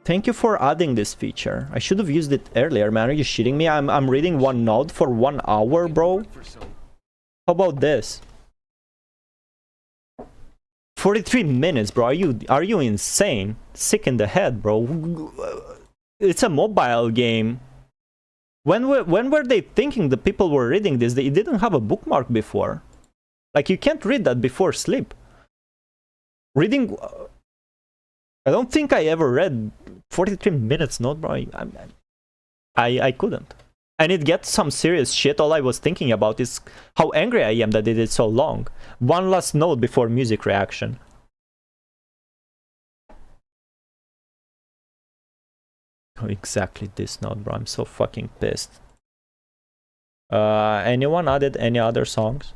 Thank you for adding this feature. I should have used it earlier, man. Are you shitting me? I'm reading one note for 1 hour, bro. How about this? 43 minutes, bro. Are you insane? Sick in the head, bro. It's a mobile game. When were they thinking the people were reading this? They didn't have a bookmark before. Like, you can't read that before sleep. Reading... I don't think I ever read 43 minutes note, bro. I couldn't. And it gets some serious shit. All I was thinking about is how angry I am that it is so long. One last note before music reaction. Oh, exactly this note, bro. I'm so fucking pissed. Anyone added any other songs?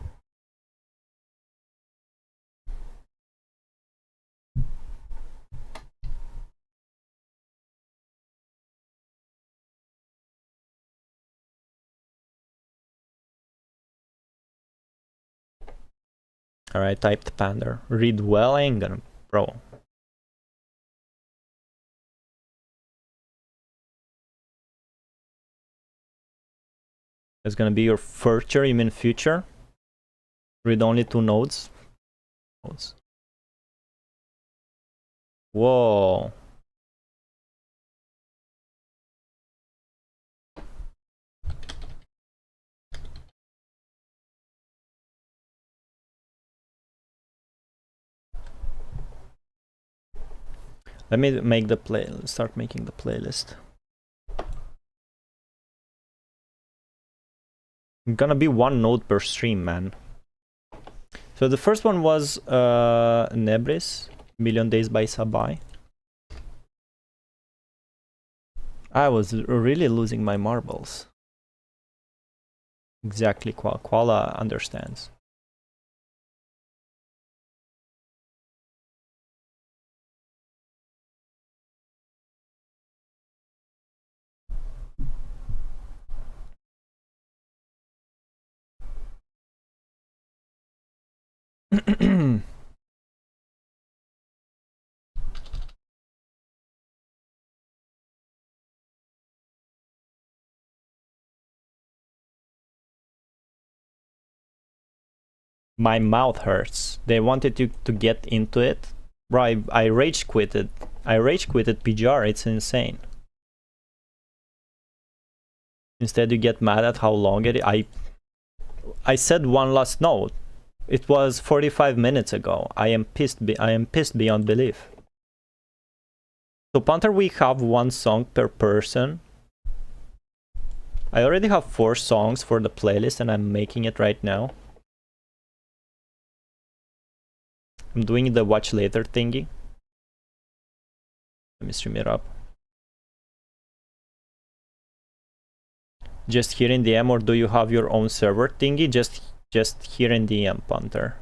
Alright, typed Pander. Read well, I ain't gonna... Bro. It's gonna be your future, you mean future? Read only 2 nodes? Whoa. Let me make the start making the playlist. Gonna be 1 node per stream, man. So the first one was Nebris, Million Days by Sabai. I was really losing my marbles. Exactly, Koala understands. My mouth hurts. They wanted you to get into it. Bro, I rage quitted. I rage quitted PGR, it's insane. Instead you get mad at how long it is. I said one last note. It was 45 minutes ago. I am pissed beyond belief. So Panther, we have 1 song per person. I already have 4 songs for the playlist and I'm making it right now. I'm doing the watch later thingy. Let me stream it up. Just here in DM, or do you have your own server thingy? Just here in DM, Panther.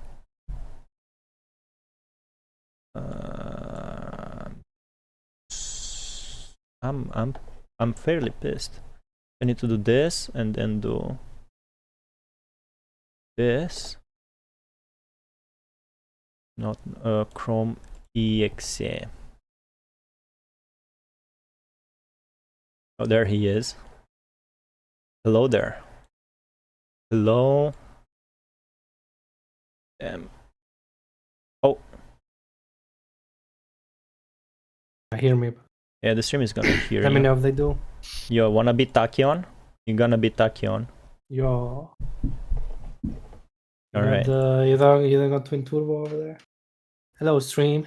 I'm fairly pissed. I need to do this and then do this. Not Chrome exe. Oh, there he is. Hello there. Hello. Oh. I hear me. Yeah, the stream is gonna hear Let you. me know if they do. Yo, wanna be Tachyon? You're gonna be Tachyon. Yo. Alright. You don't got Twin Turbo over there? Hello, stream.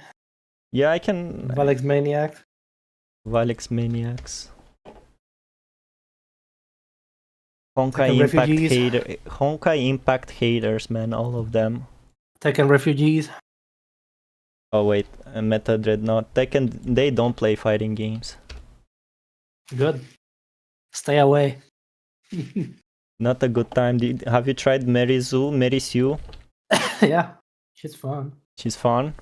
Yeah, I can. Valics Maniac. Valics Maniacs. Tekken refugees. Honkai Impact haters, man, all of them. Tekken refugees. Oh wait, Meta Dreadnought. Tekken, they don't play fighting games. Good. Stay away. Not a good time. Have you tried Mary Sue? Yeah, she's fun. She's fun.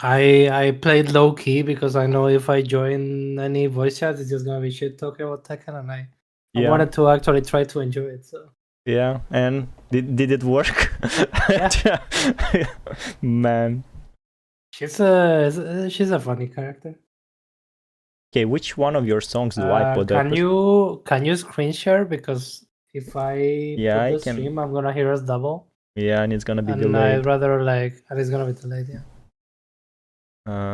I played low key because I know if I join any voice chat, it's just gonna be shit talking about Tekken, and I wanted to actually try to enjoy it. So yeah, and did it work? Yeah. Man, she's a funny character. Okay, which one of your songs do I put? Can you screen share, because if I put the stream, I'm gonna hear us double. Yeah, and it's gonna be and delayed. I'd rather and it's gonna be delayed. Yeah.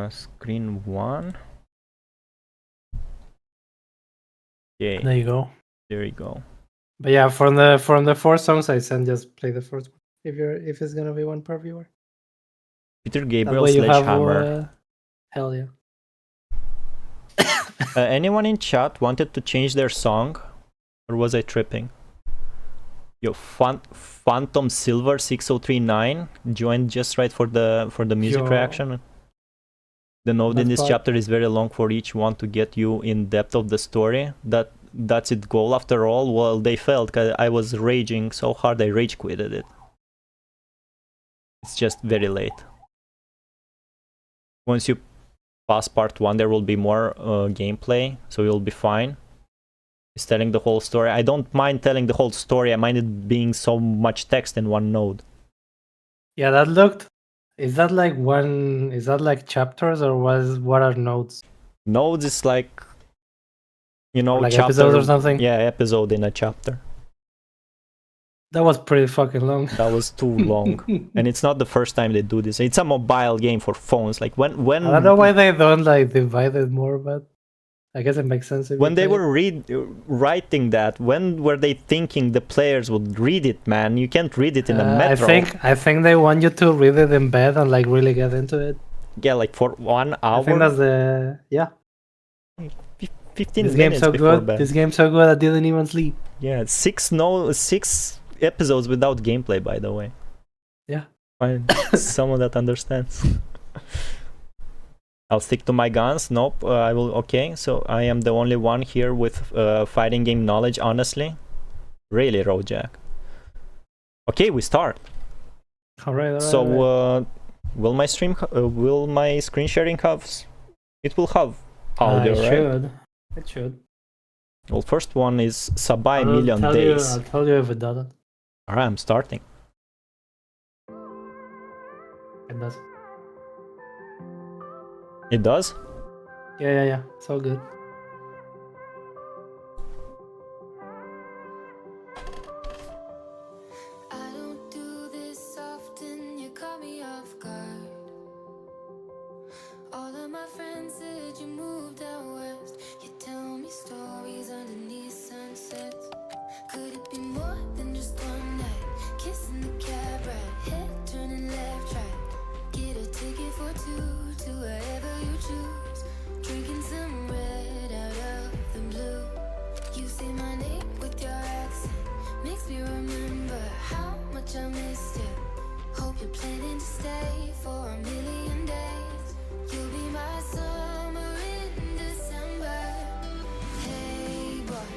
Screen 1. Okay. There you go. There you go. But yeah, from the 4 songs I sent, just play the first one. If it's gonna be one per viewer. Peter Gabriel Sledgehammer. Hell yeah. Anyone in chat wanted to change their song, or was I tripping? Yo, Phantom Silver 6039 joined just right for the music reaction. The node in this chapter is very long for each one to get you in depth of the story. That's its goal after all. Well, they failed because I was raging so hard I rage quitted it. It's just very late. Once you pass part 1, there will be more gameplay, so you'll be fine. It's telling the whole story. I don't mind telling the whole story. I mind it being so much text in one node. Yeah, that looked. Is that like chapters, or what are nodes? Nodes is like, you know, like chapter, episodes or something. Yeah, episode in a chapter. That was pretty fucking long. That was too long. And it's not the first time they do this. It's a mobile game for phones. Like when I don't know why they don't like divide it more, but I guess it makes sense. When they were writing that, when were they thinking the players would read it, man? You can't read it in a metro. I think they want you to read it in bed and like really get into it. Yeah, like for 1 hour. I think that's the 15 this minutes game's so before good. bed. This game's so good I didn't even sleep. Yeah, 6 episodes without gameplay, by the way. Yeah. Someone that understands. I'll stick to my guns. Nope, I will. Okay, so I am the only one here with fighting game knowledge, honestly. Really, Rojack. Okay, we start. All right. So, will my screen sharing have? It will have audio, right? It should. Well, first one is Sabai Million Days. I'll tell you if it doesn't. Alright, I'm starting. It does. It does? Yeah. It's all good. I don't do this often, you caught me off guard. All of my friends said you moved out west. You tell me stories underneath sunsets. Could it be more than just one night? Kissing the cab ride, head turning left, right. Get a ticket for 2 to wherever you choose. Drinking some red out of the blue. You say my name with your accent, makes me remember how much I missed you. Hope you're planning to stay for a million days. You'll be my summer in December. Hey boy,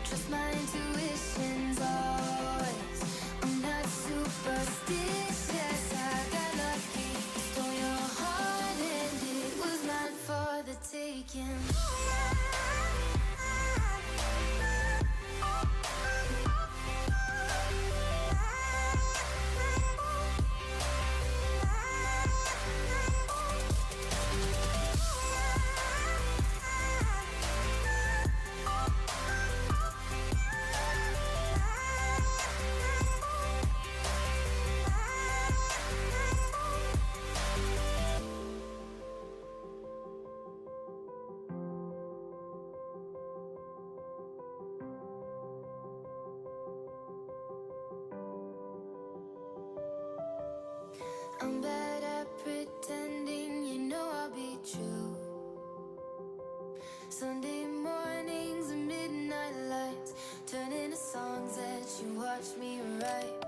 trust my intuitions always. I'm not superstitious, I got lucky. Stole your heart and it was mine for the taking. I'm bad at pretending, you know I'll be true. Sunday mornings and midnight lights turn into songs that you watch me write.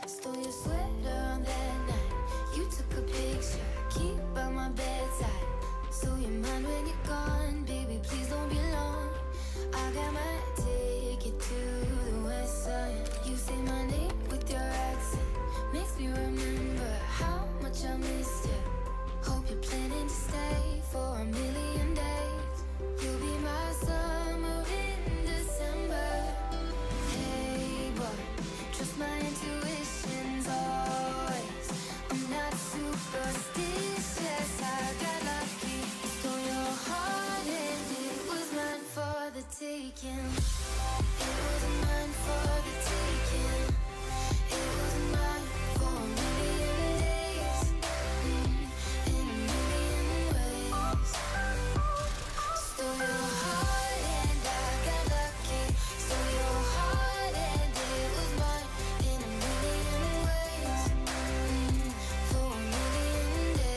Stole your sweater on that night, you took a picture, keep by my bedside. So you're mine when you're gone, baby, please don't be long. I got my ticket to the west side. You say my name with your accent, makes me remember how much I missed you. Hope you're planning to stay for a million days. You'll be my summer in December. Hey boy, trust my intuitions always. I'm not superstitious, I got lucky. Stole your heart and it was mine for the taking. It was mine for the taking. It was mine for a million days, in a million ways. Stole your heart and I got lucky. Stole your heart and it was mine in a million ways, for a million days.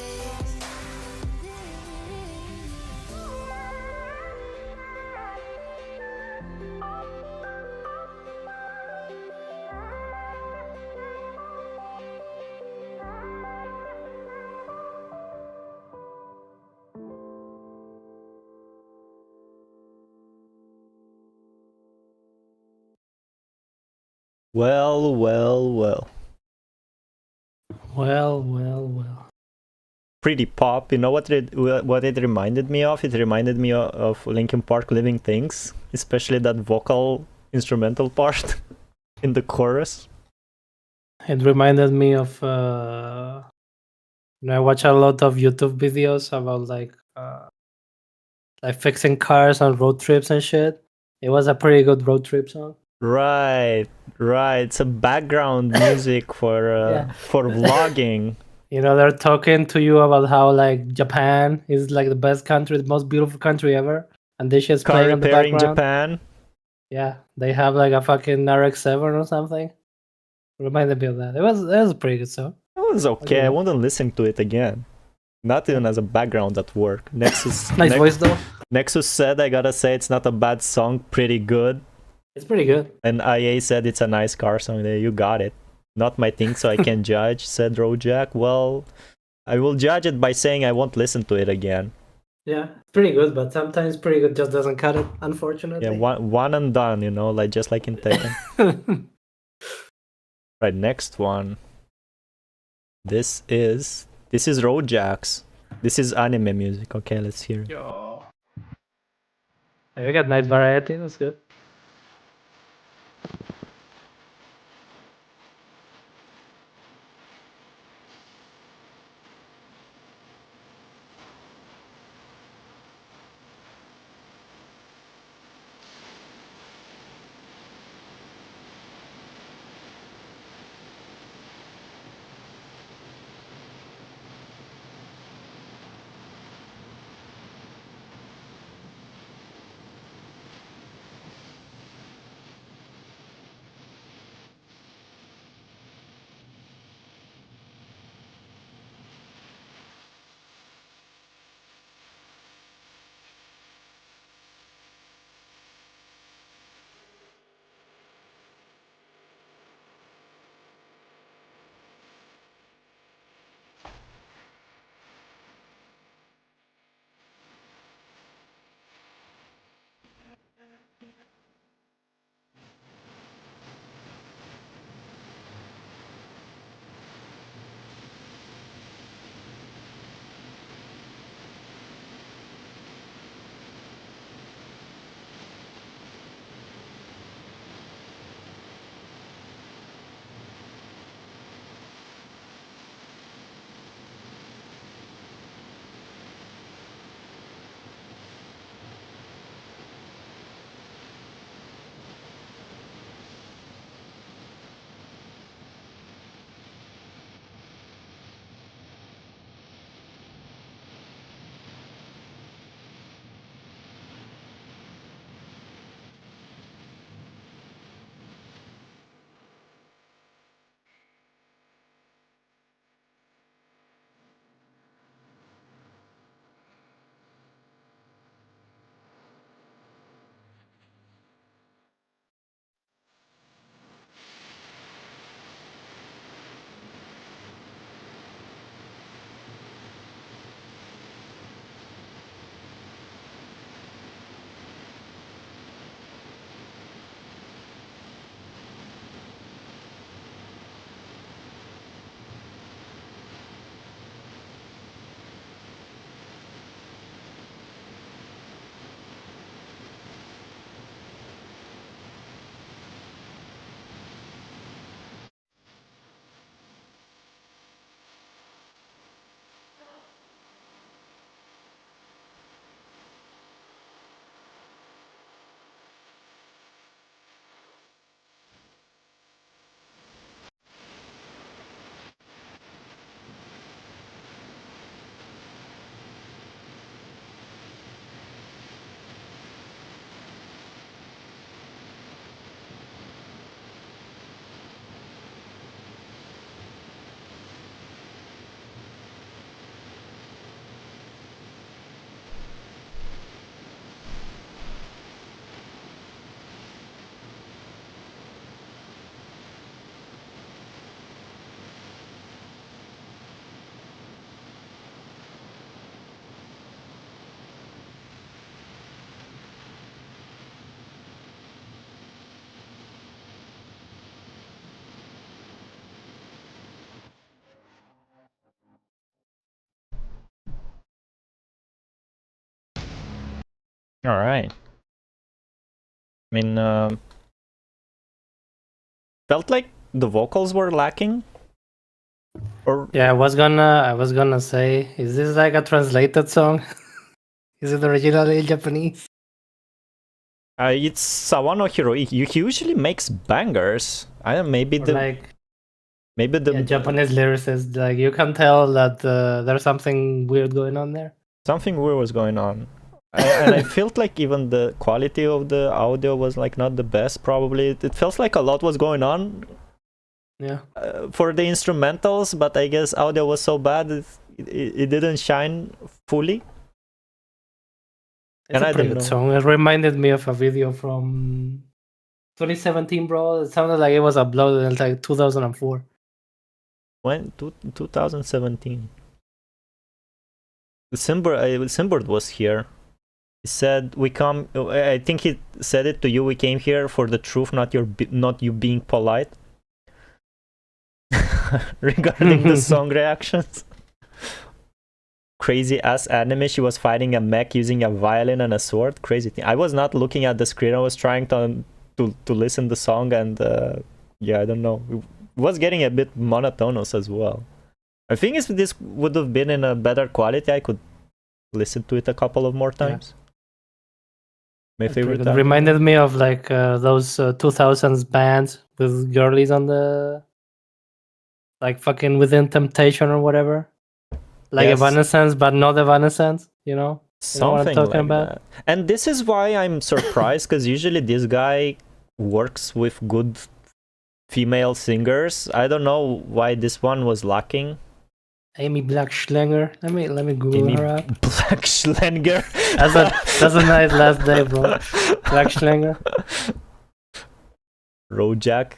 Well, well, well. Well. Pretty pop. You know what it reminded me of? It reminded me of Linkin Park Living Things, especially that vocal instrumental part in the chorus. It reminded me of I watch a lot of YouTube videos about like fixing cars on road trips and shit. It was a pretty good road trip song. Right. It's a background music for Yeah. for vlogging. They're talking to you about how like Japan is like the best country, the most beautiful country ever, and this shit's Car playing in the repairing background. Japan. Yeah, they have like a fucking RX-7 or something. Reminded me of that. It was a pretty good song. It was okay. I wouldn't listen to it again. Not even as a background at work. Nexus Nice voice though. Nexus said, I gotta say, it's not a bad song, pretty good. It's pretty good. And IA said it's a nice car song. There, you got it. Not my thing, so I can't judge, said Rojak. Well, I will judge it by saying I won't listen to it again. Yeah, it's pretty good, but sometimes pretty good just doesn't cut it, unfortunately. Yeah, one and done, like just like in Tekken. Right, next one. This is Rojak's. This is anime music. Okay, let's hear it. Yo. Hey, we got nice variety, that's good. All right. I mean, felt like the vocals were lacking. Or Yeah, I was gonna say, is this like a translated song? Is it originally Japanese? it's Sawano Hiroiki. He usually makes bangers. I don't. Maybe Or the like maybe Japanese lyricists, like you can tell that there's something weird going on there. something weird was going on. And I felt like even the quality of the audio was like not the best. Probably it feels like a lot was going on Yeah, for the instrumentals, but I guess audio was so bad it didn't shine fully. it's And a I pretty don't good know. song. It reminded me of a video from 2017, bro. It sounded like it was uploaded in like 2004. When 2017. Simbird was here. He said, "We come." I think he said it to you. We came here for the truth, not you being polite. Regarding the song reactions, crazy ass anime. She was fighting a mech using a violin and a sword. Crazy thing. I was not looking at the screen. I was trying to listen the song, and yeah, I don't know. It was getting a bit monotonous as well. I think if this would have been in a better quality, I could listen to it a couple of more times. My favorite. It reminded me of like those 2000s bands with girlies on the like fucking Within Temptation or whatever. Like Yes. Evanescence, but not Evanescence, you know? You know what I'm Something talking like about? that. And this is why I'm surprised, because usually this guy works with good female singers. I don't know why this one was lacking. Amy Blackschlanger. Let me Google Amy her up. Blackschlanger. That's a nice last name, bro. Blackschlanger. Rojak.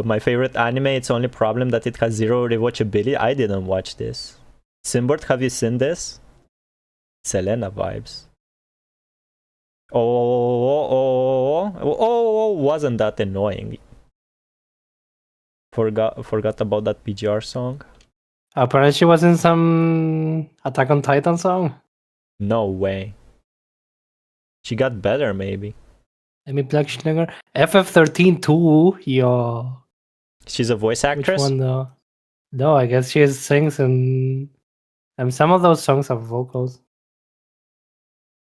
My favorite anime. Its only problem that it has zero rewatchability. I didn't watch this. Simbert, have you seen this? Selena vibes. Wasn't that annoying? Forgot about that PGR song. Apparently she was in some Attack on Titan song. No way. She got better, maybe. Amy Blackschlanger. FF13 too. Yo. She's a voice actress? Which one though? No, I guess she sings and some of those songs have vocals.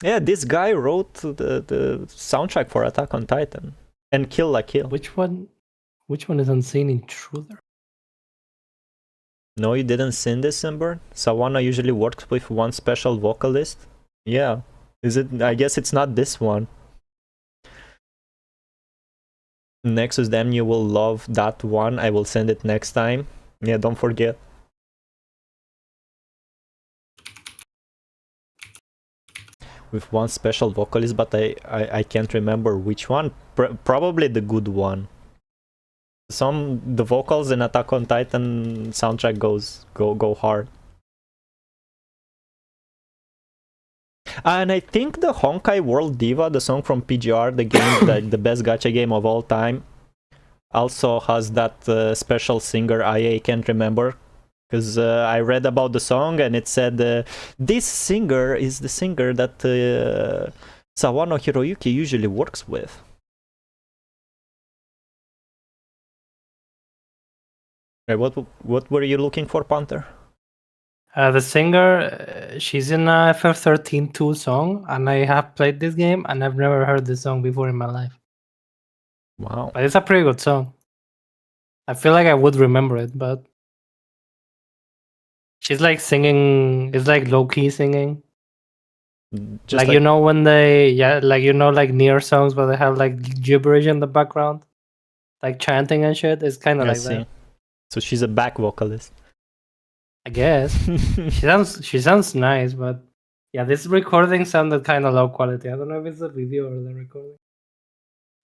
Yeah, this guy wrote the soundtrack for Attack on Titan and Kill la Kill. Which one is Unseen Intruder? No, you didn't sing this, Simber? Sawana usually works with one special vocalist. Yeah. Is it? I guess it's not this one. Nexus Them, you will love that one. I will send it next time. Yeah, don't forget. With one special vocalist, but I can't remember which one. Probably the good one. The vocals in Attack on Titan soundtrack go hard. And I think the Honkai World Diva, the song from PGR, the game, the best gacha game of all time, also has that special singer. I can't remember, because I read about the song and it said this singer is the singer that Sawano Hiroyuki usually works with. What were you looking for, Panther? The singer, she's in a FF13 2 song, and I have played this game, and I've never heard this song before in my life. Wow. But it's a pretty good song. I feel like I would remember it, but she's like singing, it's like low-key singing. Just like, you know when they, like, you know, like Nier songs where they have like gibberish in the background? Like chanting and shit? It's kind of like that. So she's a back vocalist. I guess. she sounds nice, but yeah, this recording sounded kind of low quality. I don't know if it's the video or the recording.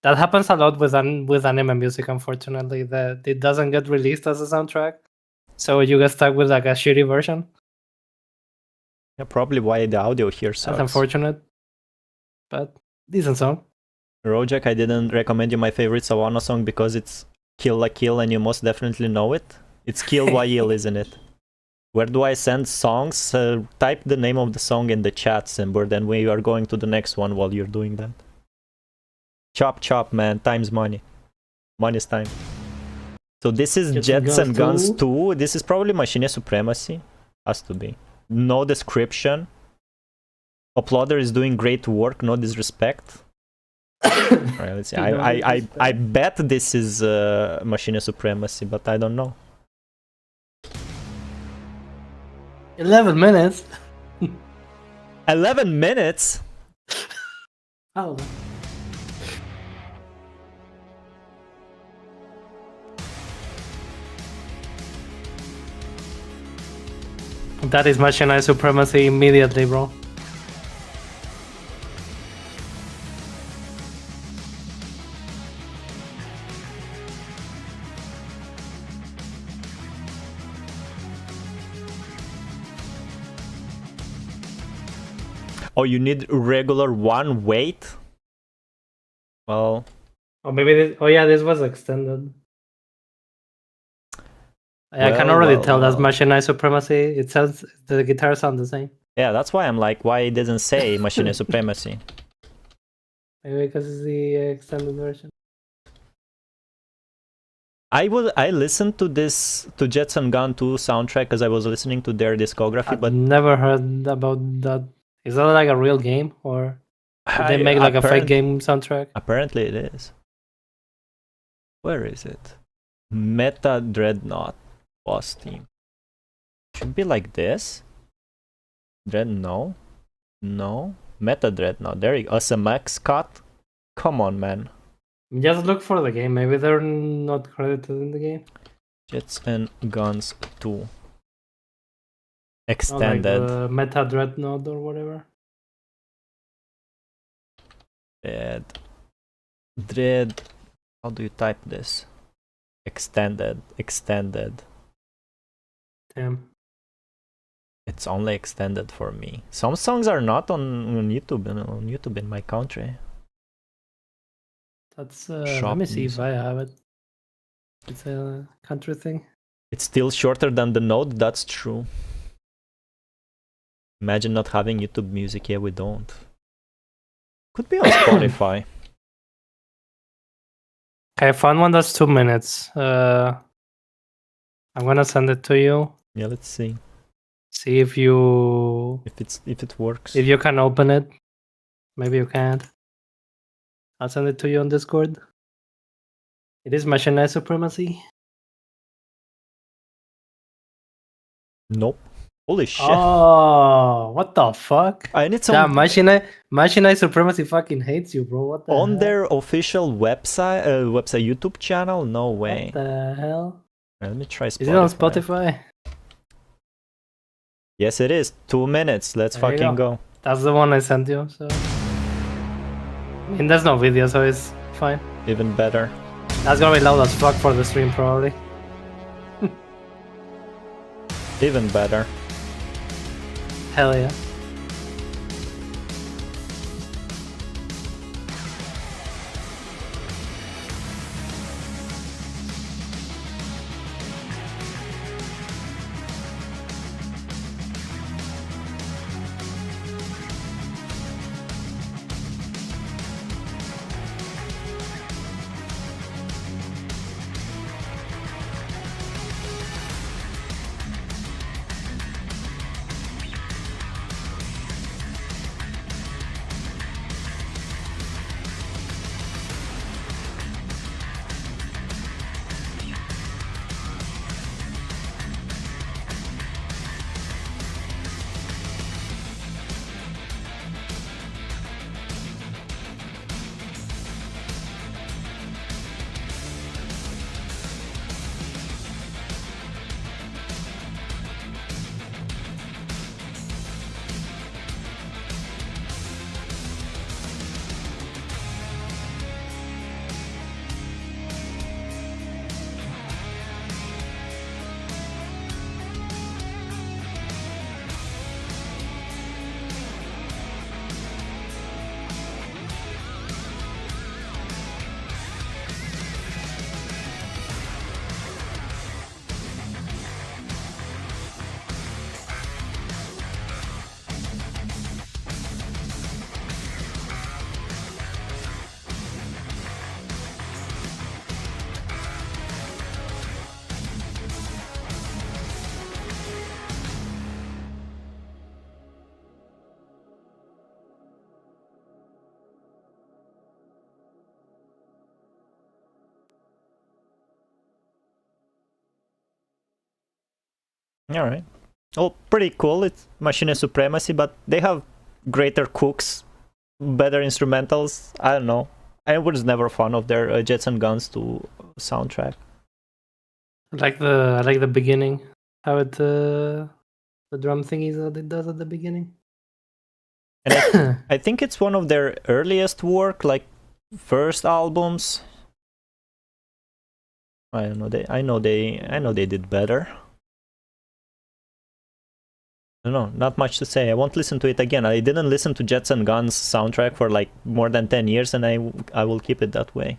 That happens a lot with anime music, unfortunately. That it doesn't get released as a soundtrack, so you get stuck with like a shitty version. Yeah, probably why the audio here sucks. That's unfortunate, but decent song. Rojak, I didn't recommend you my favorite Sawano song because it's Kill la Kill and you most definitely know it. It's Kill Wail, isn't it? Where do I send songs? Type the name of the song in the chat, Simber, then we are going to the next one while you're doing that. Chop chop, man. Time's money. Money's time. So this is Jets and Guns 2. This is probably Machine Supremacy. Has to be. No description. Uploader is doing great work, no disrespect. Alright, let's see. I bet this is Machine Supremacy, but I don't know. 11 minutes. 11 minutes? Oh. That is Machine Supremacy immediately, bro. Oh, you need regular one weight? Well... Oh, maybe this... Oh yeah, this was extended. I can already tell that's Machine Supremacy. It sounds... The guitars sound the same. Yeah, that's why I'm like, why it doesn't say Machine Supremacy? Maybe because it's the extended version. I listened to this, to Jets and Gun 2 soundtrack because I was listening to their discography, but... never heard about that. Is that like a real game, or did they make like a fake game soundtrack? Apparently it is. Where is it? Meta Dreadnought boss team. Should be like this. No. Meta Dreadnought. There you go. SMX cut. Come on, man. Just look for the game. Maybe they're not credited in the game. Jets and Guns 2. Extended. Like the Meta Dreadnought or whatever. Dread. How do you type this? Extended. Damn. It's only extended for me. Some songs are not on YouTube in my country. That's let me see if I have it. It's a country thing. It's still shorter than the Note, that's true. Imagine not having YouTube music. Yeah, we don't. Could be on Spotify. Okay, I found one that's 2 minutes. I'm gonna send it to you. Yeah, let's see. See if you... If it works. If you can open it. Maybe you can't. I'll send it to you on Discord. It is Machine Supremacy. Nope. Holy shit. Oh, what the fuck? And it's Damn, on Machine Supremacy fucking hates you, bro. What the hell? On their official website, YouTube channel? No way. What the hell? Let me try Spotify. Is it on Spotify? Yes, it is. 2 minutes. Let's fucking go. That's the one I sent you, so... I mean, there's no video, so it's fine. Even better. That's gonna be loud as fuck for the stream, probably. Even better. Hell yeah. Alright. Well, pretty cool. It's Machine Supremacy, but they have greater cooks, better instrumentals. I don't know. I was never fan of their Jets and Guns 2 soundtrack. I like the beginning, how it the drum thingies that it does at the beginning. And I think it's one of their earliest work, like first albums. I don't know. I know they did better. I don't know, not much to say. I won't listen to it again. I didn't listen to Jets and Guns soundtrack for like more than 10 years, and I will keep it that way.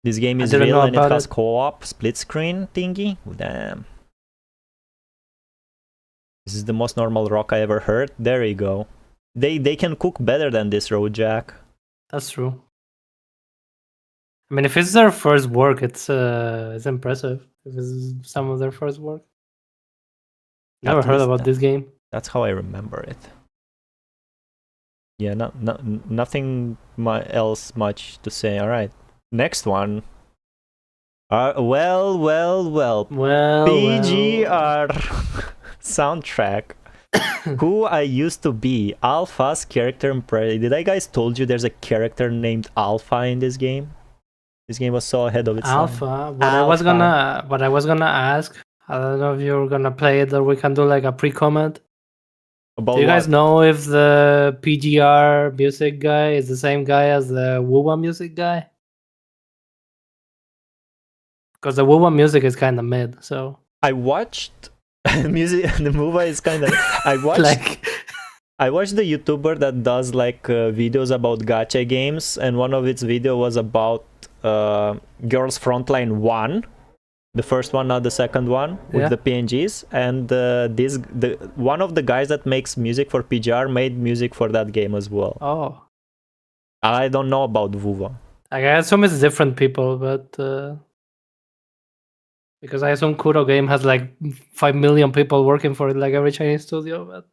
This game is real and it has co-op, split screen thingy. Damn. This is the most normal rock I ever heard. There you go. They can cook better than this, Road Jack. That's true. I mean, if it's their first work, it's impressive. If it's some of their first work. Never heard about this game. That's how I remember it. Yeah, nothing else much to say. All right, next one. Well. PGR soundtrack. Who I used to be. Alpha's character impression. Did I guys told you there's a character named Alpha in this game? This game was so ahead of its Alpha. time. What I was gonna ask. I don't know if you're gonna play it or we can do like a pre-comment. About do you guys what? know if the PGR music guy is the same guy as the WoWa music guy? Because the WoWa music is kind of mid, so... I watched music, the movie is kind of... I watched the YouTuber that does like videos about gacha games, and one of its video was about Girls Frontline 1. The first one, not the second one, with the PNGs. And one of the guys that makes music for PGR made music for that game as well. Oh. I don't know about WoWa. I assume it's different people, but... because I assume Kuro Game has like 5 million people working for it, like every Chinese studio, but...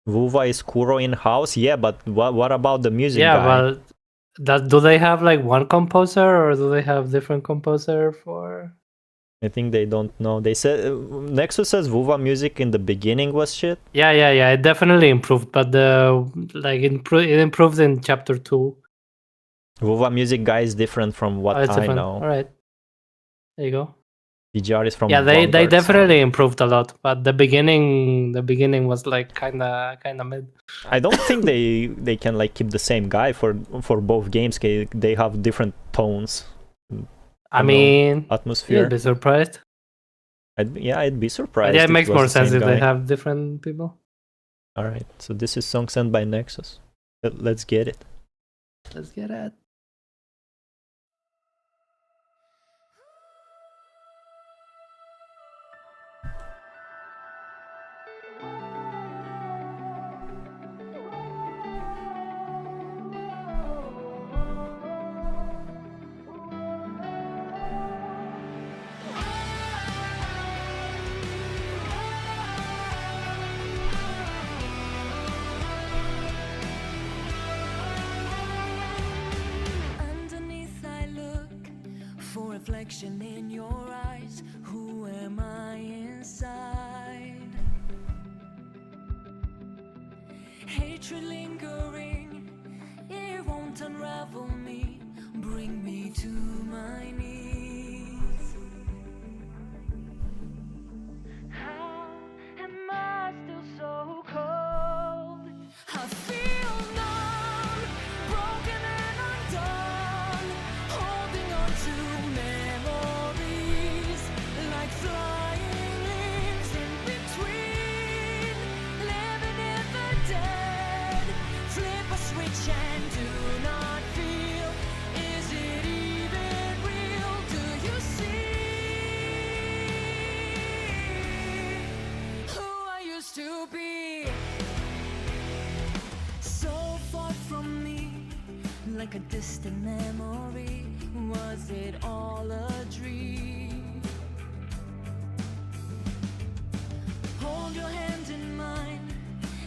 WoWa is Kuro in-house? Yeah, but what about the music guy? Yeah, but... do they have like one composer or do they have different composer for? I think they don't know. They said Nexus says WoWa music in the beginning was shit. Yeah. It definitely improved, but it improved in chapter 2. WoWa music guy is different from what I know. All right, there you go. PGR is from they definitely improved a lot, but the beginning was like kind of mid. I don't think they can like keep the same guy for both games. They have different tones. I mean, atmosphere. You'd be surprised. I'd be surprised. But yeah, it makes more sense if they have different people. All right, so this is song sent by Nexus. Let's get it. Let's get it. Reflection in your eyes. Who am I inside? Hatred lingering, it won't unravel me. Bring me to my knees. How am I still so cold? I feel numb, broken and undone, holding on to memories like flying leaves in between, living in the dead. Flip a switch and do not feel. Is it even real? Do you see who I used to be? So far from me, like a distant memory. Was it all a dream? Hold your hand in mine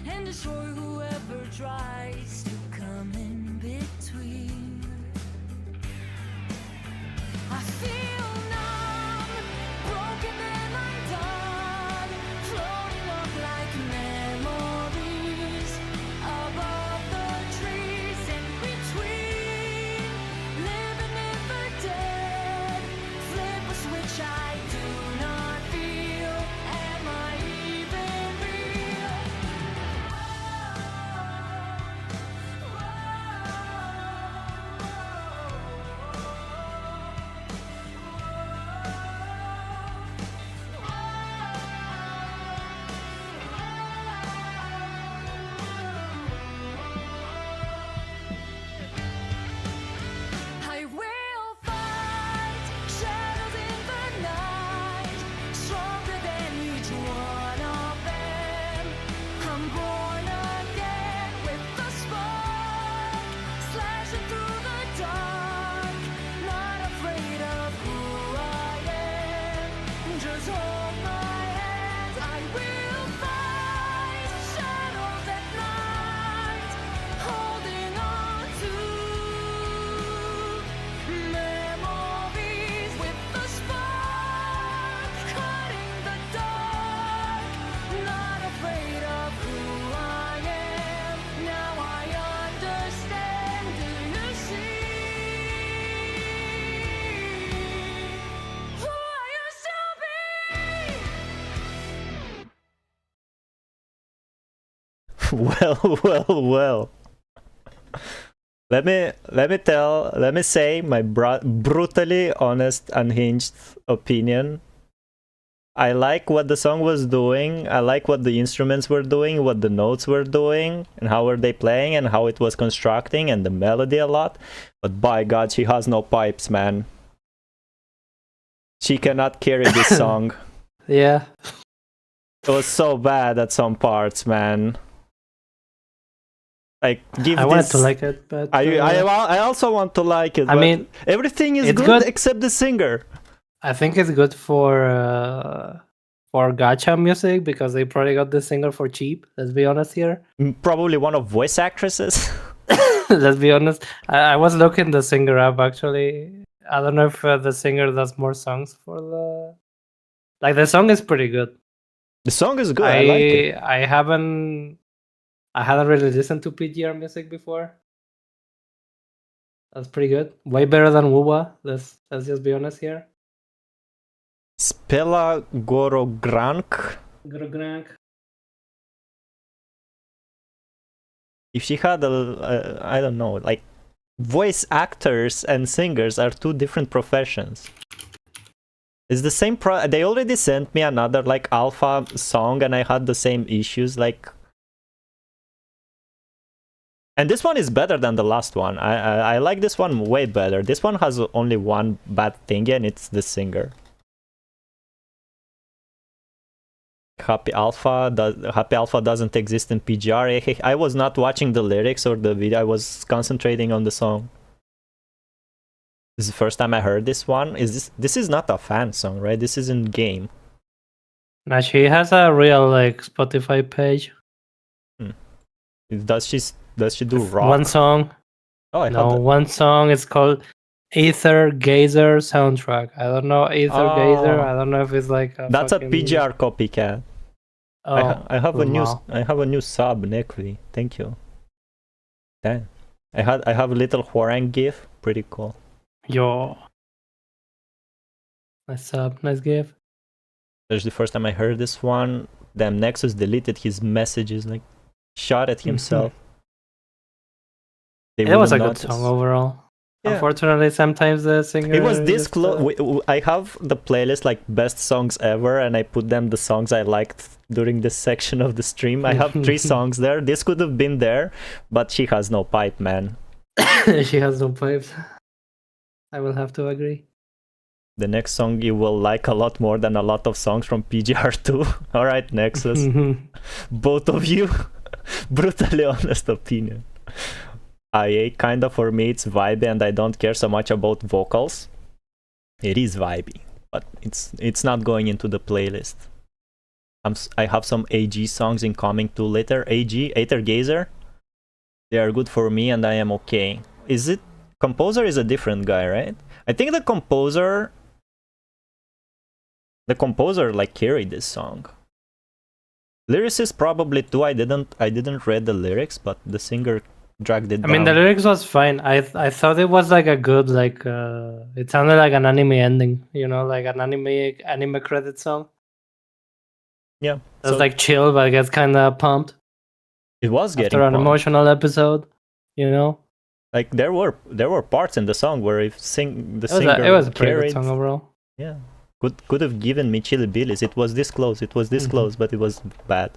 and destroy whoever tries to come in between. I feel numb, hold my hands, I will fight shadows at night, holding on to memories with the spark, cutting the dark, not afraid of who I am. Now I understand. Do you see who I used to be? Well. Let me say my brutally honest, unhinged opinion. I like what the song was doing. I like what the instruments were doing, what the notes were doing, and how were they playing, and how it was constructing, and the melody a lot. But by God, she has no pipes, man. She cannot carry this song. Yeah. It was so bad at some parts, man. Like, give I this... wanted to like it, but I also want to like it. I but mean, everything is it's good good. except the singer. I think it's good for gacha music because they probably got the singer for cheap. Let's be honest here. Probably one of voice actresses. Let's be honest. I was looking the singer up actually. I don't know if the singer does more songs for the. Like the song is pretty good. The song is good. I like it. I hadn't really listened to PGR music before. That's pretty good. Way better than Wuwa. Let's just be honest here. Spela Gorogrank. If she had I don't know, like, voice actors and singers are two different professions. It's the same they already sent me another like alpha song and I had the same issues, like, and this one is better than the last one. I like this one way better. This one has only one bad thing and it's the singer. Happy Alpha doesn't exist in PGR. I was not watching the lyrics or the video. I was concentrating on the song. This is the first time I heard this one. This is not a fan song, right? This is in game. Now she has a real like Spotify page. Does she do rock? One song. Oh, one song. It's called Aether Gazer Soundtrack. I don't know Aether Gazer. I don't know if it's like that's a PGR copycat. Oh, I have a new sub, Nekvi. Thank you. Damn. I have a little Hwarang gif. Pretty cool. Yo. Nice sub, nice gif. That's the first time I heard this one. Damn, Nexus deleted his messages, like, shot at himself. It was a good song overall. Yeah. Unfortunately, sometimes the singer... It was this close. I have the playlist, like, best songs ever, and I put them the songs I liked during this section of the stream. I have 3 songs there. This could have been there, but she has no pipe, man. She has no pipes. I will have to agree. The next song you will like a lot more than a lot of songs from PGR2. Alright, Nexus. Both of you. Brutally honest opinion. IA, kinda for me it's vibey and I don't care so much about vocals. It is vibey, but it's not going into the playlist. I have some AG songs incoming too later. AG, Aether Gazer. They are good for me and I am okay. Is it... Composer is a different guy, right? I think the composer like carried this song. Lyricist probably too. I didn't read the lyrics, but the singer dragged it down. I mean, the lyrics was fine. I thought it was like a good, like, it sounded like an anime ending, you know, like an anime credit song. Yeah. It's like chill, but it gets kind of pumped. It was getting after an pumped. Emotional episode, you know. Like there were parts in the song where if the singer it was a pretty good song overall. Yeah. Could have given me Chili Billies. It was this close. It was this close, but it was bad.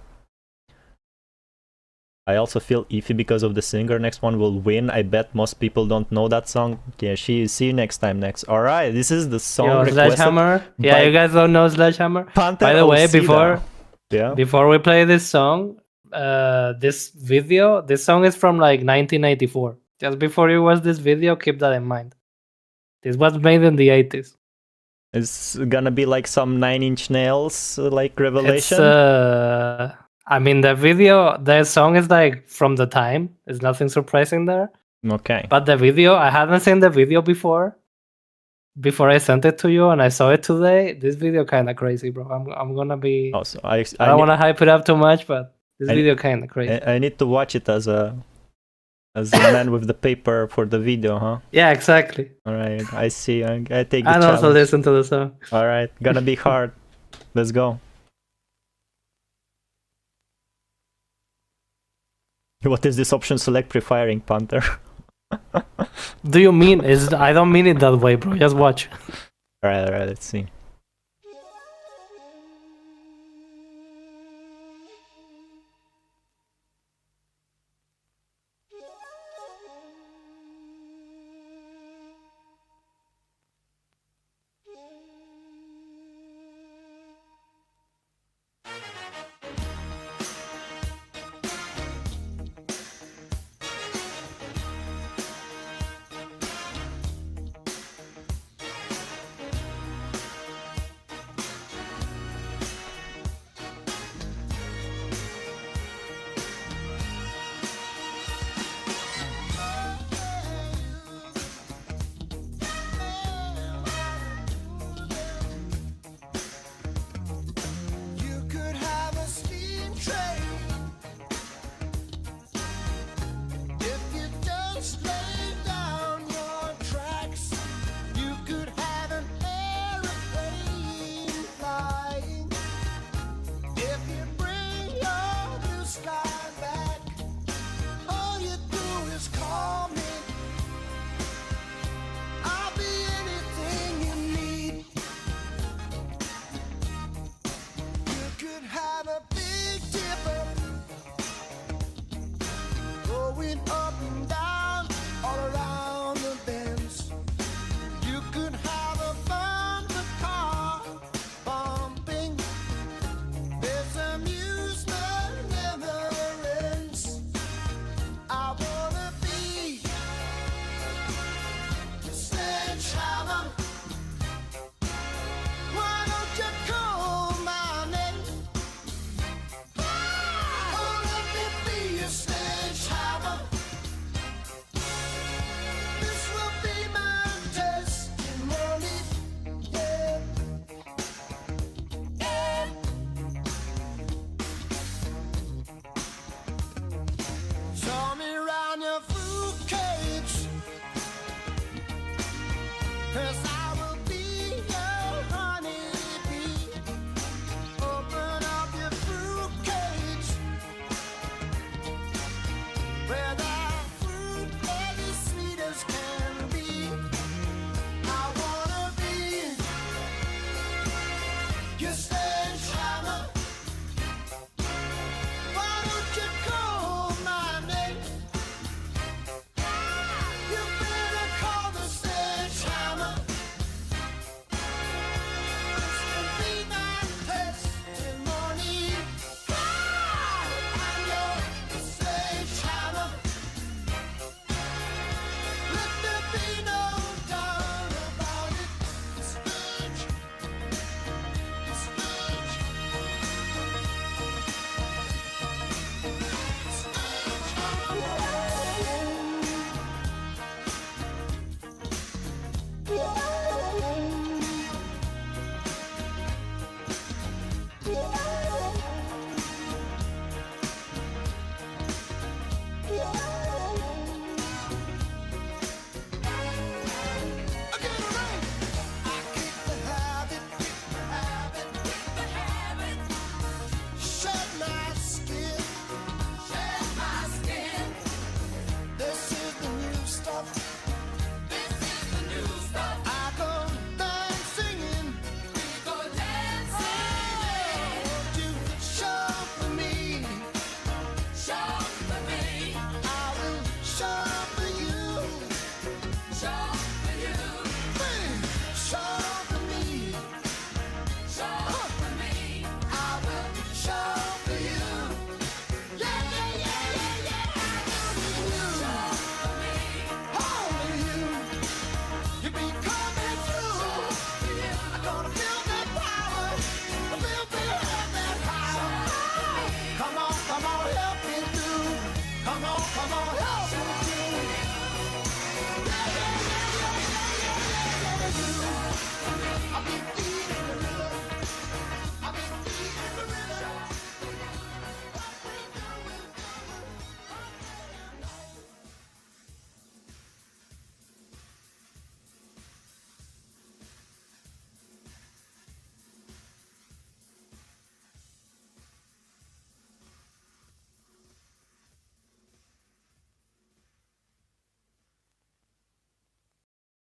I also feel iffy because of the singer. Next one will win. I bet most people don't know that song. Yeah, see you next time. All right, this is the song requested. Sledgehammer. Yeah, you guys don't know Sledgehammer. Panther By the way, Ocida. before we play this song, this song is from like 1994. Just before you watch this video, keep that in mind. This was made in the 80s. It's gonna be like some 9 Inch Nails like It's revelation. I mean the song is like from the time. There's nothing surprising there. Okay. But the video, I hadn't seen the video before I sent it to you, and I saw it today. This video kind of crazy, bro. I'm gonna be. Also, I don't want to hype it up too much, but this I- video kind of crazy. I need to watch it as a man with the paper for the video, huh? Yeah, exactly. All right, I see. I take the And also challenge. listen to the song. All right, gonna be hard. Let's go. What is this option? Select pre-firing, Panther. Do you mean? I don't mean it that way, bro. Just watch. All right, let's see.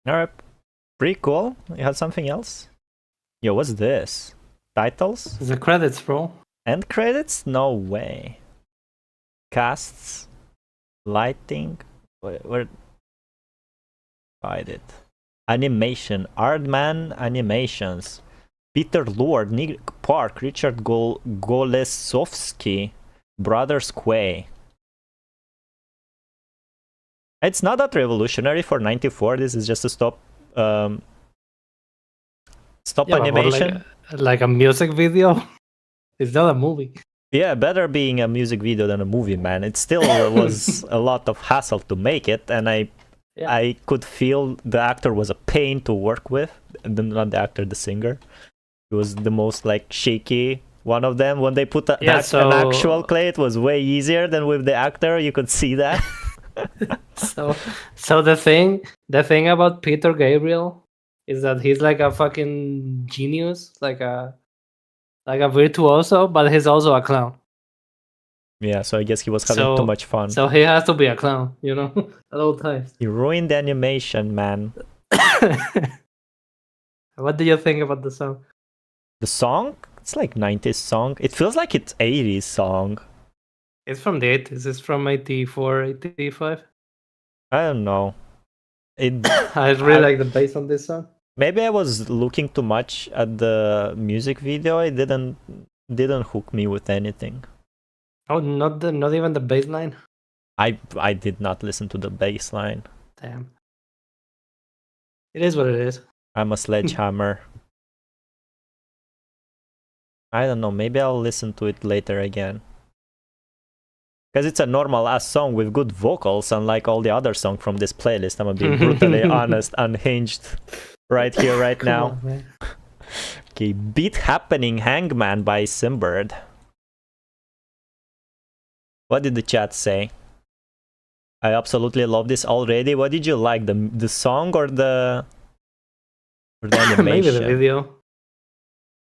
Alright, pretty cool. You had something else? Yo, what's this? Titles? The credits, bro. End credits? No way. Casts? Lighting? Where? Find it. Animation. Aardman Animations. Peter Lord, Nick Park, Richard Golesowski, Brothers Quay. It's not that revolutionary for 94. This is just a stop animation. Like a music video. It's not a movie. Yeah, better being a music video than a movie, man. It still was a lot of hassle to make it, and I could feel the actor was a pain to work with. Not the actor, the singer. It was the most like shaky one of them. When they put an actual clay, it was way easier than with the actor. You could see that. So the thing about Peter Gabriel is that he's like a fucking genius, like a virtuoso, but he's also a clown. Yeah, so I guess he was having too much fun. So he has to be a clown, you know, at all times. He ruined the animation, man. What do you think about the song? The song? It's like 90s song. It feels like it's 80s song. It's from the 80s. It's from 84, 85. I don't know. I really like the bass on this song. Maybe I was looking too much at the music video. It didn't hook me with anything. Oh, not even the bass line? I did not listen to the bass line. Damn. It is what it is. I'm a sledgehammer. I don't know, maybe I'll listen to it later again. Because it's a normal ass song with good vocals, unlike all the other songs from this playlist. I'm gonna be brutally honest, unhinged right here, right now. On, Okay, Beat Happening Hangman by Simbird. What did the chat say? I absolutely love this already. What did you like? The song or the animation? Maybe the video.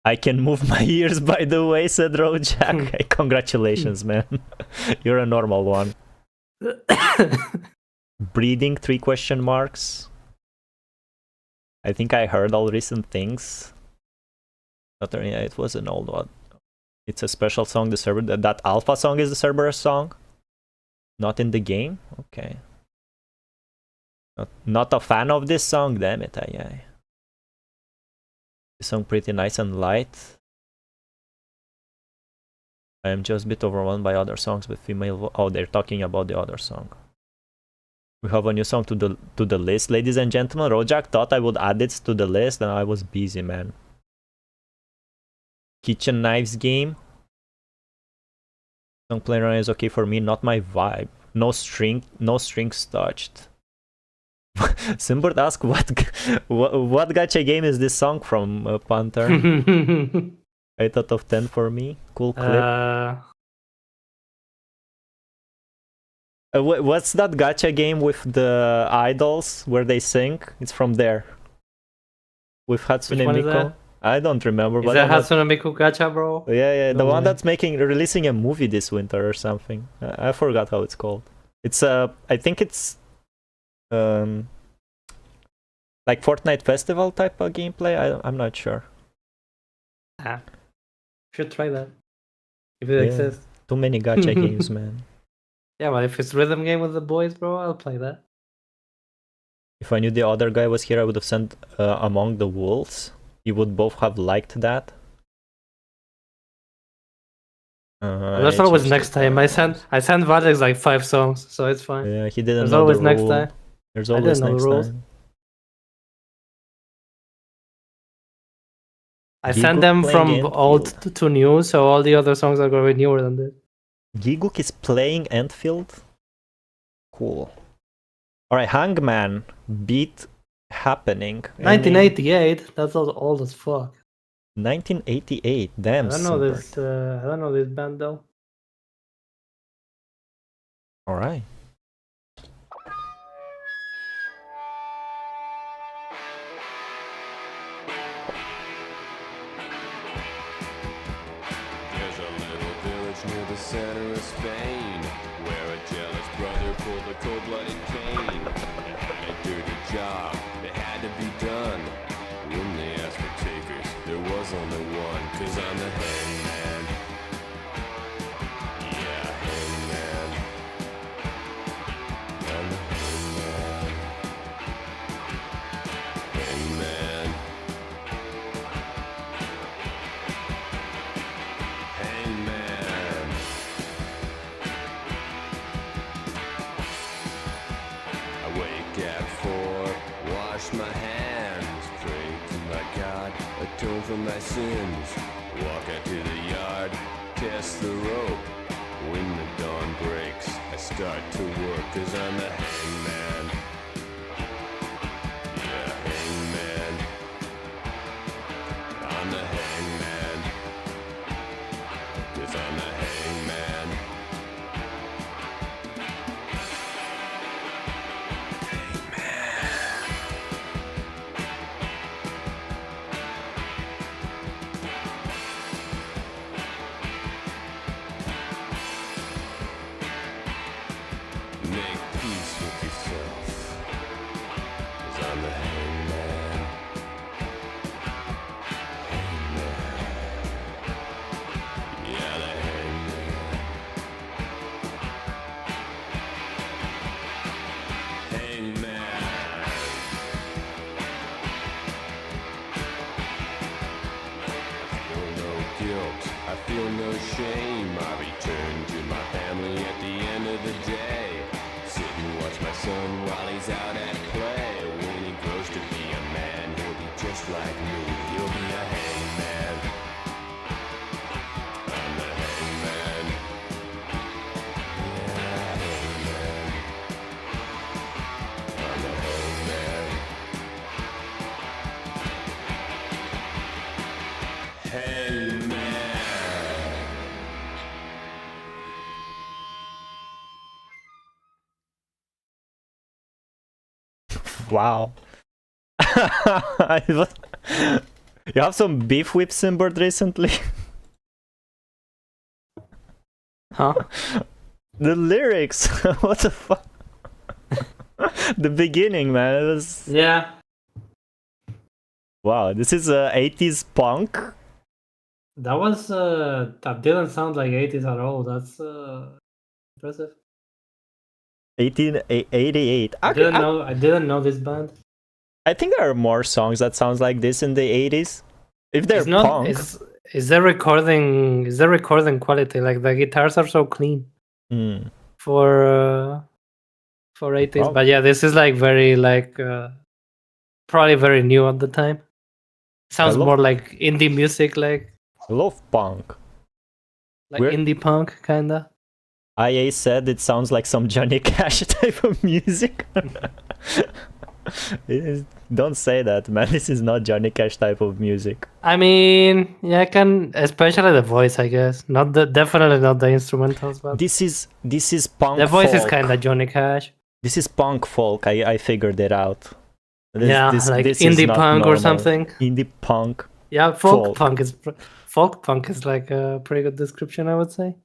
I can move my ears, by the way, said Rojak. Hey, congratulations, man. You're a normal one. Breeding, 3 question marks. I think I heard all recent things. It was an old one. It's a special song. The server that alpha song is the Cerberus song. Not in the game. Okay. Not a fan of this song. Damn it. This song pretty nice and light. I am just a bit overwhelmed by other songs with female. Oh, they're talking about the other song. We have a new song to the list, ladies and gentlemen. Rojak thought I would add it to the list, and I was busy, man. Kitchen Knives game. Song playing around is okay for me, not my vibe. No strings touched. Simbird asked what gacha game is this song from, Panther? 8 out of 10 for me. Cool clip. What's that gacha game with the idols where they sing? It's from there. With Hatsune Miku. I don't remember. Is that Hatsune Miku gacha, bro? Yeah, the one that's releasing a movie this winter or something. I forgot how it's called. It's I think it's like Fortnite Festival type of gameplay. I'm not sure. Should try that if it exists. Too many gacha games, man. Yeah, but if it's rhythm game with the boys, bro, I'll play that. If I knew the other guy was here, I would have sent Among the Wolves. You would both have liked that. There's always next time. I sent Valics like 5 songs, so it's fine. Yeah, he didn't There's know always the next rule. time. There's always next time. I sent them from old to new, so all the other songs are going to be newer than this. Giguk is playing Endfield. Cool. Alright, Hangman. Beat Happening. 1988? That's old as fuck. 1988. Damn. I don't know Simbert. this. I don't know this band though. All right. There's a little village near the center of Spain where a jealous brother pulled a cold-blooded cane. It had a dirty job, it had to be done. When they asked for takers, there was only one, 'cause I'm the hangman. Yeah, hangman. I'm the hangman. Hangman. Hangman. I wake at 4, wash my hands, pray to my God, atone for my sins. Walk out to the yard, test the rope. When the dawn breaks, I start to work, 'cause I'm the hangman. Yeah, hangman. I'm the hangman. 'Cause I'm the hangman. Make peace with yourself, 'cause I'm the hangman. Hangman. Yeah, the hangman. Hangman. I feel no guilt, I feel no shame. I return to my family at the end of the day. Sit and watch my son while he's out at play. When he grows to be a man, he'll be just like me. He'll be a hangman. I'm the hangman. Yeah, hangman. I'm the hangman. Hangman. Wow. You have some beef with Simbert recently? Huh? The lyrics. What the fuck? The beginning, man. It was Yeah. wow. This is 80s punk. That was that didn't sound like 80s at all. That's impressive. 1888. I didn't know this band. I think there are more songs that sounds like this in the 80s. If they're It's not punk. is the recording quality, like the guitars are so clean Hmm. for 80s. Oh. But yeah, this is like very like probably very new at the time. Sounds love- more like indie music, like I love punk. We're- indie punk kinda. IA said it sounds like some Johnny Cash type of music. Don't say that, man. This is not Johnny Cash type of music. I mean, yeah, I can, especially the voice, I guess. Definitely not the instrumentals, but This is punk. the voice is folk. kind of Johnny Cash. This is punk folk. I figured it out. This Like this is indie not punk or normal. something. Indie punk. Yeah, Folk. folk punk is like a pretty good description, I would say.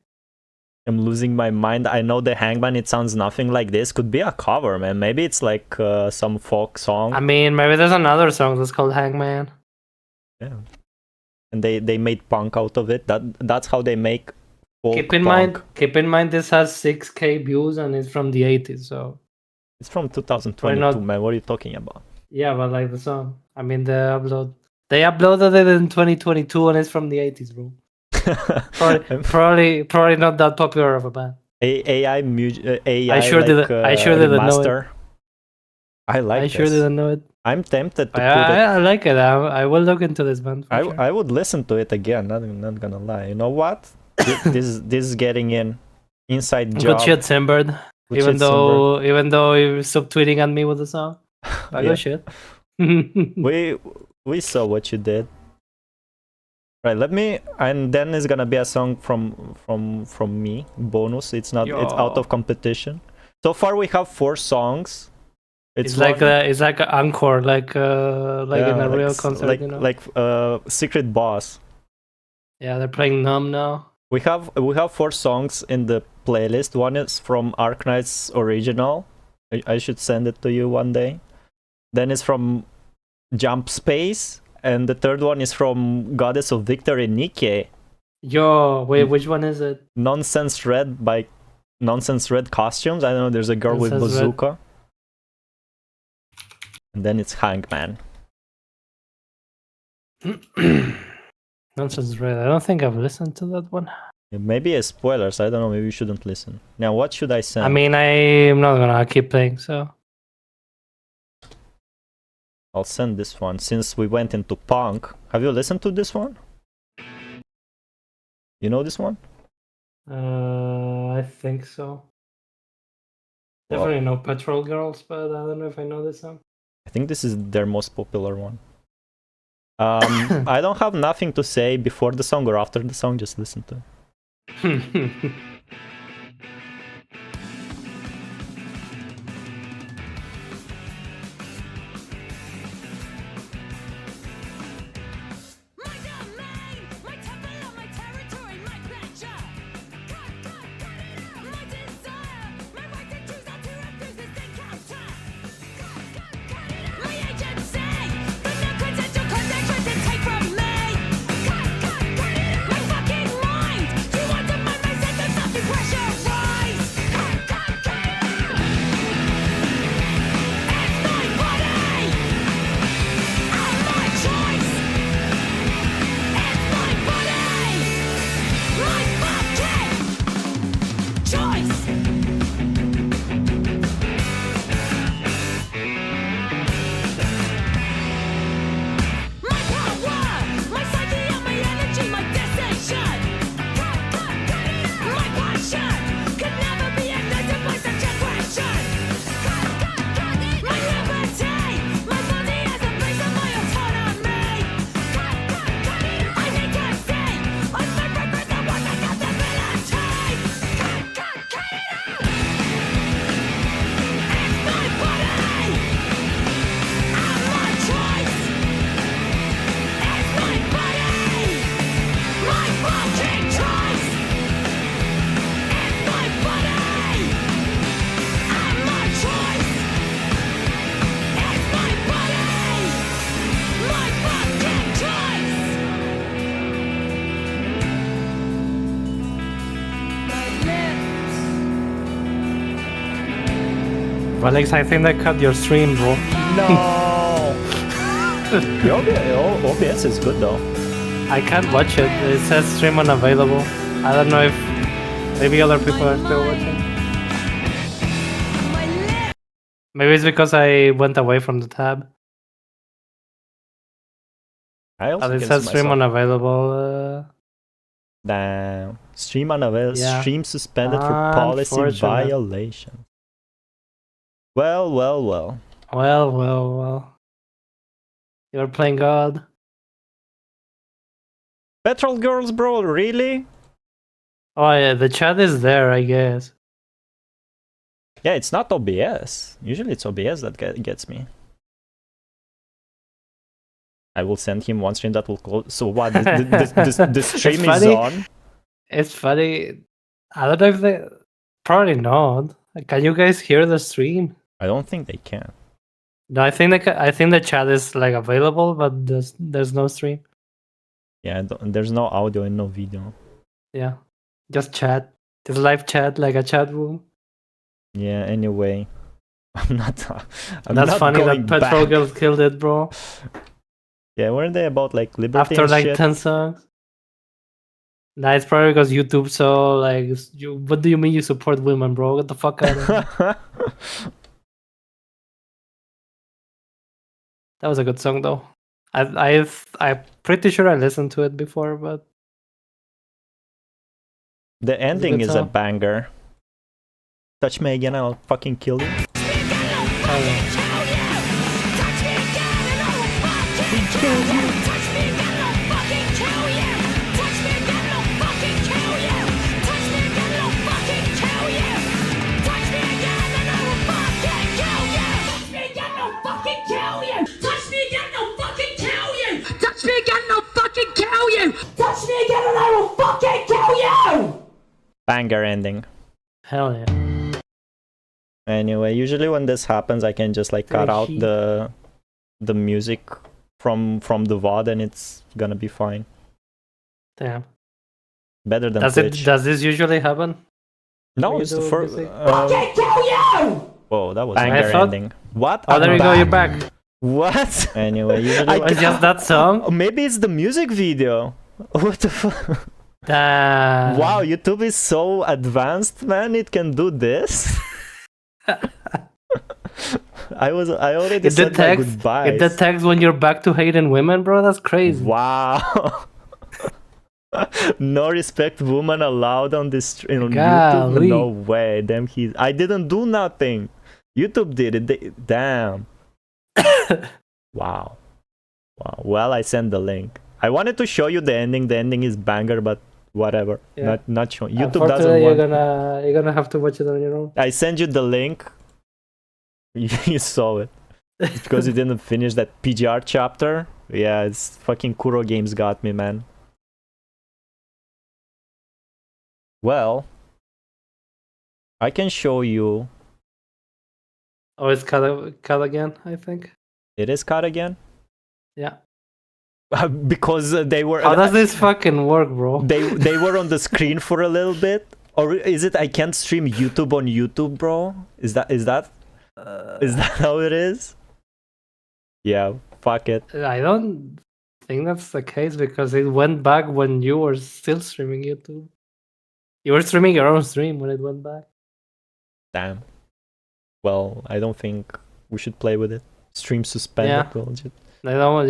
I'm losing my mind. I know the Hangman. It sounds nothing like this. Could be a cover, man. Maybe it's like some folk song. I mean, maybe there's another song that's called Hangman. Yeah. And they made punk out of it. That's how they make folk Keep in mind, this has 6K views and it's from the 80s. So It's from 2022, not- man. What are you talking about? yeah, but like the song. I mean, they uploaded it in 2022 and it's from the 80s, bro. Probably not that popular of a band. AI I sure didn't know remaster. it. I like I sure this. didn't know it. I'm tempted to put it. I like it. I will look into this band. For sure. I would listen to it again. Not gonna lie. You know what? this is getting inside job. Good shit, Simbird. Good Even shit, though you stop tweeting at me with the song, but Yeah. good shit. we saw what you did. Right, let me, and then it's gonna be a song from me, bonus. It's not, it's out Yo. of competition. So far we have 4 songs. It's like it's like an encore, like in a real concert, you know. Like Secret Boss. Yeah, they're playing Numb now. We have 4 songs in the playlist. One is from Arknight's original. I should send it to you one day. Then it's from Jump Space, and the third one is from Goddess of Victory, Nikke. Yo, wait, which one is it? Nonsense Red by Nonsense Red Costumes. I don't know, there's a girl with Nonsense Red. bazooka. And then it's Hangman. Nonsense Red. I don't think I've listened to that one. Maybe as spoilers, I don't know, maybe you shouldn't listen. Now, what should I send? I mean, I'm not gonna keep playing, so. I'll send this one, since we went into punk. Have you listened to this one? You know this one? I think so. Well, Definitely no Petrol Girls, but I don't know if I know this song. I think this is their most popular one. I don't have nothing to say before the song or after the song, just listen to it. My domain, my temple, my territory, my pleasure. Cut it out. My desire, my right to choose not to refuse this encounter. Cut it out. My agency, the non-consensual connection to take from me. Cut it out. My fucking mind, you undermine my sense of self-pressurized. Cut it out. It's my body, and my choice. It's my body, my fucking choice. My power, my psyche and my energy, my decision. My passion could never be ignited by such aggression. My liberty, my body as a base of my autonomy. I need to see on my record the one accountability. It's my body and my choice. It's my body, my fucking choice. It's my body and my choice. It's my body, my fucking choice. My lips. Valics, I think they cut your stream, bro. No! The OBS is good though. I can't watch it. It says stream unavailable. I don't know if maybe other people are still watching. My lips. Maybe it's because I went away from the tab. I also But it can says see stream myself. unavailable. Damn. Stream unavailable. Yeah. Stream suspended for policy Unfortunate. violation. Well. Well. You're playing God. Petrol Girls, bro, really? Oh yeah, the chat is there, I guess. Yeah, it's not OBS. Usually it's OBS that gets me. I will send him one stream that will close. So what? The stream is funny. on? It's funny. I don't know if they probably not. Can you guys hear the stream? I don't think they can. No, I think the chat is like available, but there's no stream. Yeah, there's no audio and no video. Yeah, just chat. Just live chat, like a chat room. Yeah, anyway. I'm not That's funny going that Petrol back. Girls killed it, bro. Yeah, weren't they about like liberty After and like shit? 10 songs. Nah, it's probably because YouTube so like what do you mean you support women, bro? Get the fuck out of here. That was a good song though. I'm pretty sure I listened to it before, but The ending good is a song. banger. Touch me again, I'll fucking kill you. Touch me again and I will fucking kill you. Banger ending. Hell yeah. Anyway, usually when this happens, I can just like cut out Vergil. the music from the VOD, and it's gonna be fine. Damn. Better than Does Twitch. does this usually happen? No, when it's you the do first. music? Whoa, that was Banger ending. What? Oh, there I'm you go, you're back. What? Anyway, usually It's just that song? maybe it's the music video. What the fuck? Damn. Wow, YouTube is so advanced, man. It can do this. I already said my goodbyes. It detects when you're back to hating women, bro. That's crazy. Wow. No respect woman allowed on this on YouTube. Golly. No way. Damn, I didn't do nothing. YouTube did it. Damn. Wow. Wow. Well, I sent the link. I wanted to show you the ending. The ending is banger, but whatever. Yeah. Not showing. YouTube doesn't Unfortunately, want. you're gonna have to watch it on your own. I sent you the link. You saw it. It's because you didn't finish that PGR chapter. Yeah, it's fucking Kuro Games got me, man. Well, I can show you. Oh, it's cut again, I think. It is cut again? Yeah. Because they were. How does this fucking work, bro? They were on the screen for a little bit, or is it I can't stream YouTube on YouTube, bro? Is that how it is? Yeah, fuck it. I don't think that's the case because it went back when you were still streaming YouTube. You were streaming your own stream when it went back. Damn. Well, I don't think we should play with it. Stream suspended. Yeah. We'll just You don't want